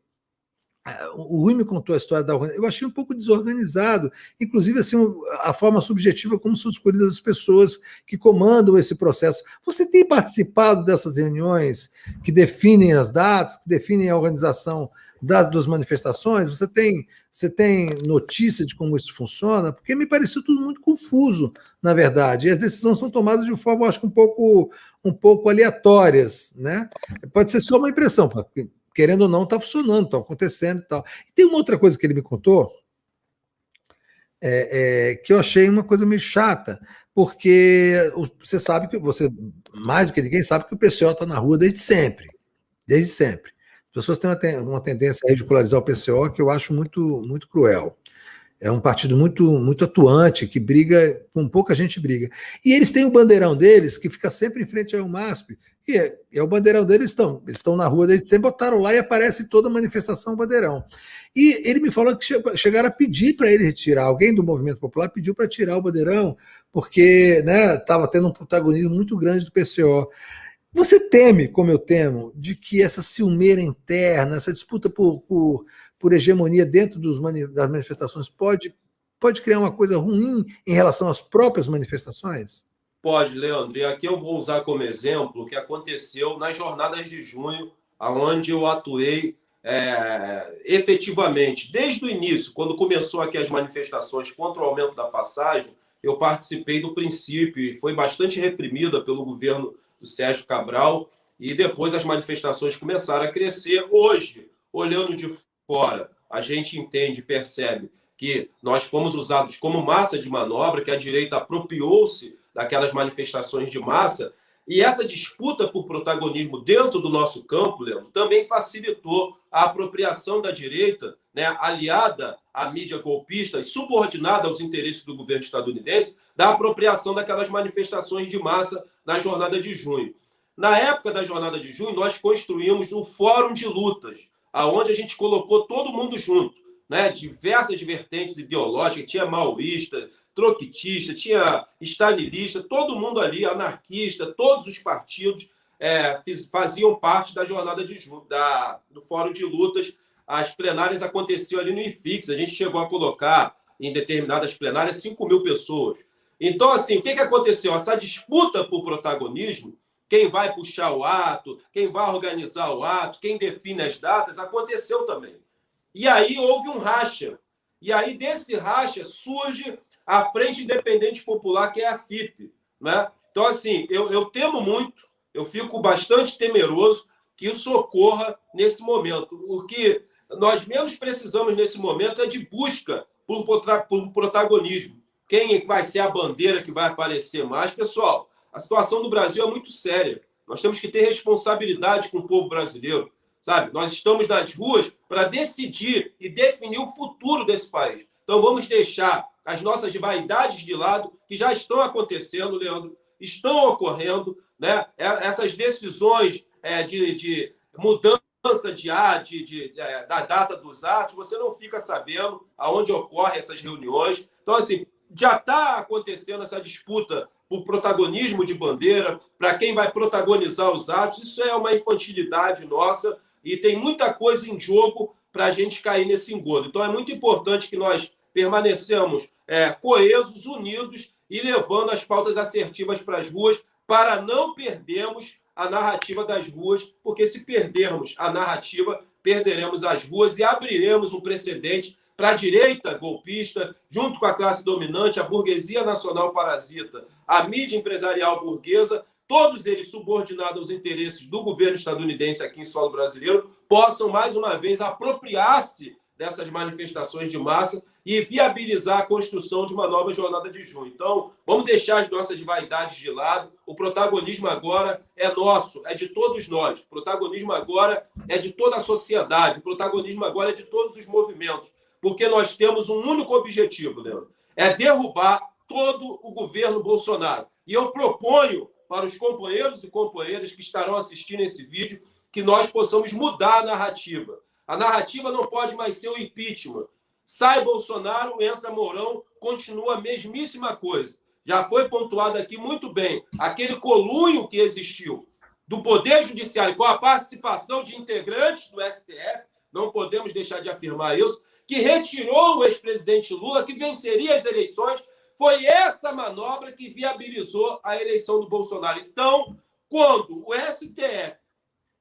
O Rui me contou a história da organização. Eu achei um pouco desorganizado, inclusive assim, a forma subjetiva como são escolhidas as pessoas que comandam esse processo. Você tem participado dessas reuniões que definem as datas, que definem a organização das manifestações? Você tem notícia de como isso funciona? Porque me pareceu tudo muito confuso, na verdade, e as decisões são tomadas de forma, acho que um pouco aleatórias, né? Pode ser só uma impressão, porque querendo ou não, está funcionando, está acontecendo e tal. E tem uma outra coisa que ele me contou, que eu achei uma coisa meio chata, porque você sabe que mais do que ninguém sabe que o PCO está na rua desde sempre. Desde sempre. As pessoas têm uma tendência a ridicularizar o PCO que eu acho muito, muito cruel. É um partido muito, muito atuante, que briga, com pouca gente briga. E eles têm o bandeirão deles, que fica sempre em frente ao MASP, e é o bandeirão deles, eles estão na rua desde sempre, botaram lá e aparece toda a manifestação bandeirão. E ele me falou que chegaram a pedir para ele retirar, alguém do Movimento Popular pediu para tirar o bandeirão, porque estava tendo um protagonismo muito grande do PCO. Você teme, como eu temo, de que essa ciumeira interna, essa disputa por hegemonia dentro das manifestações pode criar uma coisa ruim em relação às próprias manifestações? Pode, Leandro. E aqui eu vou usar como exemplo o que aconteceu nas jornadas de junho, onde eu atuei efetivamente. Desde o início, quando começou aqui as manifestações contra o aumento da passagem, eu participei do princípio e foi bastante reprimida pelo governo do Sérgio Cabral, e depois as manifestações começaram a crescer. Hoje, olhando de fora, a gente entende e percebe que nós fomos usados como massa de manobra, que a direita apropriou-se daquelas manifestações de massa, e essa disputa por protagonismo dentro do nosso campo, Leandro, também facilitou a apropriação da direita, né, aliada à mídia golpista e subordinada aos interesses do governo estadunidense, da apropriação daquelas manifestações de massa na jornada de junho. Na época da jornada de junho, nós construímos o Fórum de Lutas, aonde a gente colocou todo mundo junto, né, diversas vertentes ideológicas, tinha maoísta, troquitista, tinha stalinista, todo mundo ali, anarquista, todos os partidos faziam parte da jornada de junho, do Fórum de Lutas. As plenárias aconteciam ali no IFIX, a gente chegou a colocar em determinadas plenárias 5.000 pessoas. Então, assim, o que aconteceu? Essa disputa por protagonismo, quem vai puxar o ato, quem vai organizar o ato, quem define as datas, aconteceu também. E aí houve um racha. E aí desse racha surge a Frente Independente Popular, que é a FIP, né? Então, assim, eu temo muito, eu fico bastante temeroso que isso ocorra nesse momento. O que nós menos precisamos nesse momento é de busca por protagonismo. Quem vai ser a bandeira que vai aparecer mais? Pessoal, a situação do Brasil é muito séria. Nós temos que ter responsabilidade com o povo brasileiro, sabe? Nós estamos nas ruas para decidir e definir o futuro desse país. Então, vamos deixar as nossas vaidades de lado, que já estão acontecendo, Leandro, estão ocorrendo, né? Essas decisões de mudança da data dos atos, você não fica sabendo aonde ocorrem essas reuniões. Então, assim, já está acontecendo essa disputa por protagonismo de bandeira, para quem vai protagonizar os atos. Isso é uma infantilidade nossa e tem muita coisa em jogo para a gente cair nesse engodo. Então, é muito importante que nós permanecemos coesos, unidos e levando as pautas assertivas para as ruas para não perdermos a narrativa das ruas, porque se perdermos a narrativa, perderemos as ruas e abriremos um precedente para a direita golpista, junto com a classe dominante, a burguesia nacional parasita, a mídia empresarial burguesa, todos eles subordinados aos interesses do governo estadunidense aqui em solo brasileiro, possam, mais uma vez, apropriar-se dessas manifestações de massa e viabilizar a construção de uma nova jornada de junho. Então, vamos deixar as nossas vaidades de lado. O protagonismo agora é nosso, é de todos nós. O protagonismo agora é de toda a sociedade. O protagonismo agora é de todos os movimentos. Porque nós temos um único objetivo, Leandro, é derrubar todo o governo Bolsonaro. E eu proponho para os companheiros e companheiras que estarão assistindo esse vídeo que nós possamos mudar a narrativa. A narrativa não pode mais ser o impeachment. Sai Bolsonaro, entra Mourão, continua a mesmíssima coisa. Já foi pontuado aqui muito bem aquele colunho que existiu do Poder Judiciário com a participação de integrantes do STF, não podemos deixar de afirmar isso, que retirou o ex-presidente Lula, que venceria as eleições. Foi essa manobra que viabilizou a eleição do Bolsonaro. Então, quando o STF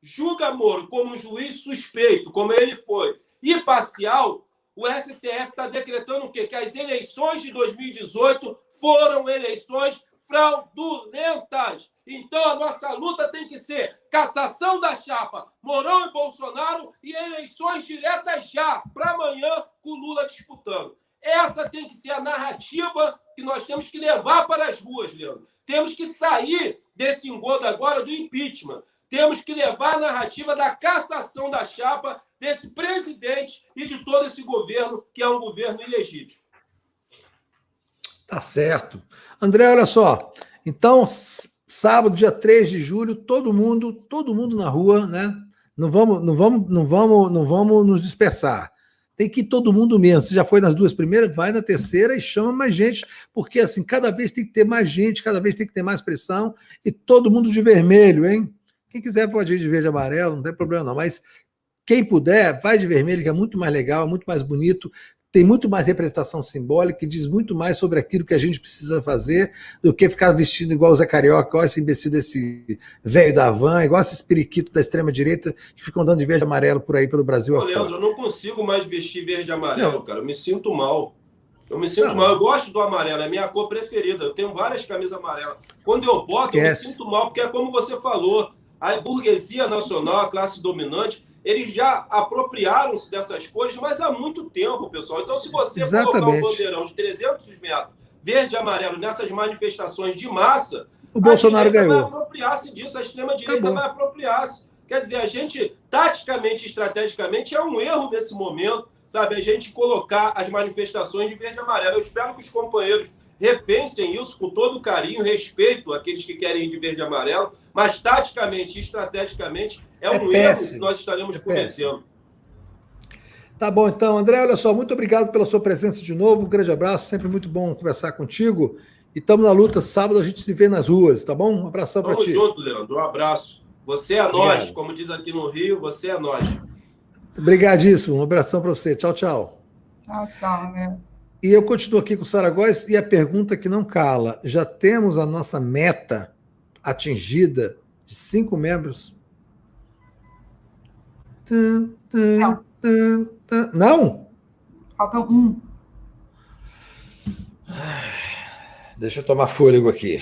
julga Moro como um juiz suspeito, como ele foi, e parcial, o STF está decretando o quê? Que as eleições de 2018 foram eleições fraudulentas. Então, a nossa luta tem que ser cassação da chapa Mourão e Bolsonaro e eleições diretas já, para amanhã, com Lula disputando. Essa tem que ser a narrativa que nós temos que levar para as ruas, Leandro. Temos que sair desse engodo agora do impeachment. Temos que levar a narrativa da cassação da chapa desse presidente e de todo esse governo, que é um governo ilegítimo. Tá certo. André, olha só. Então, sábado, dia 3 de julho, todo mundo na rua, né? Não vamos nos dispersar. Tem que ir todo mundo mesmo. Você já foi nas duas primeiras, vai na terceira e chama mais gente, porque assim, cada vez tem que ter mais gente, cada vez tem que ter mais pressão, e todo mundo de vermelho, hein? Quem quiser pode ir de verde e amarelo, não tem problema não, mas quem puder, vai de vermelho, que é muito mais legal, muito mais bonito, tem muito mais representação simbólica e diz muito mais sobre aquilo que a gente precisa fazer do que ficar vestido igual o Zé Carioca, igual esse imbecil desse velho da van, igual esse periquito da extrema-direita que ficam andando de verde e amarelo por aí pelo Brasil afora. Leandro, eu não consigo mais vestir verde e amarelo, cara. Eu me sinto mal. Eu gosto do amarelo, é a minha cor preferida. Eu tenho várias camisas amarelas. Quando eu boto, eu me sinto mal, porque é como você falou, a burguesia nacional, a classe dominante, eles já apropriaram-se dessas cores, mas há muito tempo, pessoal. Então, se você colocar um bandeirão de 300 metros, verde e amarelo, nessas manifestações de massa, o Bolsonaro ganhou. Vai apropriar-se disso, a extrema-direita vai apropriar-se. Quer dizer, a gente, taticamente, estrategicamente, é um erro nesse momento, sabe? A gente colocar as manifestações de verde e amarelo. Eu espero que os companheiros repensem isso com todo carinho, respeito àqueles que querem ir de verde e amarelo, mas taticamente e estrategicamente é um erro que nós estaremos cometendo. Tá bom, então, André, olha só, muito obrigado pela sua presença de novo, um grande abraço, sempre muito bom conversar contigo, e estamos na luta, sábado a gente se vê nas ruas, tá bom? Um abração para ti. Tamo junto, Leandro, um abraço. Você é nós, como diz aqui no Rio, você é nós. Obrigadíssimo, um abração para você, tchau, tchau. Tchau, tchau, André. E eu continuo aqui com o Saragóis, e a pergunta que não cala, já temos a nossa meta atingida de 5 membros? Não? Faltam 1. Deixa eu tomar fôlego aqui.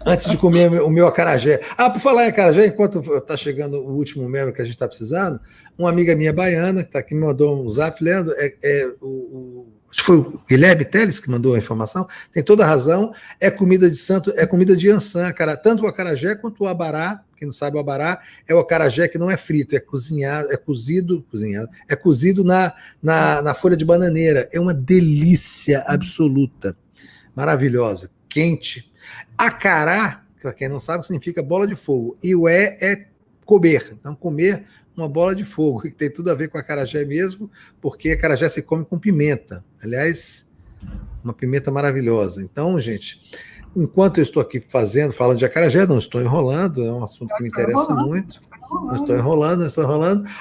Antes de comer o meu acarajé. Por falar em acarajé, enquanto está chegando o último membro que a gente está precisando, uma amiga minha baiana, que está aqui, me mandou um zap, Leandro, acho que foi o Guilherme Teles que mandou a informação, tem toda a razão, é comida de santo, é comida de Iansã, cara, tanto o acarajé quanto o abará. Quem não sabe, o abará é o acarajé que não é frito, é cozinhado, é cozido na folha de bananeira. É uma delícia absoluta, maravilhosa, quente. Acará, para quem não sabe, significa bola de fogo. E o é comer. Então, comer uma bola de fogo, que tem tudo a ver com acarajé mesmo, porque acarajé se come com pimenta. Aliás, uma pimenta maravilhosa. Então, gente, enquanto eu estou aqui falando de acarajé, não estou enrolando, é um assunto que me interessa muito. Não estou enrolando.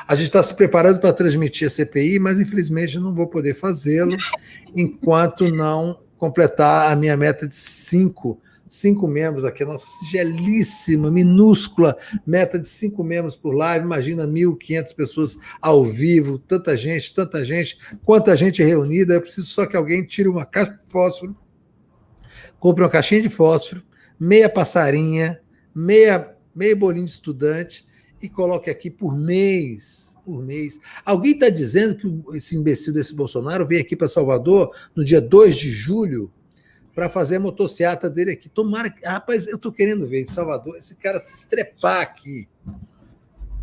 A gente está se preparando para transmitir a CPI, mas infelizmente não vou poder fazê-lo enquanto não completar a minha meta de 5 membros aqui, a nossa singelíssima, minúscula meta de 5 membros por live. Imagina 1.500 pessoas ao vivo, tanta gente, quanta gente reunida. Eu preciso só que alguém tire uma caixa de fósforo, compre uma caixinha de fósforo, meia passarinha, meio bolinho de estudante e coloque aqui por mês. Por mês. Alguém está dizendo que esse imbecil desse Bolsonaro vem aqui para Salvador no dia 2 de julho para fazer a motociata dele aqui. Tomara que. Rapaz, eu estou querendo ver em Salvador esse cara se estrepar aqui.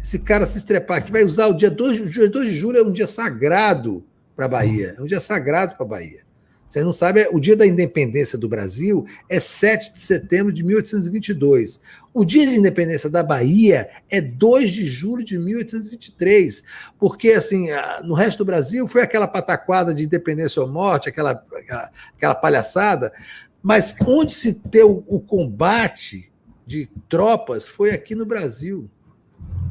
Esse cara se estrepar aqui. Vai usar o dia 2 de julho, é um dia sagrado para a Bahia. É um dia sagrado para a Bahia. Você não sabe, o dia da independência do Brasil é 7 de setembro de 1822. O dia de independência da Bahia é 2 de julho de 1823. Porque, assim, no resto do Brasil foi aquela pataquada de independência ou morte, aquela palhaçada. Mas onde se deu o combate de tropas foi aqui no Brasil.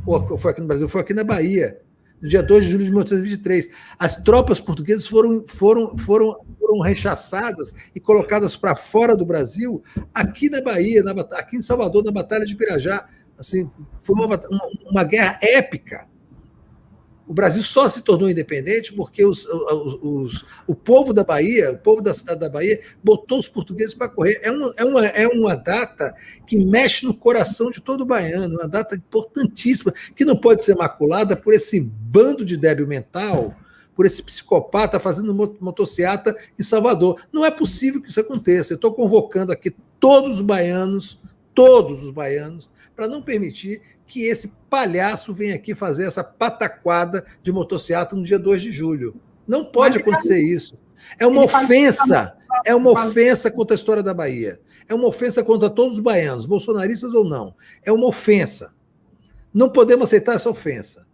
Ou foi aqui no Brasil? Foi aqui na Bahia. No dia 2 de julho de 1823. As tropas portuguesas foram rechaçadas e colocadas para fora do Brasil, aqui na Bahia, aqui em Salvador, na Batalha de Pirajá. Assim, foi uma guerra épica. O Brasil só se tornou independente porque o povo da Bahia, o povo da cidade da Bahia, botou os portugueses para correr. É uma data que mexe no coração de todo baiano, uma data importantíssima, que não pode ser maculada por esse bando de débil mental, por esse psicopata fazendo motociata em Salvador. Não é possível que isso aconteça. Eu estou convocando aqui todos os baianos, para não permitir que esse palhaço venha aqui fazer essa pataquada de motociata no dia 2 de julho. Não pode acontecer isso. É uma ofensa contra a história da Bahia. É uma ofensa contra todos os baianos, bolsonaristas ou não. É uma ofensa. Não podemos aceitar essa ofensa.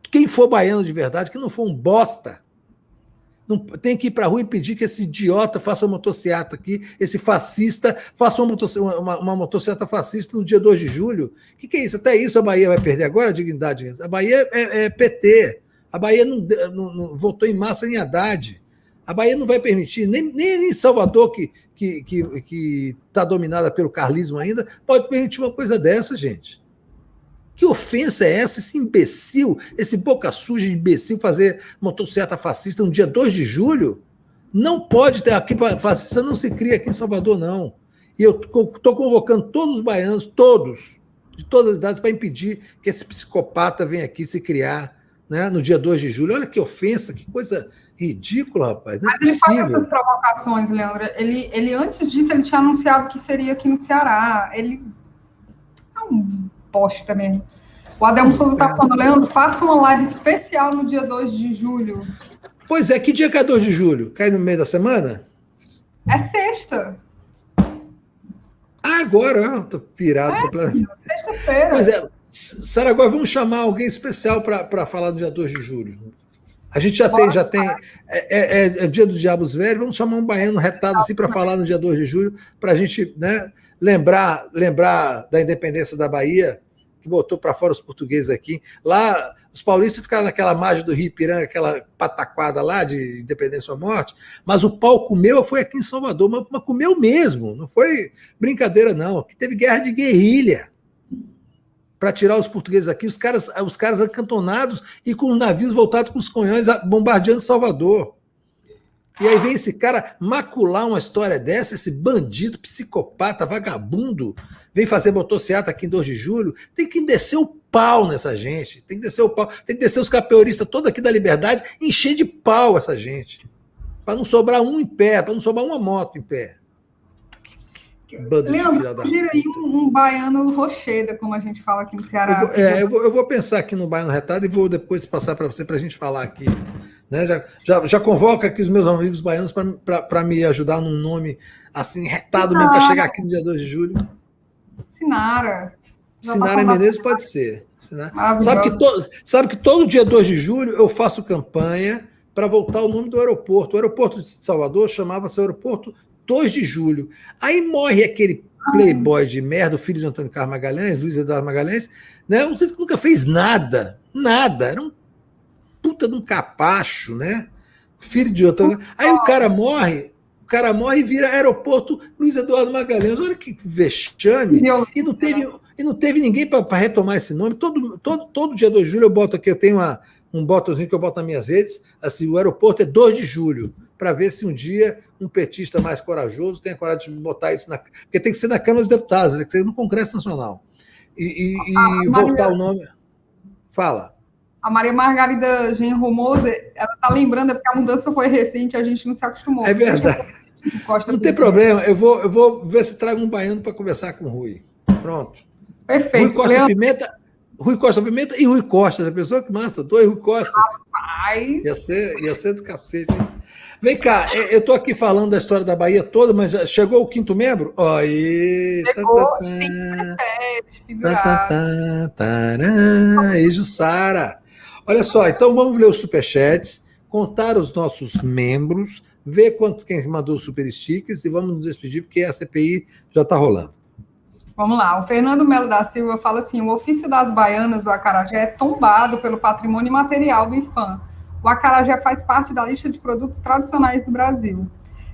Quem for baiano de verdade, que não for um bosta, não, tem que ir para a rua e pedir que esse idiota faça uma motociata aqui, esse fascista faça uma motociata fascista no dia 2 de julho. O que é isso? Até isso a Bahia vai perder agora a dignidade. A Bahia é PT. A Bahia não votou em massa em Haddad. A Bahia não vai permitir, nem em Salvador, que está dominada pelo carlismo ainda, pode permitir uma coisa dessa, gente. Que ofensa é essa? Esse imbecil, esse boca suja de imbecil fazer motociata fascista no dia 2 de julho? Não pode ter aqui, fascista não se cria aqui em Salvador, não. E eu estou convocando todos os baianos, todos, de todas as idades, para impedir que esse psicopata venha aqui se criar, né, no dia 2 de julho. Olha que ofensa, que coisa ridícula, rapaz. Não é Mas ele possível. faz essas provocações, Leandro. Ele antes disso, ele tinha anunciado que seria aqui no Ceará. Ele é um bosta mesmo. O Adelmo Souza está falando, Leandro, faça uma live especial no dia 2 de julho. Pois é, que dia que é 2 de julho? Cai no meio da semana? É sexta. Ah, agora, estou pirado completamente. Sexta-feira. Pois é, Saragossa, vamos chamar alguém especial para falar no dia 2 de julho. A gente já tem. É dia do Diabos Velho, vamos chamar um baiano retado assim para falar no dia 2 de julho, para a gente, né, lembrar da independência da Bahia, que botou para fora os portugueses aqui. Lá, os paulistas ficaram naquela margem do Rio Ipiranga, aquela pataquada lá de independência ou morte, mas o pau comeu foi aqui em Salvador, mas comeu mesmo, não foi brincadeira, não. Aqui teve guerra de guerrilha para tirar os portugueses aqui, os caras acantonados e com os navios voltados com os canhões bombardeando Salvador. E aí vem esse cara macular uma história dessa, esse bandido, psicopata, vagabundo, vem fazer motociata aqui em 2 de julho, tem que descer o pau nessa gente, tem que descer os capeoristas todos aqui da Liberdade, encher de pau essa gente, para não sobrar um em pé, para não sobrar uma moto em pé. Leandro, gira aí um baiano rocheda, como a gente fala aqui no Ceará. Eu vou pensar aqui no baiano retado e vou depois passar para você, para a gente falar aqui. Né? Já convoca aqui os meus amigos baianos para me ajudar num nome assim, retado mesmo, para chegar aqui no dia 2 de julho. Sinara. Sinara Menezes pode ser. Sabe que todo dia 2 de julho eu faço campanha para voltar o nome do aeroporto. O aeroporto de Salvador chamava-se Aeroporto 2 de julho. Aí morre aquele playboy de merda, o filho de Antônio Carlos Magalhães, Luiz Eduardo Magalhães, né? Um que nunca fez nada. Era um puta de um capacho, né? Filho de Antônio. Aí o cara morre e vira Aeroporto Luiz Eduardo Magalhães. Olha que vexame. E não teve ninguém para retomar esse nome. Todo dia 2 de julho eu boto aqui, eu tenho um botãozinho que eu boto nas minhas redes, assim, o aeroporto é 2 de julho, para ver se um dia um petista mais corajoso tem a coragem de botar isso porque tem que ser na Câmara dos Deputados, tem que ser no Congresso Nacional. e voltar o nome. Fala. A Maria Margarida Genromose, ela está lembrando, porque a mudança foi recente, a gente não se acostumou. É verdade. Não tem problema, eu vou ver se trago um baiano para conversar com o Rui. Pronto. Perfeito. Rui Costa Pimenta e Rui Costa, a pessoa que massa, dois Rui Costa. Rapaz. Ia ser do cacete. Hein? Vem cá, eu estou aqui falando da história da Bahia toda, mas chegou o 5º membro? Aí. Chegou, tem superchat, figurado. E Jussara. Olha só, então vamos ler os superchats, contar os nossos membros, ver quem mandou os super stickers e vamos nos despedir, porque a CPI já está rolando. Vamos lá, o Fernando Melo da Silva fala assim: o ofício das baianas do acarajé é tombado pelo patrimônio imaterial do IFAM. O acarajé faz parte da lista de produtos tradicionais do Brasil.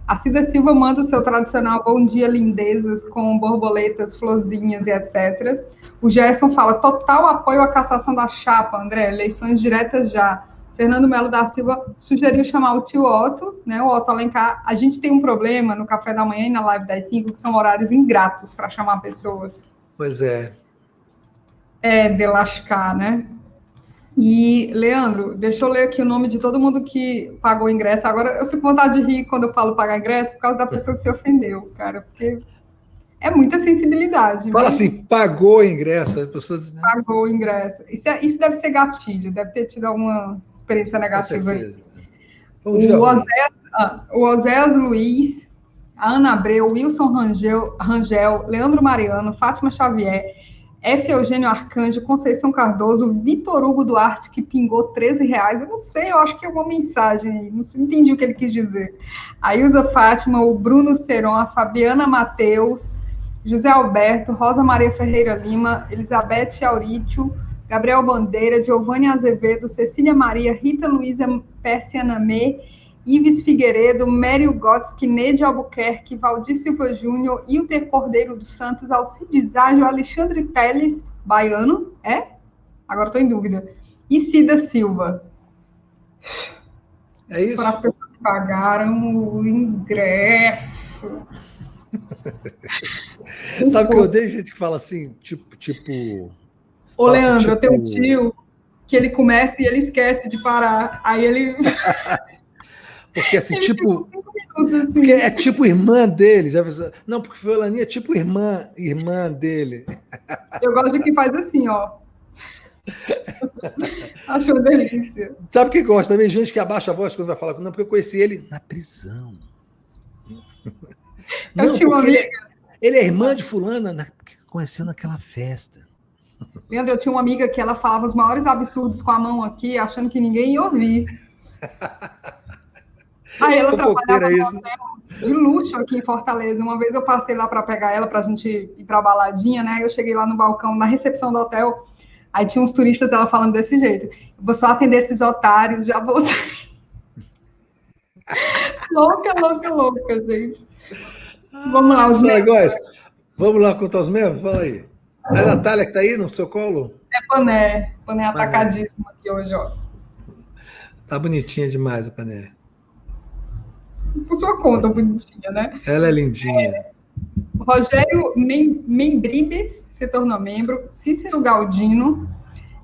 A Cida Silva manda o seu tradicional bom dia, lindezas, com borboletas, florzinhas e etc. O Gerson fala: total apoio à cassação da chapa, André, eleições diretas já. Fernando Melo da Silva sugeriu chamar o tio Otto, né, o Otto Alencar. A gente tem um problema no café da manhã e na live das 5, que são horários ingratos para chamar pessoas. Pois é. É, de lascar, né? E, Leandro, deixa eu ler aqui o nome de todo mundo que pagou o ingresso. Agora, eu fico com vontade de rir quando eu falo pagar ingresso, por causa da pessoa que se ofendeu, cara, porque é muita sensibilidade. Fala assim, pagou o ingresso. As pessoas, né? Pagou o ingresso. Isso deve ser gatilho, deve ter tido alguma experiência negativa aí. O Oséias Luiz, a Ana Abreu, Wilson Rangel, Leandro Mariano, Fátima Xavier, F. Eugênio Arcanjo, Conceição Cardoso, Vitor Hugo Duarte, que pingou R$13. Eu não sei, eu acho que é uma mensagem aí, não entendi o que ele quis dizer. A Ilza Fátima, o Bruno Seron, a Fabiana Mateus, José Alberto, Rosa Maria Ferreira Lima, Elizabeth Aurítio, Gabriel Bandeira, Giovanni Azevedo, Cecília Maria, Rita Luísa Persianamê, Ives Figueiredo, Mério Gotsky, Neide Albuquerque, Valdir Silva Júnior, Hilter Cordeiro dos Santos, Alcides Ágio, Alexandre Teles, baiano, é? Agora estou em dúvida. E Cida Silva. É isso? Foram as pessoas que pagaram o ingresso. Sabe que eu odeio gente que fala assim, tipo... Ô, Leandro, eu tenho um tio que ele começa e ele esquece de parar. Aí ele... Porque assim, ele tipo... 5 minutos, assim. Porque é tipo irmã dele. Já... Não, porque fulaninha é tipo irmã dele. Eu gosto de que faz assim, ó. Achou delícia. Sabe o que gosta também? Gente que abaixa a voz quando vai falar com... Não, porque eu conheci ele na prisão. Eu não, tinha uma amiga... ele é irmã de fulana, que conheceu naquela festa. Leandro, eu tinha uma amiga que ela falava os maiores absurdos com a mão aqui, achando que ninguém ia ouvir. Aí ela trabalhava no hotel de luxo aqui em Fortaleza. Uma vez eu passei lá para pegar ela, para a gente ir para a baladinha, né? Eu cheguei lá no balcão, na recepção do hotel, aí tinha uns turistas, ela falando desse jeito: eu vou só atender esses otários, já vou sair. louca, gente. Vamos lá, os membros. Vamos lá contar os membros? Fala aí. É a Natália que está aí no seu colo? É Pané atacadíssima aqui hoje, ó. Tá bonitinha demais a Pané. Por sua conta, bonitinha, né? Ela é lindinha. Rogério Membribes se tornou membro, Cícero Galdino,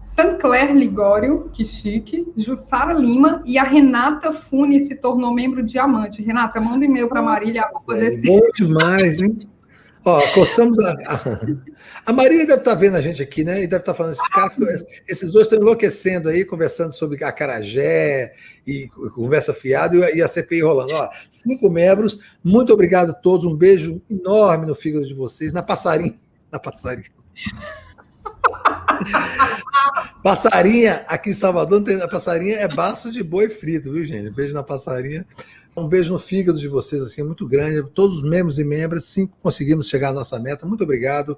Sancler Ligório, que chique, Jussara Lima e a Renata Fune se tornou membro diamante. Renata, manda um e-mail para a Marília. Bom demais, hein? Ó, coçamos a Marília deve estar vendo a gente aqui, né? E deve estar falando, esses dois estão enlouquecendo aí, conversando sobre acarajé e conversa fiada e a CPI rolando. Ó, 5 membros, muito obrigado a todos, um beijo enorme no fígado de vocês, na passarinha. Passarinha, aqui em Salvador, a passarinha é baço de boi frito, viu, gente? Beijo na passarinha. Um beijo no fígado de vocês, assim, muito grande. Todos os membros e membras, 5 conseguimos chegar à nossa meta. Muito obrigado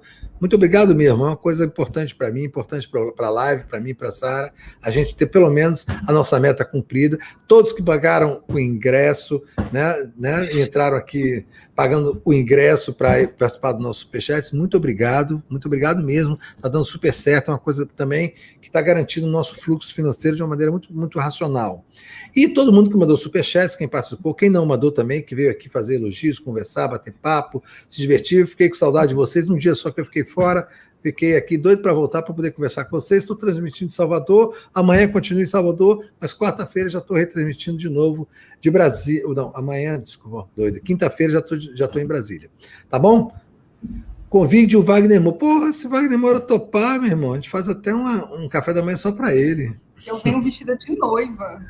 mesmo. É uma coisa importante para mim, importante para a live, para mim, para a Sara, a gente ter pelo menos a nossa meta cumprida. Todos que pagaram o ingresso, né, e entraram aqui pagando o ingresso para participar do nosso Superchat, muito obrigado mesmo. Está dando super certo, é uma coisa também que está garantindo o nosso fluxo financeiro de uma maneira muito, muito racional. E todo mundo que mandou Superchats, quem participou, quem não mandou também, que veio aqui fazer elogios, conversar, bater papo, se divertir, eu fiquei com saudade de vocês. Um dia só que eu fiquei fora, Fiquei aqui doido para voltar para poder conversar com vocês. Estou transmitindo de Salvador. Amanhã continuo em Salvador, mas quarta-feira já estou retransmitindo de novo de Brasília. Não, amanhã, desculpa, doido. Quinta-feira já estou em Brasília. Tá bom? Convide o Wagner Moura. Porra, se o Wagner Moura topar, meu irmão, a gente faz até um café da manhã só para ele. Eu venho vestida de noiva.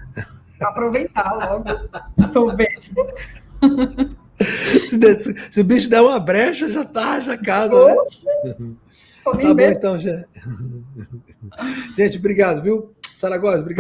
Para aproveitar logo. Sou besta. Se o bicho der uma brecha, já casa, Poxa, né? Sou Tá bem bom, besta. então, gente. Gente, obrigado, viu? Saragossa, obrigado.